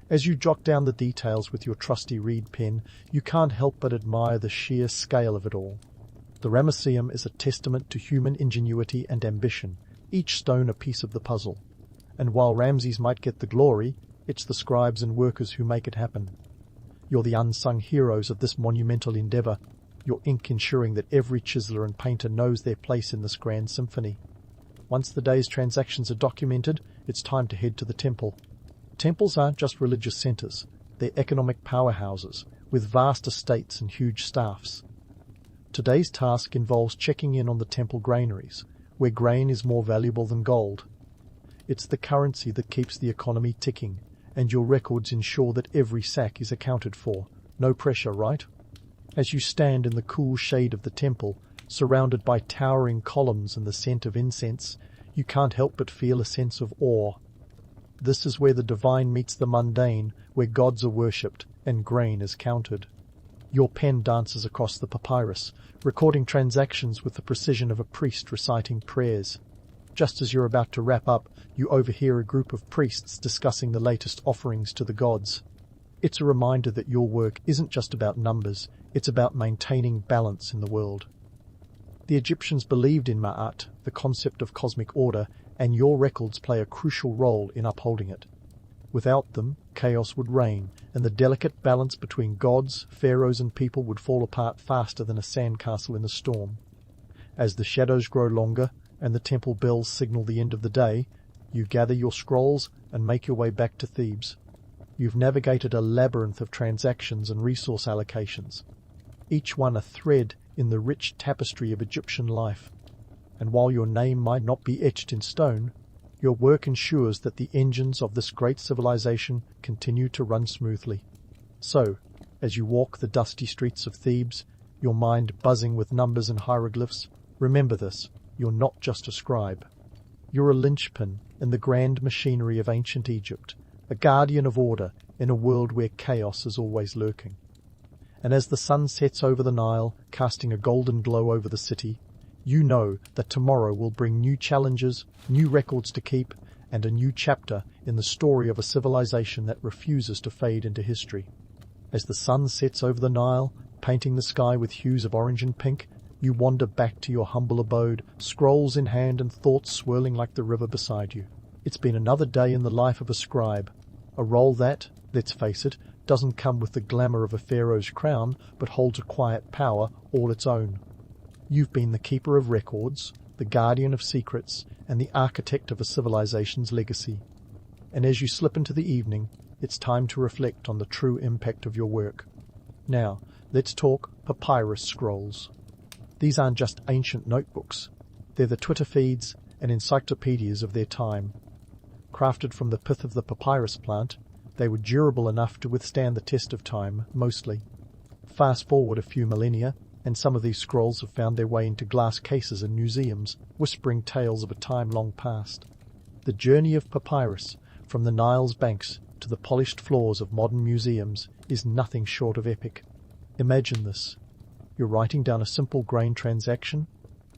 As you jot down the details with your trusty reed pen, you can't help but admire the sheer scale of it all. The Ramesseum is a testament to human ingenuity and ambition, each stone a piece of the puzzle. And while Ramses might get the glory, it's the scribes and workers who make it happen. You're the unsung heroes of this monumental endeavour, your ink ensuring that every chiseller and painter knows their place in this grand symphony. Once the day's transactions are documented, it's time to head to the temple. Temples aren't just religious centres, they're economic powerhouses, with vast estates and huge staffs. Today's task involves checking in on the temple granaries, where grain is more valuable than gold. It's the currency that keeps the economy ticking, and your records ensure that every sack is accounted for. No pressure, right? As you stand in the cool shade of the temple, surrounded by towering columns and the scent of incense, you can't help but feel a sense of awe. This is where the divine meets the mundane, where gods are worshipped and grain is counted. Your pen dances across the papyrus, recording transactions with the precision of a priest reciting prayers. Just as you're about to wrap up, you overhear a group of priests discussing the latest offerings to the gods. It's a reminder that your work isn't just about numbers, it's about maintaining balance in the world. The Egyptians believed in Ma'at, the concept of cosmic order, and your records play a crucial role in upholding it. Without them, chaos would reign, and the delicate balance between gods, pharaohs, and people would fall apart faster than a sandcastle in a storm. As the shadows grow longer, and the temple bells signal the end of the day, you gather your scrolls and make your way back to Thebes. You've navigated a labyrinth of transactions and resource allocations, each one a thread in the rich tapestry of Egyptian life. And while your name might not be etched in stone, your work ensures that the engines of this great civilization continue to run smoothly. So, as you walk the dusty streets of Thebes, your mind buzzing with numbers and hieroglyphs, remember this: you're not just a scribe. You're a linchpin in the grand machinery of ancient Egypt, a guardian of order in a world where chaos is always lurking. And as the sun sets over the Nile, casting a golden glow over the city, you know that tomorrow will bring new challenges, new records to keep, and a new chapter in the story of a civilization that refuses to fade into history. As the sun sets over the Nile, painting the sky with hues of orange and pink, you wander back to your humble abode, scrolls in hand and thoughts swirling like the river beside you. It's been another day in the life of a scribe, a role that, let's face it, doesn't come with the glamour of a pharaoh's crown, but holds a quiet power all its own. You've been the keeper of records, the guardian of secrets, and the architect of a civilization's legacy. And as you slip into the evening, it's time to reflect on the true impact of your work. Now, let's talk papyrus scrolls. These aren't just ancient notebooks. They're the Twitter feeds and encyclopedias of their time. Crafted from the pith of the papyrus plant, they were durable enough to withstand the test of time, mostly. Fast forward a few millennia, and some of these scrolls have found their way into glass cases in museums, whispering tales of a time long past. The journey of papyrus, from the Nile's banks to the polished floors of modern museums, is nothing short of epic. Imagine this. You're writing down a simple grain transaction,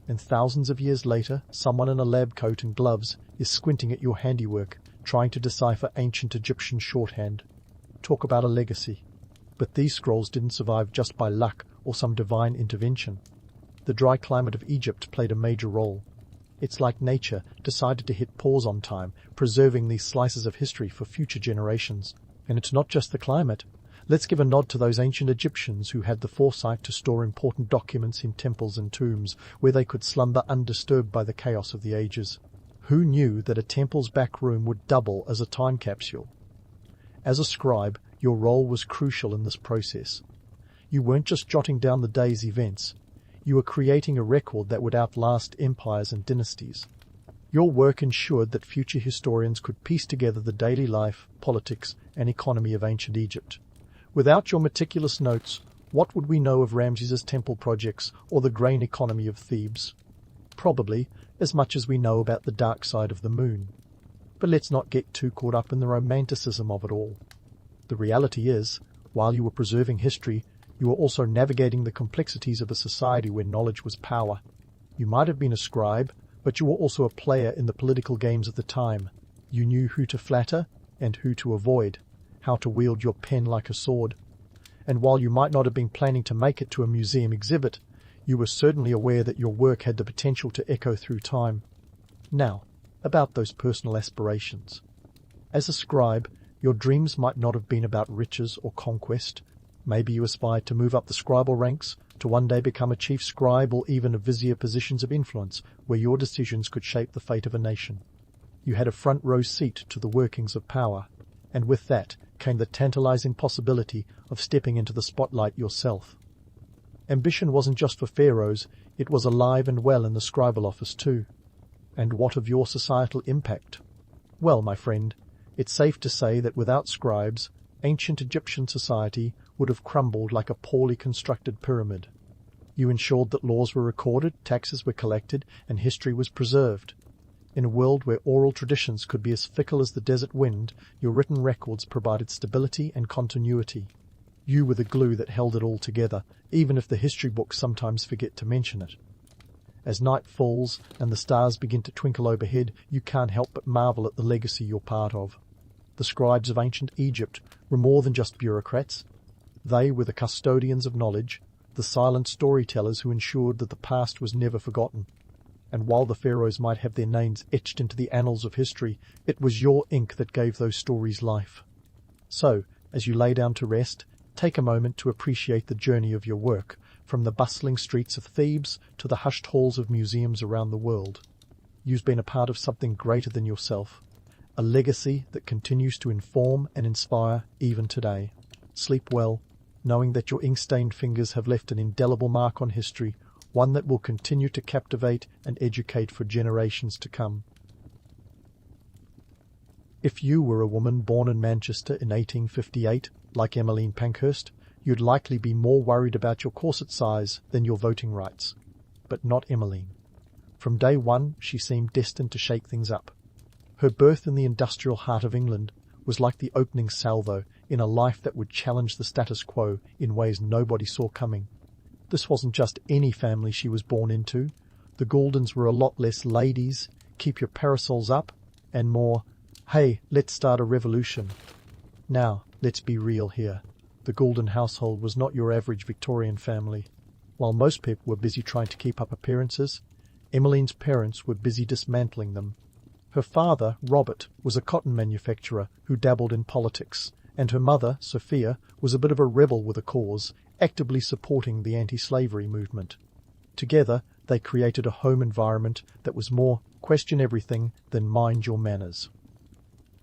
and thousands of years later, someone in a lab coat and gloves is squinting at your handiwork, trying to decipher ancient Egyptian shorthand. Talk about a legacy. But these scrolls didn't survive just by luck or some divine intervention. The dry climate of Egypt played a major role. It's like nature decided to hit pause on time, preserving these slices of history for future generations. And it's not just the climate. Let's give a nod to those ancient Egyptians who had the foresight to store important documents in temples and tombs, where they could slumber undisturbed by the chaos of the ages. Who knew that a temple's back room would double as a time capsule? As a scribe, your role was crucial in this process. You weren't just jotting down the day's events. You were creating a record that would outlast empires and dynasties. Your work ensured that future historians could piece together the daily life, politics, and economy of ancient Egypt. Without your meticulous notes, what would we know of Ramses's temple projects or the grain economy of Thebes? Probably as much as we know about the dark side of the moon. But let's not get too caught up in the romanticism of it all. The reality is, while you were preserving history, you were also navigating the complexities of a society where knowledge was power. You might have been a scribe, but you were also a player in the political games of the time. You knew who to flatter and who to avoid, how to wield your pen like a sword. And while you might not have been planning to make it to a museum exhibit, you were certainly aware that your work had the potential to echo through time. Now, about those personal aspirations. As a scribe, your dreams might not have been about riches or conquest. Maybe you aspired to move up the scribal ranks, to one day become a chief scribe or even a vizier, positions of influence where your decisions could shape the fate of a nation. You had a front row seat to the workings of power, and with that came the tantalizing possibility of stepping into the spotlight yourself. Ambition wasn't just for pharaohs, it was alive and well in the scribal office too. And what of your societal impact? Well, my friend, it's safe to say that without scribes, ancient Egyptian society would have crumbled like a poorly constructed pyramid. You ensured that laws were recorded, taxes were collected, and history was preserved. In a world where oral traditions could be as fickle as the desert wind, your written records provided stability and continuity. You were the glue that held it all together, even if the history books sometimes forget to mention it. As night falls and the stars begin to twinkle overhead, you can't help but marvel at the legacy you're part of. The scribes of ancient Egypt were more than just bureaucrats. They were the custodians of knowledge, the silent storytellers who ensured that the past was never forgotten. And while the pharaohs might have their names etched into the annals of history, it was your ink that gave those stories life. So, as you lay down to rest, take a moment to appreciate the journey of your work, from the bustling streets of Thebes to the hushed halls of museums around the world. You've been a part of something greater than yourself, a legacy that continues to inform and inspire even today. Sleep well, knowing that your ink-stained fingers have left an indelible mark on history, one that will continue to captivate and educate for generations to come. If you were a woman born in Manchester in 1858, like Emmeline Pankhurst, you'd likely be more worried about your corset size than your voting rights. But not Emmeline. From day one, she seemed destined to shake things up. Her birth in the industrial heart of England was like the opening salvo in a life that would challenge the status quo in ways nobody saw coming. This wasn't just any family she was born into. The Gouldens were a lot less ladies, keep your parasols up, and more, hey, let's start a revolution. Now, let's be real here. The Goulden household was not your average Victorian family. While most people were busy trying to keep up appearances, Emmeline's parents were busy dismantling them. Her father, Robert, was a cotton manufacturer who dabbled in politics, and her mother, Sophia, was a bit of a rebel with a cause, actively supporting the anti-slavery movement. Together, they created a home environment that was more question everything than mind your manners.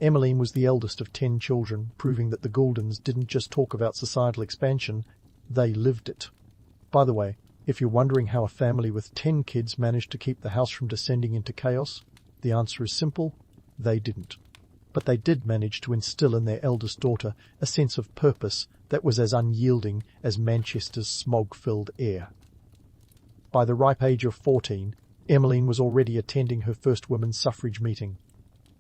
Emmeline was the eldest of 10 children, proving that the Gouldens didn't just talk about societal expansion, they lived it. By the way, if you're wondering how a family with 10 kids managed to keep the house from descending into chaos, the answer is simple, they didn't. But they did manage to instill in their eldest daughter a sense of purpose that was as unyielding as Manchester's smog-filled air. By the ripe age of 14, Emmeline was already attending her first women's suffrage meeting.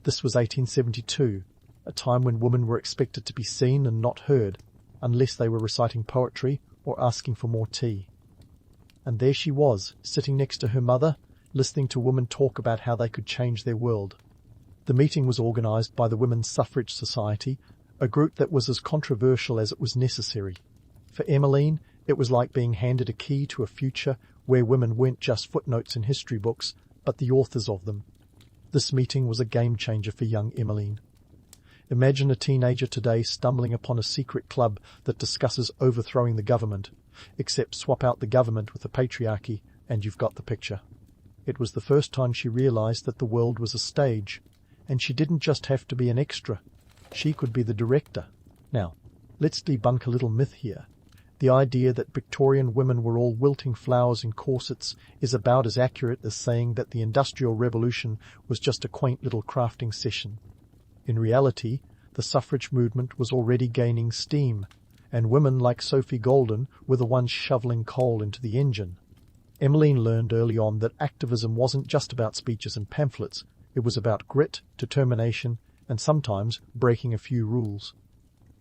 This was 1872, a time when women were expected to be seen and not heard, unless they were reciting poetry or asking for more tea. And there she was, sitting next to her mother, listening to women talk about how they could change their world. The meeting was organised by the Women's Suffrage Society, a group that was as controversial as it was necessary. For Emmeline, it was like being handed a key to a future where women weren't just footnotes in history books, but the authors of them. This meeting was a game-changer for young Emmeline. Imagine a teenager today stumbling upon a secret club that discusses overthrowing the government, except swap out the government with the patriarchy, and you've got the picture. It was the first time she realised that the world was a stage, and she didn't just have to be an extra. She could be the director. Now, let's debunk a little myth here. The idea that Victorian women were all wilting flowers in corsets is about as accurate as saying that the Industrial Revolution was just a quaint little crafting session. In reality, the suffrage movement was already gaining steam, and women like Sophie Goulden were the ones shoveling coal into the engine. Emmeline learned early on that activism wasn't just about speeches and pamphlets. It was about grit, determination, and sometimes breaking a few rules.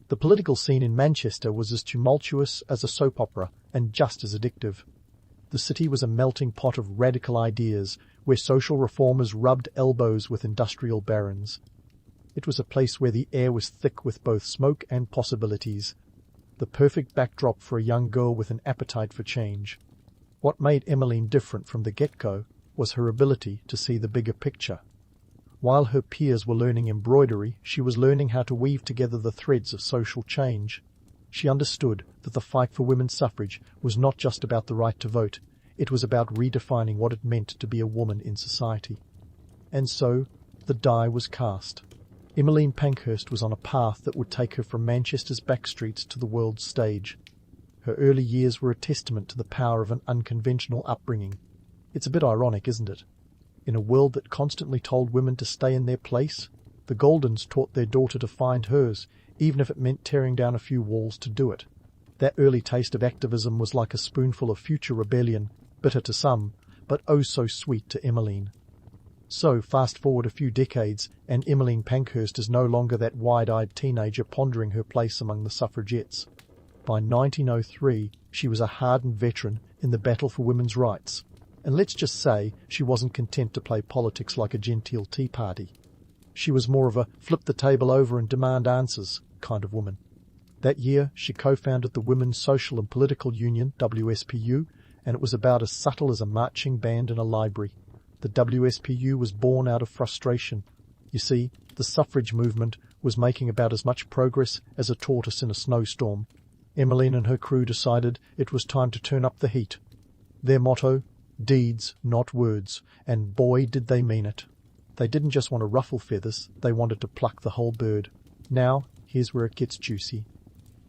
The political scene in Manchester was as tumultuous as a soap opera and just as addictive. The city was a melting pot of radical ideas where social reformers rubbed elbows with industrial barons. It was a place where the air was thick with both smoke and possibilities, the perfect backdrop for a young girl with an appetite for change. What made Emmeline different from the get-go was her ability to see the bigger picture. While her peers were learning embroidery, she was learning how to weave together the threads of social change. She understood that the fight for women's suffrage was not just about the right to vote, it was about redefining what it meant to be a woman in society. And so, the die was cast. Emmeline Pankhurst was on a path that would take her from Manchester's back streets to the world's stage. Her early years were a testament to the power of an unconventional upbringing. It's a bit ironic, isn't it? In a world that constantly told women to stay in their place, the Gouldens taught their daughter to find hers, even if it meant tearing down a few walls to do it. That early taste of activism was like a spoonful of future rebellion, bitter to some, but oh so sweet to Emmeline. So, fast forward a few decades, and Emmeline Pankhurst is no longer that wide-eyed teenager pondering her place among the suffragettes. By 1903, she was a hardened veteran in the battle for women's rights. And let's just say she wasn't content to play politics like a genteel tea party. She was more of a flip the table over and demand answers kind of woman. That year, she co-founded the Women's Social and Political Union, WSPU, and it was about as subtle as a marching band in a library. The WSPU was born out of frustration. You see, the suffrage movement was making about as much progress as a tortoise in a snowstorm. Emmeline and her crew decided it was time to turn up the heat. Their motto, deeds, not words, and boy did they mean it. They didn't just want to ruffle feathers, they wanted to pluck the whole bird. Now, here's where it gets juicy.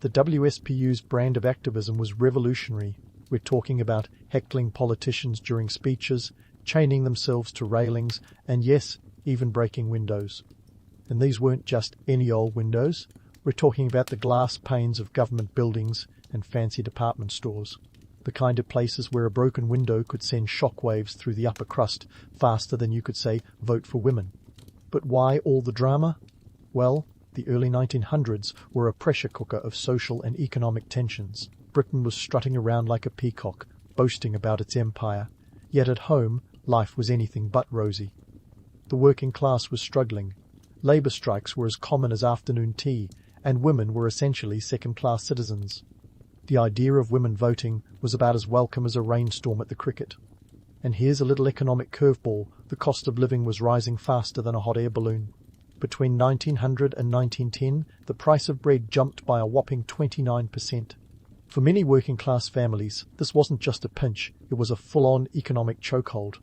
The WSPU's brand of activism was revolutionary. We're talking about heckling politicians during speeches, chaining themselves to railings, and yes, even breaking windows. And these weren't just any old windows. We're talking about the glass panes of government buildings and fancy department stores. The kind of places where a broken window could send shockwaves through the upper crust faster than you could say, vote for women. But why all the drama? Well, the early 1900s were a pressure cooker of social and economic tensions. Britain was strutting around like a peacock, boasting about its empire. Yet at home, life was anything but rosy. The working class was struggling. Labour strikes were as common as afternoon tea, and women were essentially second-class citizens. The idea of women voting was about as welcome as a rainstorm at the cricket. And here's a little economic curveball. The cost of living was rising faster than a hot air balloon. Between 1900 and 1910, the price of bread jumped by a whopping 29%. For many working-class families, this wasn't just a pinch, it was a full-on economic chokehold.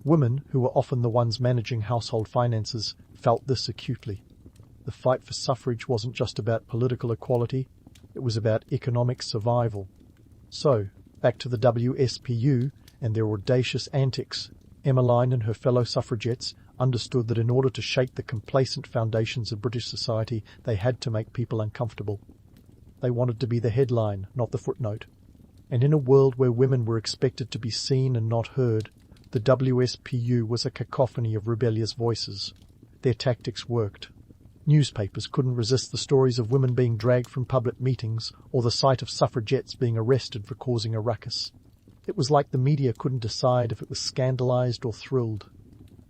Women, who were often the ones managing household finances, felt this acutely. The fight for suffrage wasn't just about political equality, it was about economic survival. So, back to the WSPU and their audacious antics. Emmeline and her fellow suffragettes understood that in order to shake the complacent foundations of British society, they had to make people uncomfortable. They wanted to be the headline, not the footnote. And in a world where women were expected to be seen and not heard, the WSPU was a cacophony of rebellious voices. Their tactics worked. Newspapers couldn't resist the stories of women being dragged from public meetings or the sight of suffragettes being arrested for causing a ruckus. It was like the media couldn't decide if it was scandalized or thrilled.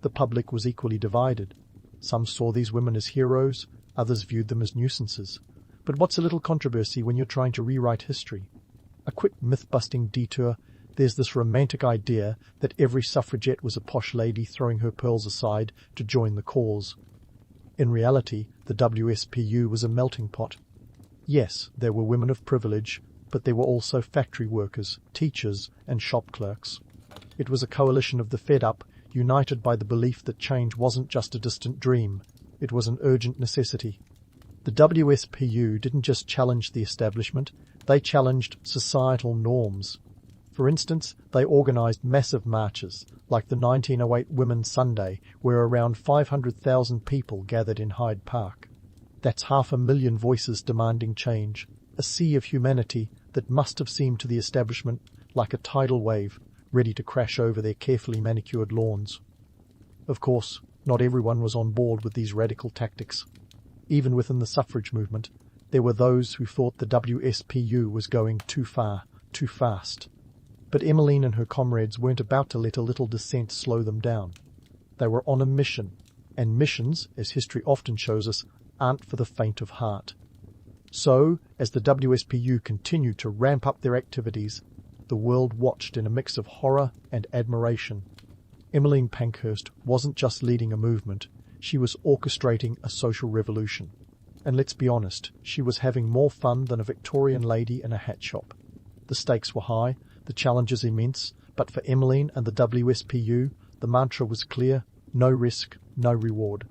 The public was equally divided. Some saw these women as heroes, others viewed them as nuisances. But what's a little controversy when you're trying to rewrite history? A quick myth-busting detour. There's this romantic idea that every suffragette was a posh lady throwing her pearls aside to join the cause. In reality, the WSPU was a melting pot. Yes, there were women of privilege, but there were also factory workers, teachers, and shop clerks. It was a coalition of the fed-up, united by the belief that change wasn't just a distant dream, it was an urgent necessity. The WSPU didn't just challenge the establishment, they challenged societal norms. For instance, they organised massive marches, like the 1908 Women's Sunday, where around 500,000 people gathered in Hyde Park. That's 500,000 voices demanding change, a sea of humanity that must have seemed to the establishment like a tidal wave, ready to crash over their carefully manicured lawns. Of course, not everyone was on board with these radical tactics. Even within the suffrage movement, there were those who thought the WSPU was going too far, too fast. But Emmeline and her comrades weren't about to let a little dissent slow them down. They were on a mission, and missions, as history often shows us, aren't for the faint of heart. So, as the WSPU continued to ramp up their activities, the world watched in a mix of horror and admiration. Emmeline Pankhurst wasn't just leading a movement, she was orchestrating a social revolution. And let's be honest, she was having more fun than a Victorian lady in a hat shop. The stakes were high, the challenges immense, but for Emmeline and the WSPU, the mantra was clear: no risk, no reward.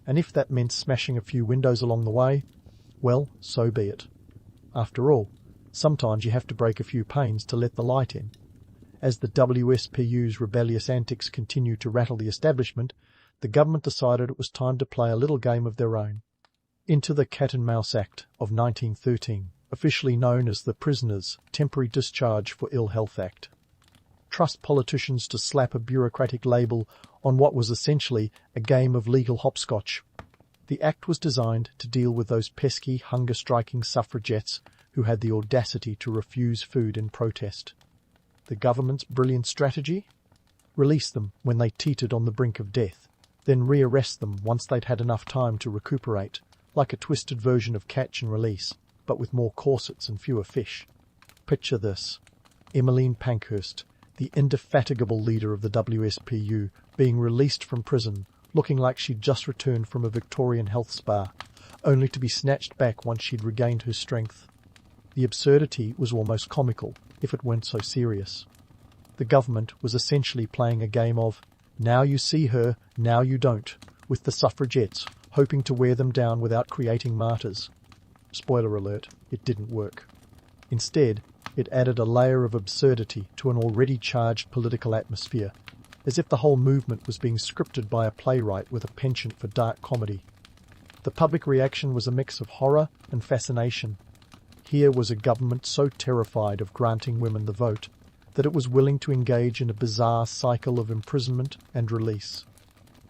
And if that meant smashing a few windows along the way, well, so be it. After all, sometimes you have to break a few panes to let the light in. As the WSPU's rebellious antics continued to rattle the establishment, the government decided it was time to play a little game of their own. Into the Cat and Mouse Act of 1913, officially known as the Prisoners' Temporary Discharge for Ill Health Act. Trust politicians to slap a bureaucratic label on what was essentially a game of legal hopscotch. The act was designed to deal with those pesky, hunger-striking suffragettes who had the audacity to refuse food in protest. The government's brilliant strategy? release them when they teetered on the brink of death, then rearrest them once they'd had enough time to recuperate, like a twisted version of catch and release, but with more corsets and fewer fish. Picture this: Emmeline Pankhurst, the indefatigable leader of the WSPU, being released from prison, looking like she'd just returned from a Victorian health spa, only to be snatched back once she'd regained her strength. The absurdity was almost comical, if it weren't so serious. The government was essentially playing a game of, now you see her, now you don't, with the suffragettes, hoping to wear them down without creating martyrs. Spoiler alert, it didn't work. Instead, it added a layer of absurdity to an already charged political atmosphere, as if the whole movement was being scripted by a playwright with a penchant for dark comedy. The public reaction was a mix of horror and fascination. Here was a government so terrified of granting women the vote that it was willing to engage in a bizarre cycle of imprisonment and release.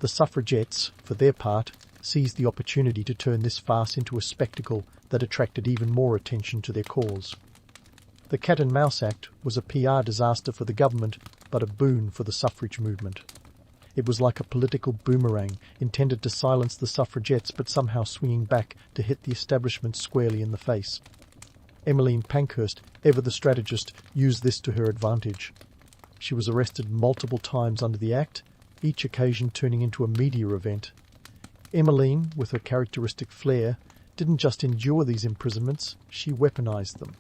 The suffragettes, for their part, seized the opportunity to turn this farce into a spectacle that attracted even more attention to their cause. The Cat and Mouse Act was a PR disaster for the government, but a boon for the suffrage movement. It was like a political boomerang intended to silence the suffragettes but somehow swinging back to hit the establishment squarely in the face. Emmeline Pankhurst, ever the strategist, used this to her advantage. She was arrested multiple times under the Act, each occasion turning into a media event. Emmeline, with her characteristic flair, didn't just endure these imprisonments, she weaponized them.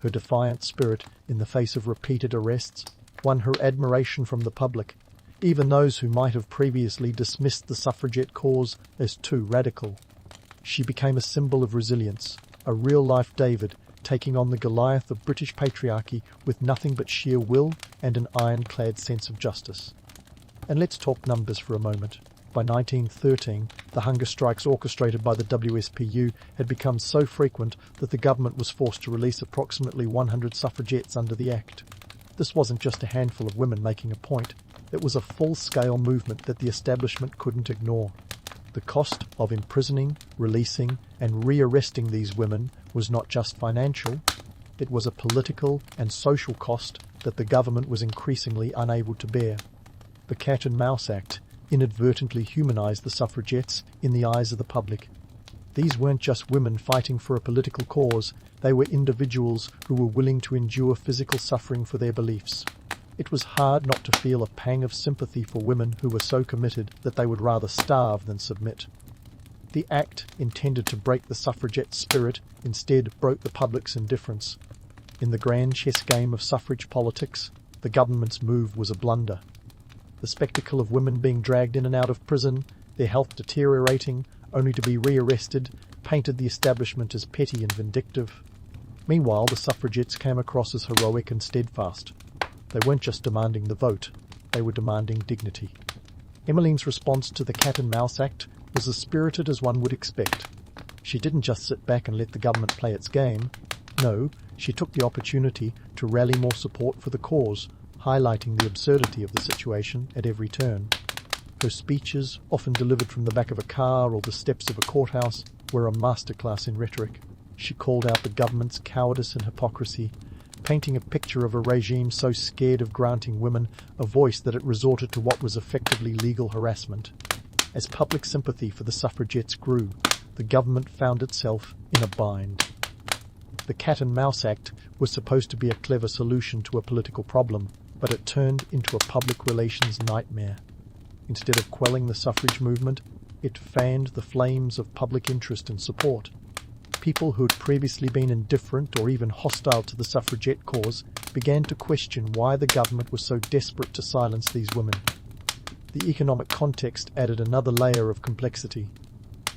Her defiant spirit, in the face of repeated arrests, won her admiration from the public, even those who might have previously dismissed the suffragette cause as too radical. She became a symbol of resilience, a real-life David, taking on the Goliath of British patriarchy with nothing but sheer will and an ironclad sense of justice. And let's talk numbers for a moment. By 1913, the hunger strikes orchestrated by the WSPU had become so frequent that the government was forced to release approximately 100 suffragettes under the Act. This wasn't just a handful of women making a point. It was a full-scale movement that the establishment couldn't ignore. The cost of imprisoning, releasing, and rearresting these women was not just financial, it was a political and social cost that the government was increasingly unable to bear. The Cat and Mouse Act inadvertently humanized the suffragettes in the eyes of the public. These weren't just women fighting for a political cause, they were individuals who were willing to endure physical suffering for their beliefs. It was hard not to feel a pang of sympathy for women who were so committed that they would rather starve than submit. The Act, intended to break the suffragette spirit, instead broke the public's indifference. In the grand chess game of suffrage politics, the government's move was a blunder. The spectacle of women being dragged in and out of prison, their health deteriorating, only to be rearrested, painted the establishment as petty and vindictive. Meanwhile, the suffragettes came across as heroic and steadfast. They weren't just demanding the vote, they were demanding dignity. Emmeline's response to the Cat and Mouse Act was as spirited as one would expect. She didn't just sit back and let the government play its game. No, she took the opportunity to rally more support for the cause, highlighting the absurdity of the situation at every turn. Her speeches, often delivered from the back of a car or the steps of a courthouse, were a masterclass in rhetoric. She called out the government's cowardice and hypocrisy, painting a picture of a regime so scared of granting women a voice that it resorted to what was effectively legal harassment. As public sympathy for the suffragettes grew, the government found itself in a bind. The Cat and Mouse Act was supposed to be a clever solution to a political problem, but it turned into a public relations nightmare. Instead of quelling the suffrage movement, it fanned the flames of public interest and support. People who had previously been indifferent or even hostile to the suffragette cause began to question why the government was so desperate to silence these women. The economic context added another layer of complexity.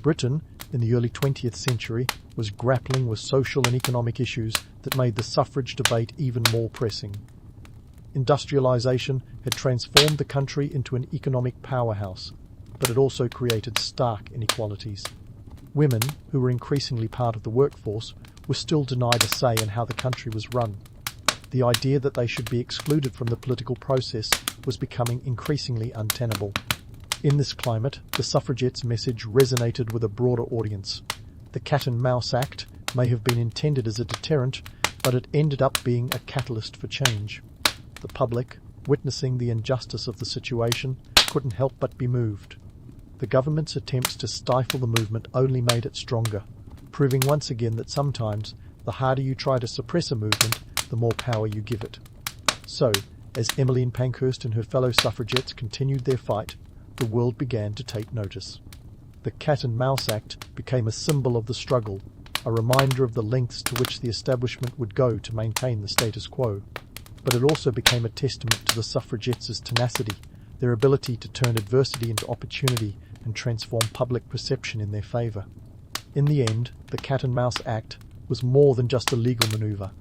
Britain, in the early 20th century, was grappling with social and economic issues that made the suffrage debate even more pressing. Industrialisation had transformed the country into an economic powerhouse, but it also created stark inequalities. Women, who were increasingly part of the workforce, were still denied a say in how the country was run. The idea that they should be excluded from the political process was becoming increasingly untenable. In this climate, the suffragettes' message resonated with a broader audience. The Cat and Mouse Act may have been intended as a deterrent, but it ended up being a catalyst for change. The public, witnessing the injustice of the situation, couldn't help but be moved. The government's attempts to stifle the movement only made it stronger, proving once again that sometimes the harder you try to suppress a movement, the more power you give it. So, as Emmeline Pankhurst and her fellow suffragettes continued their fight, the world began to take notice. The Cat and Mouse Act became a symbol of the struggle, a reminder of the lengths to which the establishment would go to maintain the status quo. But it also became a testament to the suffragettes' tenacity, their ability to turn adversity into opportunity and transform public perception in their favour. In the end, the Cat and Mouse Act was more than just a legal manoeuvre.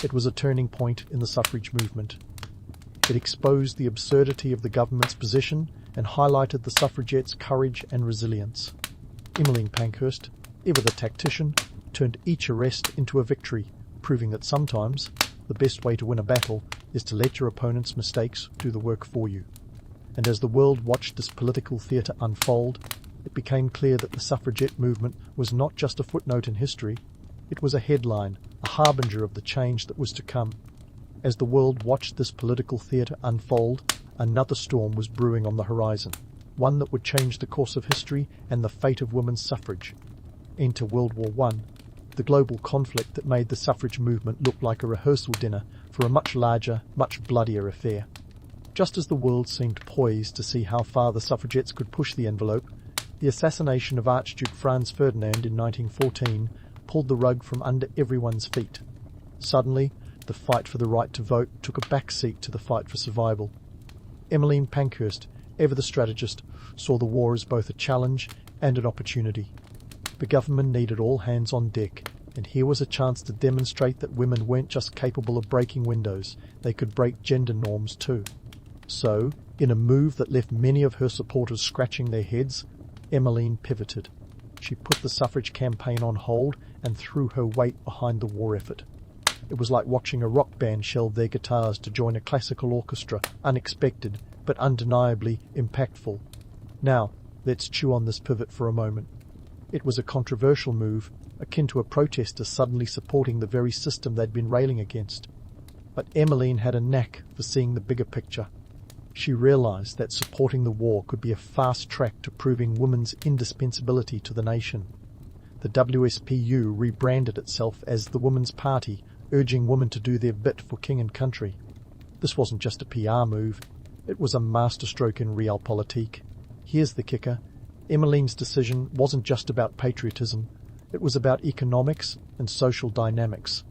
It was a turning point in the suffrage movement. It exposed the absurdity of the government's position and highlighted the suffragettes' courage and resilience. Emmeline Pankhurst, ever the tactician, turned each arrest into a victory, proving that sometimes the best way to win a battle is to let your opponent's mistakes do the work for you. And as the world watched this political theatre unfold, it became clear that the suffragette movement was not just a footnote in history, it was a headline, a harbinger of the change that was to come. As the world watched this political theatre unfold, another storm was brewing on the horizon, one that would change the course of history and the fate of women's suffrage. Enter World War I, the global conflict that made the suffrage movement look like a rehearsal dinner for a much larger, much bloodier affair. Just as the world seemed poised to see how far the suffragettes could push the envelope, the assassination of Archduke Franz Ferdinand in 1914 pulled the rug from under everyone's feet. Suddenly, the fight for the right to vote took a back seat to the fight for survival. Emmeline Pankhurst, ever the strategist, saw the war as both a challenge and an opportunity. The government needed all hands on deck, and here was a chance to demonstrate that women weren't just capable of breaking windows, they could break gender norms too. So, in a move that left many of her supporters scratching their heads, Emmeline pivoted. She put the suffrage campaign on hold and threw her weight behind the war effort. It was like watching a rock band shelve their guitars to join a classical orchestra, unexpected but undeniably impactful. Now, let's chew on this pivot for a moment. It was a controversial move, akin to a protester suddenly supporting the very system they'd been railing against. But Emmeline had a knack for seeing the bigger picture. She realised that supporting the war could be a fast track to proving women's indispensability to the nation. The WSPU rebranded itself as the Women's Party, urging women to do their bit for king and country. This wasn't just a PR move, it was a masterstroke in realpolitik. Here's the kicker. Emmeline's decision wasn't just about patriotism, it was about economics and social dynamics.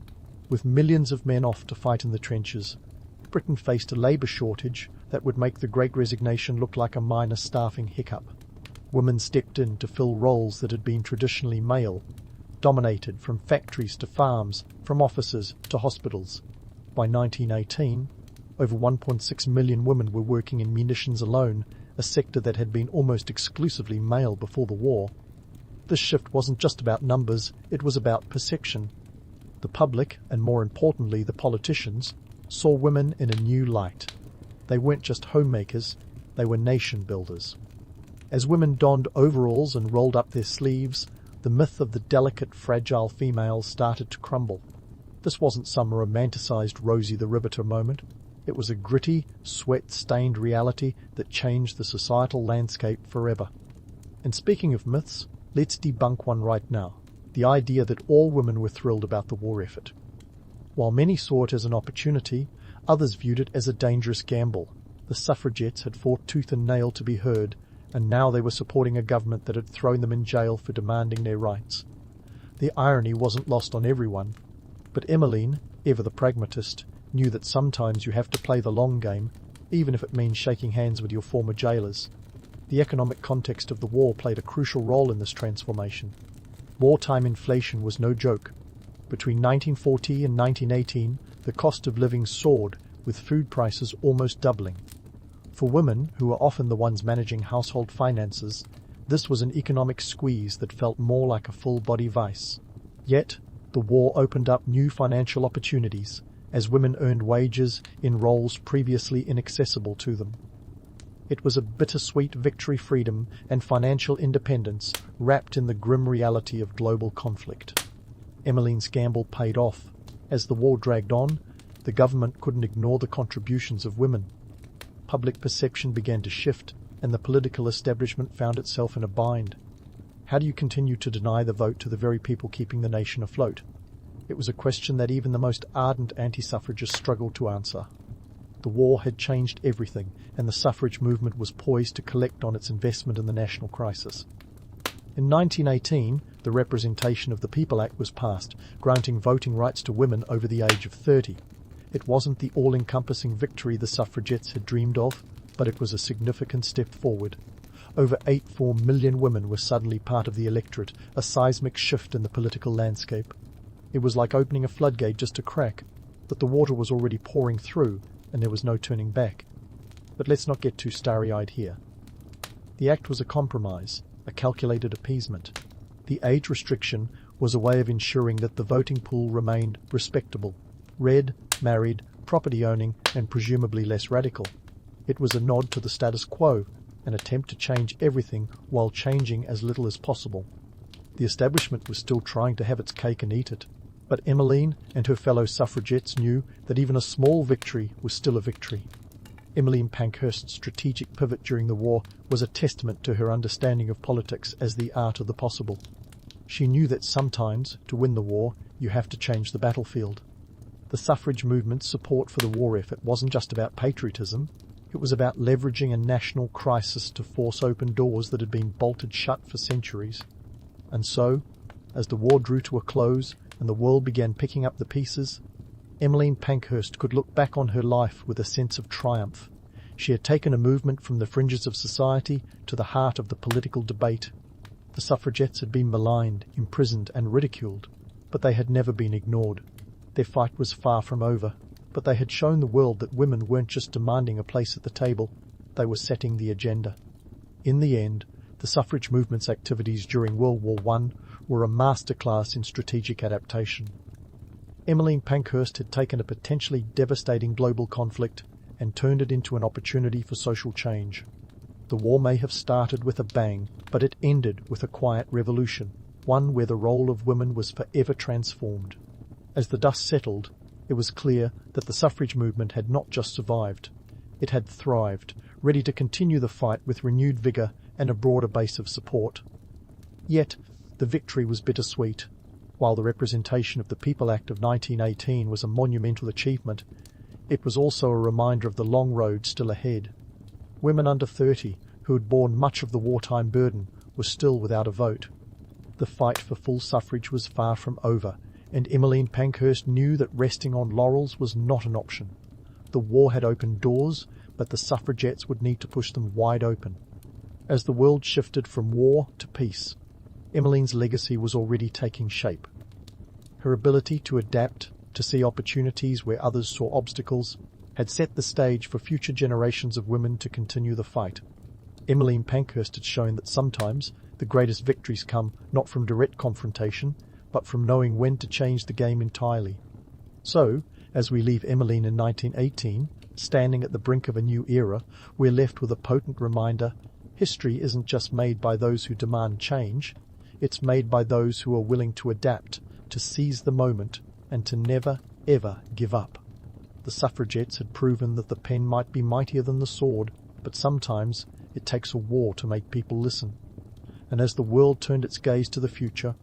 With millions of men off to fight in the trenches, Britain faced a labour shortage that would make the Great Resignation look like a minor staffing hiccup. Women stepped in to fill roles that had been traditionally male, dominated from factories to farms, from offices to hospitals. By 1918, over 1.6 million women were working in munitions alone, a sector that had been almost exclusively male before the war. This shift wasn't just about numbers, it was about perception. The public, and more importantly the politicians, saw women in a new light. They weren't just homemakers, they were nation builders. As women donned overalls and rolled up their sleeves, the myth of the delicate, fragile female started to crumble. This wasn't some romanticised Rosie the Riveter moment. It was a gritty, sweat-stained reality that changed the societal landscape forever. And speaking of myths, let's debunk one right now. The idea that all women were thrilled about the war effort. While many saw it as an opportunity, others viewed it as a dangerous gamble. The suffragettes had fought tooth and nail to be heard, and now they were supporting a government that had thrown them in jail for demanding their rights. The irony wasn't lost on everyone, but Emmeline, ever the pragmatist, knew that sometimes you have to play the long game, even if it means shaking hands with your former jailers. The economic context of the war played a crucial role in this transformation. Wartime inflation was no joke. Between 1940 and 1918, the cost of living soared, with food prices almost doubling. For women, who were often the ones managing household finances, this was an economic squeeze that felt more like a full-body vice. Yet, the war opened up new financial opportunities, as women earned wages in roles previously inaccessible to them. It was a bittersweet victory, freedom and financial independence wrapped in the grim reality of global conflict. Emmeline's gamble paid off. As the war dragged on, the government couldn't ignore the contributions of women. public perception began to shift, and the political establishment found itself in a bind. How do you continue to deny the vote to the very people keeping the nation afloat? It was a question that even the most ardent anti-suffragists struggled to answer. The war had changed everything, and the suffrage movement was poised to collect on its investment in the national crisis. In 1918, the Representation of the People Act was passed, granting voting rights to women over the age of 30. It wasn't the all-encompassing victory the suffragettes had dreamed of, but it was a significant step forward. Over 84 million women were suddenly part of the electorate, a seismic shift in the political landscape. It was like opening a floodgate just a crack, but the water was already pouring through, and there was no turning back. But let's not get too starry-eyed here. The act was a compromise, a calculated appeasement. The age restriction was a way of ensuring that the voting pool remained respectable, red, married, property-owning, and presumably less radical. It was a nod to the status quo, an attempt to change everything while changing as little as possible. The establishment was still trying to have its cake and eat it, but Emmeline and her fellow suffragettes knew that even a small victory was still a victory. Emmeline Pankhurst's strategic pivot during the war was a testament to her understanding of politics as the art of the possible. She knew that sometimes, to win the war, you have to change the battlefield. The suffrage movement's support for the war effort wasn't just about patriotism. It was about leveraging a national crisis to force open doors that had been bolted shut for centuries. And so, as the war drew to a close and the world began picking up the pieces, Emmeline Pankhurst could look back on her life with a sense of triumph. She had taken a movement from the fringes of society to the heart of the political debate. The suffragettes had been maligned, imprisoned, and ridiculed, but they had never been ignored. Their fight was far from over, but they had shown the world that women weren't just demanding a place at the table, they were setting the agenda. In the end, the suffrage movement's activities during World War I were a masterclass in strategic adaptation. Emmeline Pankhurst had taken a potentially devastating global conflict and turned it into an opportunity for social change. The war may have started with a bang, but it ended with a quiet revolution, one where the role of women was forever transformed. As the dust settled, it was clear that the suffrage movement had not just survived. It had thrived, ready to continue the fight with renewed vigour and a broader base of support. Yet, the victory was bittersweet. While the Representation of the People Act of 1918 was a monumental achievement, it was also a reminder of the long road still ahead. Women under 30, who had borne much of the wartime burden, were still without a vote. The fight for full suffrage was far from over, and Emmeline Pankhurst knew that resting on laurels was not an option. The war had opened doors, but the suffragettes would need to push them wide open. As the world shifted from war to peace, Emmeline's legacy was already taking shape. Her ability to adapt, to see opportunities where others saw obstacles, had set the stage for future generations of women to continue the fight. Emmeline Pankhurst had shown that sometimes the greatest victories come not from direct confrontation, but from knowing when to change the game entirely. So, as we leave Emmeline in 1918, standing at the brink of a new era, we're left with a potent reminder: history isn't just made by those who demand change, it's made by those who are willing to adapt, to seize the moment, and to never, ever give up. The suffragettes had proven that the pen might be mightier than the sword, but sometimes it takes a war to make people listen. And as the world turned its gaze to the future,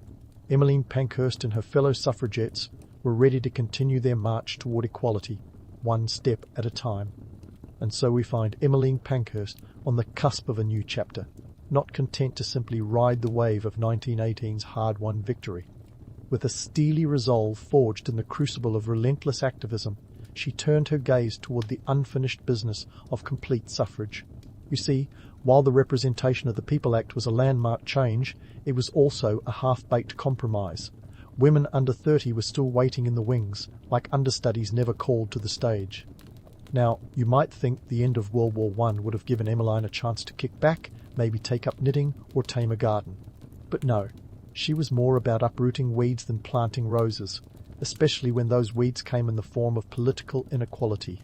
Emmeline Pankhurst and her fellow suffragettes were ready to continue their march toward equality, one step at a time. And so we find Emmeline Pankhurst on the cusp of a new chapter, not content to simply ride the wave of 1918's hard-won victory. With a steely resolve forged in the crucible of relentless activism, she turned her gaze toward the unfinished business of complete suffrage. You see, while the Representation of the People Act was a landmark change, it was also a half-baked compromise. Women under 30 were still waiting in the wings, like understudies never called to the stage. Now, you might think the end of World War I would have given Emmeline a chance to kick back, maybe take up knitting or tame a garden. But no, she was more about uprooting weeds than planting roses, especially when those weeds came in the form of political inequality.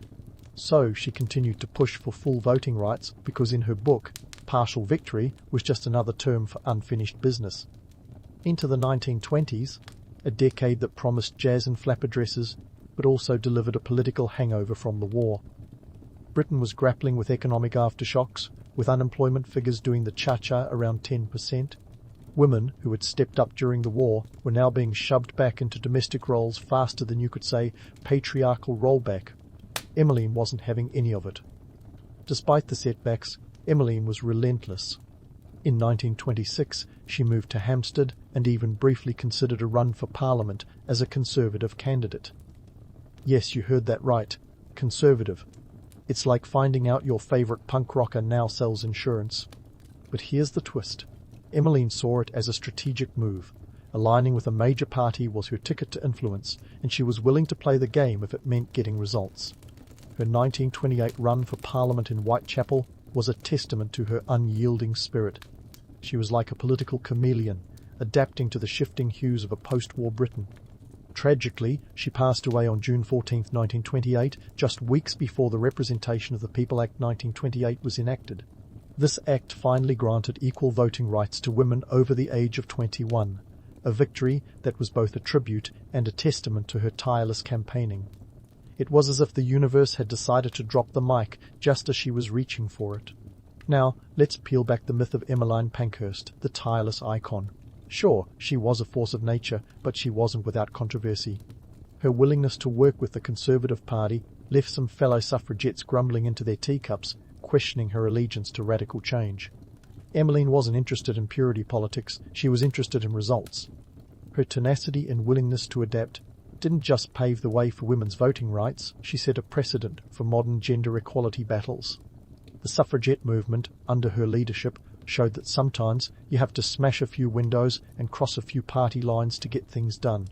So she continued to push for full voting rights because in her book, partial victory was just another term for unfinished business. Into the 1920s, a decade that promised jazz and flapper dresses, but also delivered a political hangover from the war. Britain was grappling with economic aftershocks, with unemployment figures doing the cha-cha around 10%. Women who had stepped up during the war were now being shoved back into domestic roles faster than you could say patriarchal rollback. Emmeline wasn't having any of it. Despite the setbacks, Emmeline was relentless. In 1926, she moved to Hampstead and even briefly considered a run for Parliament as a Conservative candidate. Yes, you heard that right. Conservative. It's like finding out your favourite punk rocker now sells insurance. But here's the twist. Emmeline saw it as a strategic move. Aligning with a major party was her ticket to influence, and she was willing to play the game if it meant getting results. Her 1928 run for Parliament in Whitechapel was a testament to her unyielding spirit. She was like a political chameleon, adapting to the shifting hues of a post-war Britain. Tragically, she passed away on June 14, 1928, just weeks before the Representation of the People Act 1928 was enacted. This act finally granted equal voting rights to women over the age of 21, a victory that was both a tribute and a testament to her tireless campaigning. It was as if the universe had decided to drop the mic just as she was reaching for it. Now, let's peel back the myth of Emmeline Pankhurst, the tireless icon. Sure, she was a force of nature, but she wasn't without controversy. Her willingness to work with the Conservative Party left some fellow suffragettes grumbling into their teacups, questioning her allegiance to radical change. Emmeline wasn't interested in purity politics, she was interested in results. Her tenacity and willingness to adapt didn't just pave the way for women's voting rights, she set a precedent for modern gender equality battles. The suffragette movement, under her leadership, showed that sometimes you have to smash a few windows and cross a few party lines to get things done.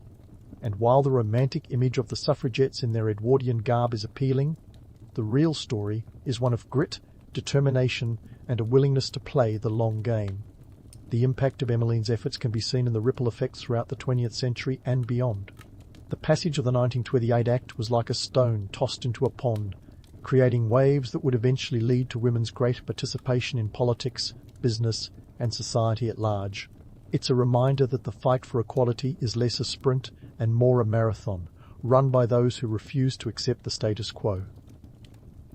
And while the romantic image of the suffragettes in their Edwardian garb is appealing, the real story is one of grit, determination, and a willingness to play the long game. The impact of Emmeline's efforts can be seen in the ripple effects throughout the 20th century and beyond. The passage of the 1928 Act was like a stone tossed into a pond, creating waves that would eventually lead to women's greater participation in politics, business, and society at large. It's a reminder that the fight for equality is less a sprint and more a marathon, run by those who refuse to accept the status quo.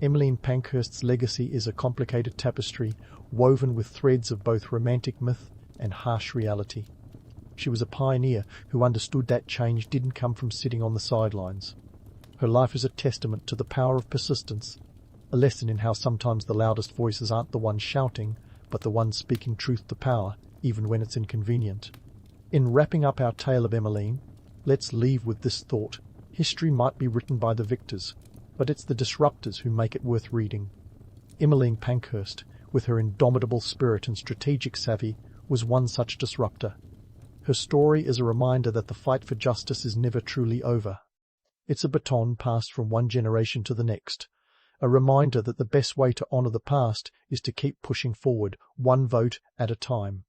Emmeline Pankhurst's legacy is a complicated tapestry woven with threads of both romantic myth and harsh reality. She was a pioneer who understood that change didn't come from sitting on the sidelines. Her life is a testament to the power of persistence, a lesson in how sometimes the loudest voices aren't the ones shouting, but the ones speaking truth to power, even when it's inconvenient. In wrapping up our tale of Emmeline, let's leave with this thought. History might be written by the victors, but it's the disruptors who make it worth reading. Emmeline Pankhurst, with her indomitable spirit and strategic savvy, was one such disruptor. Her story is a reminder that the fight for justice is never truly over. It's a baton passed from one generation to the next, a reminder that the best way to honour the past is to keep pushing forward, one vote at a time.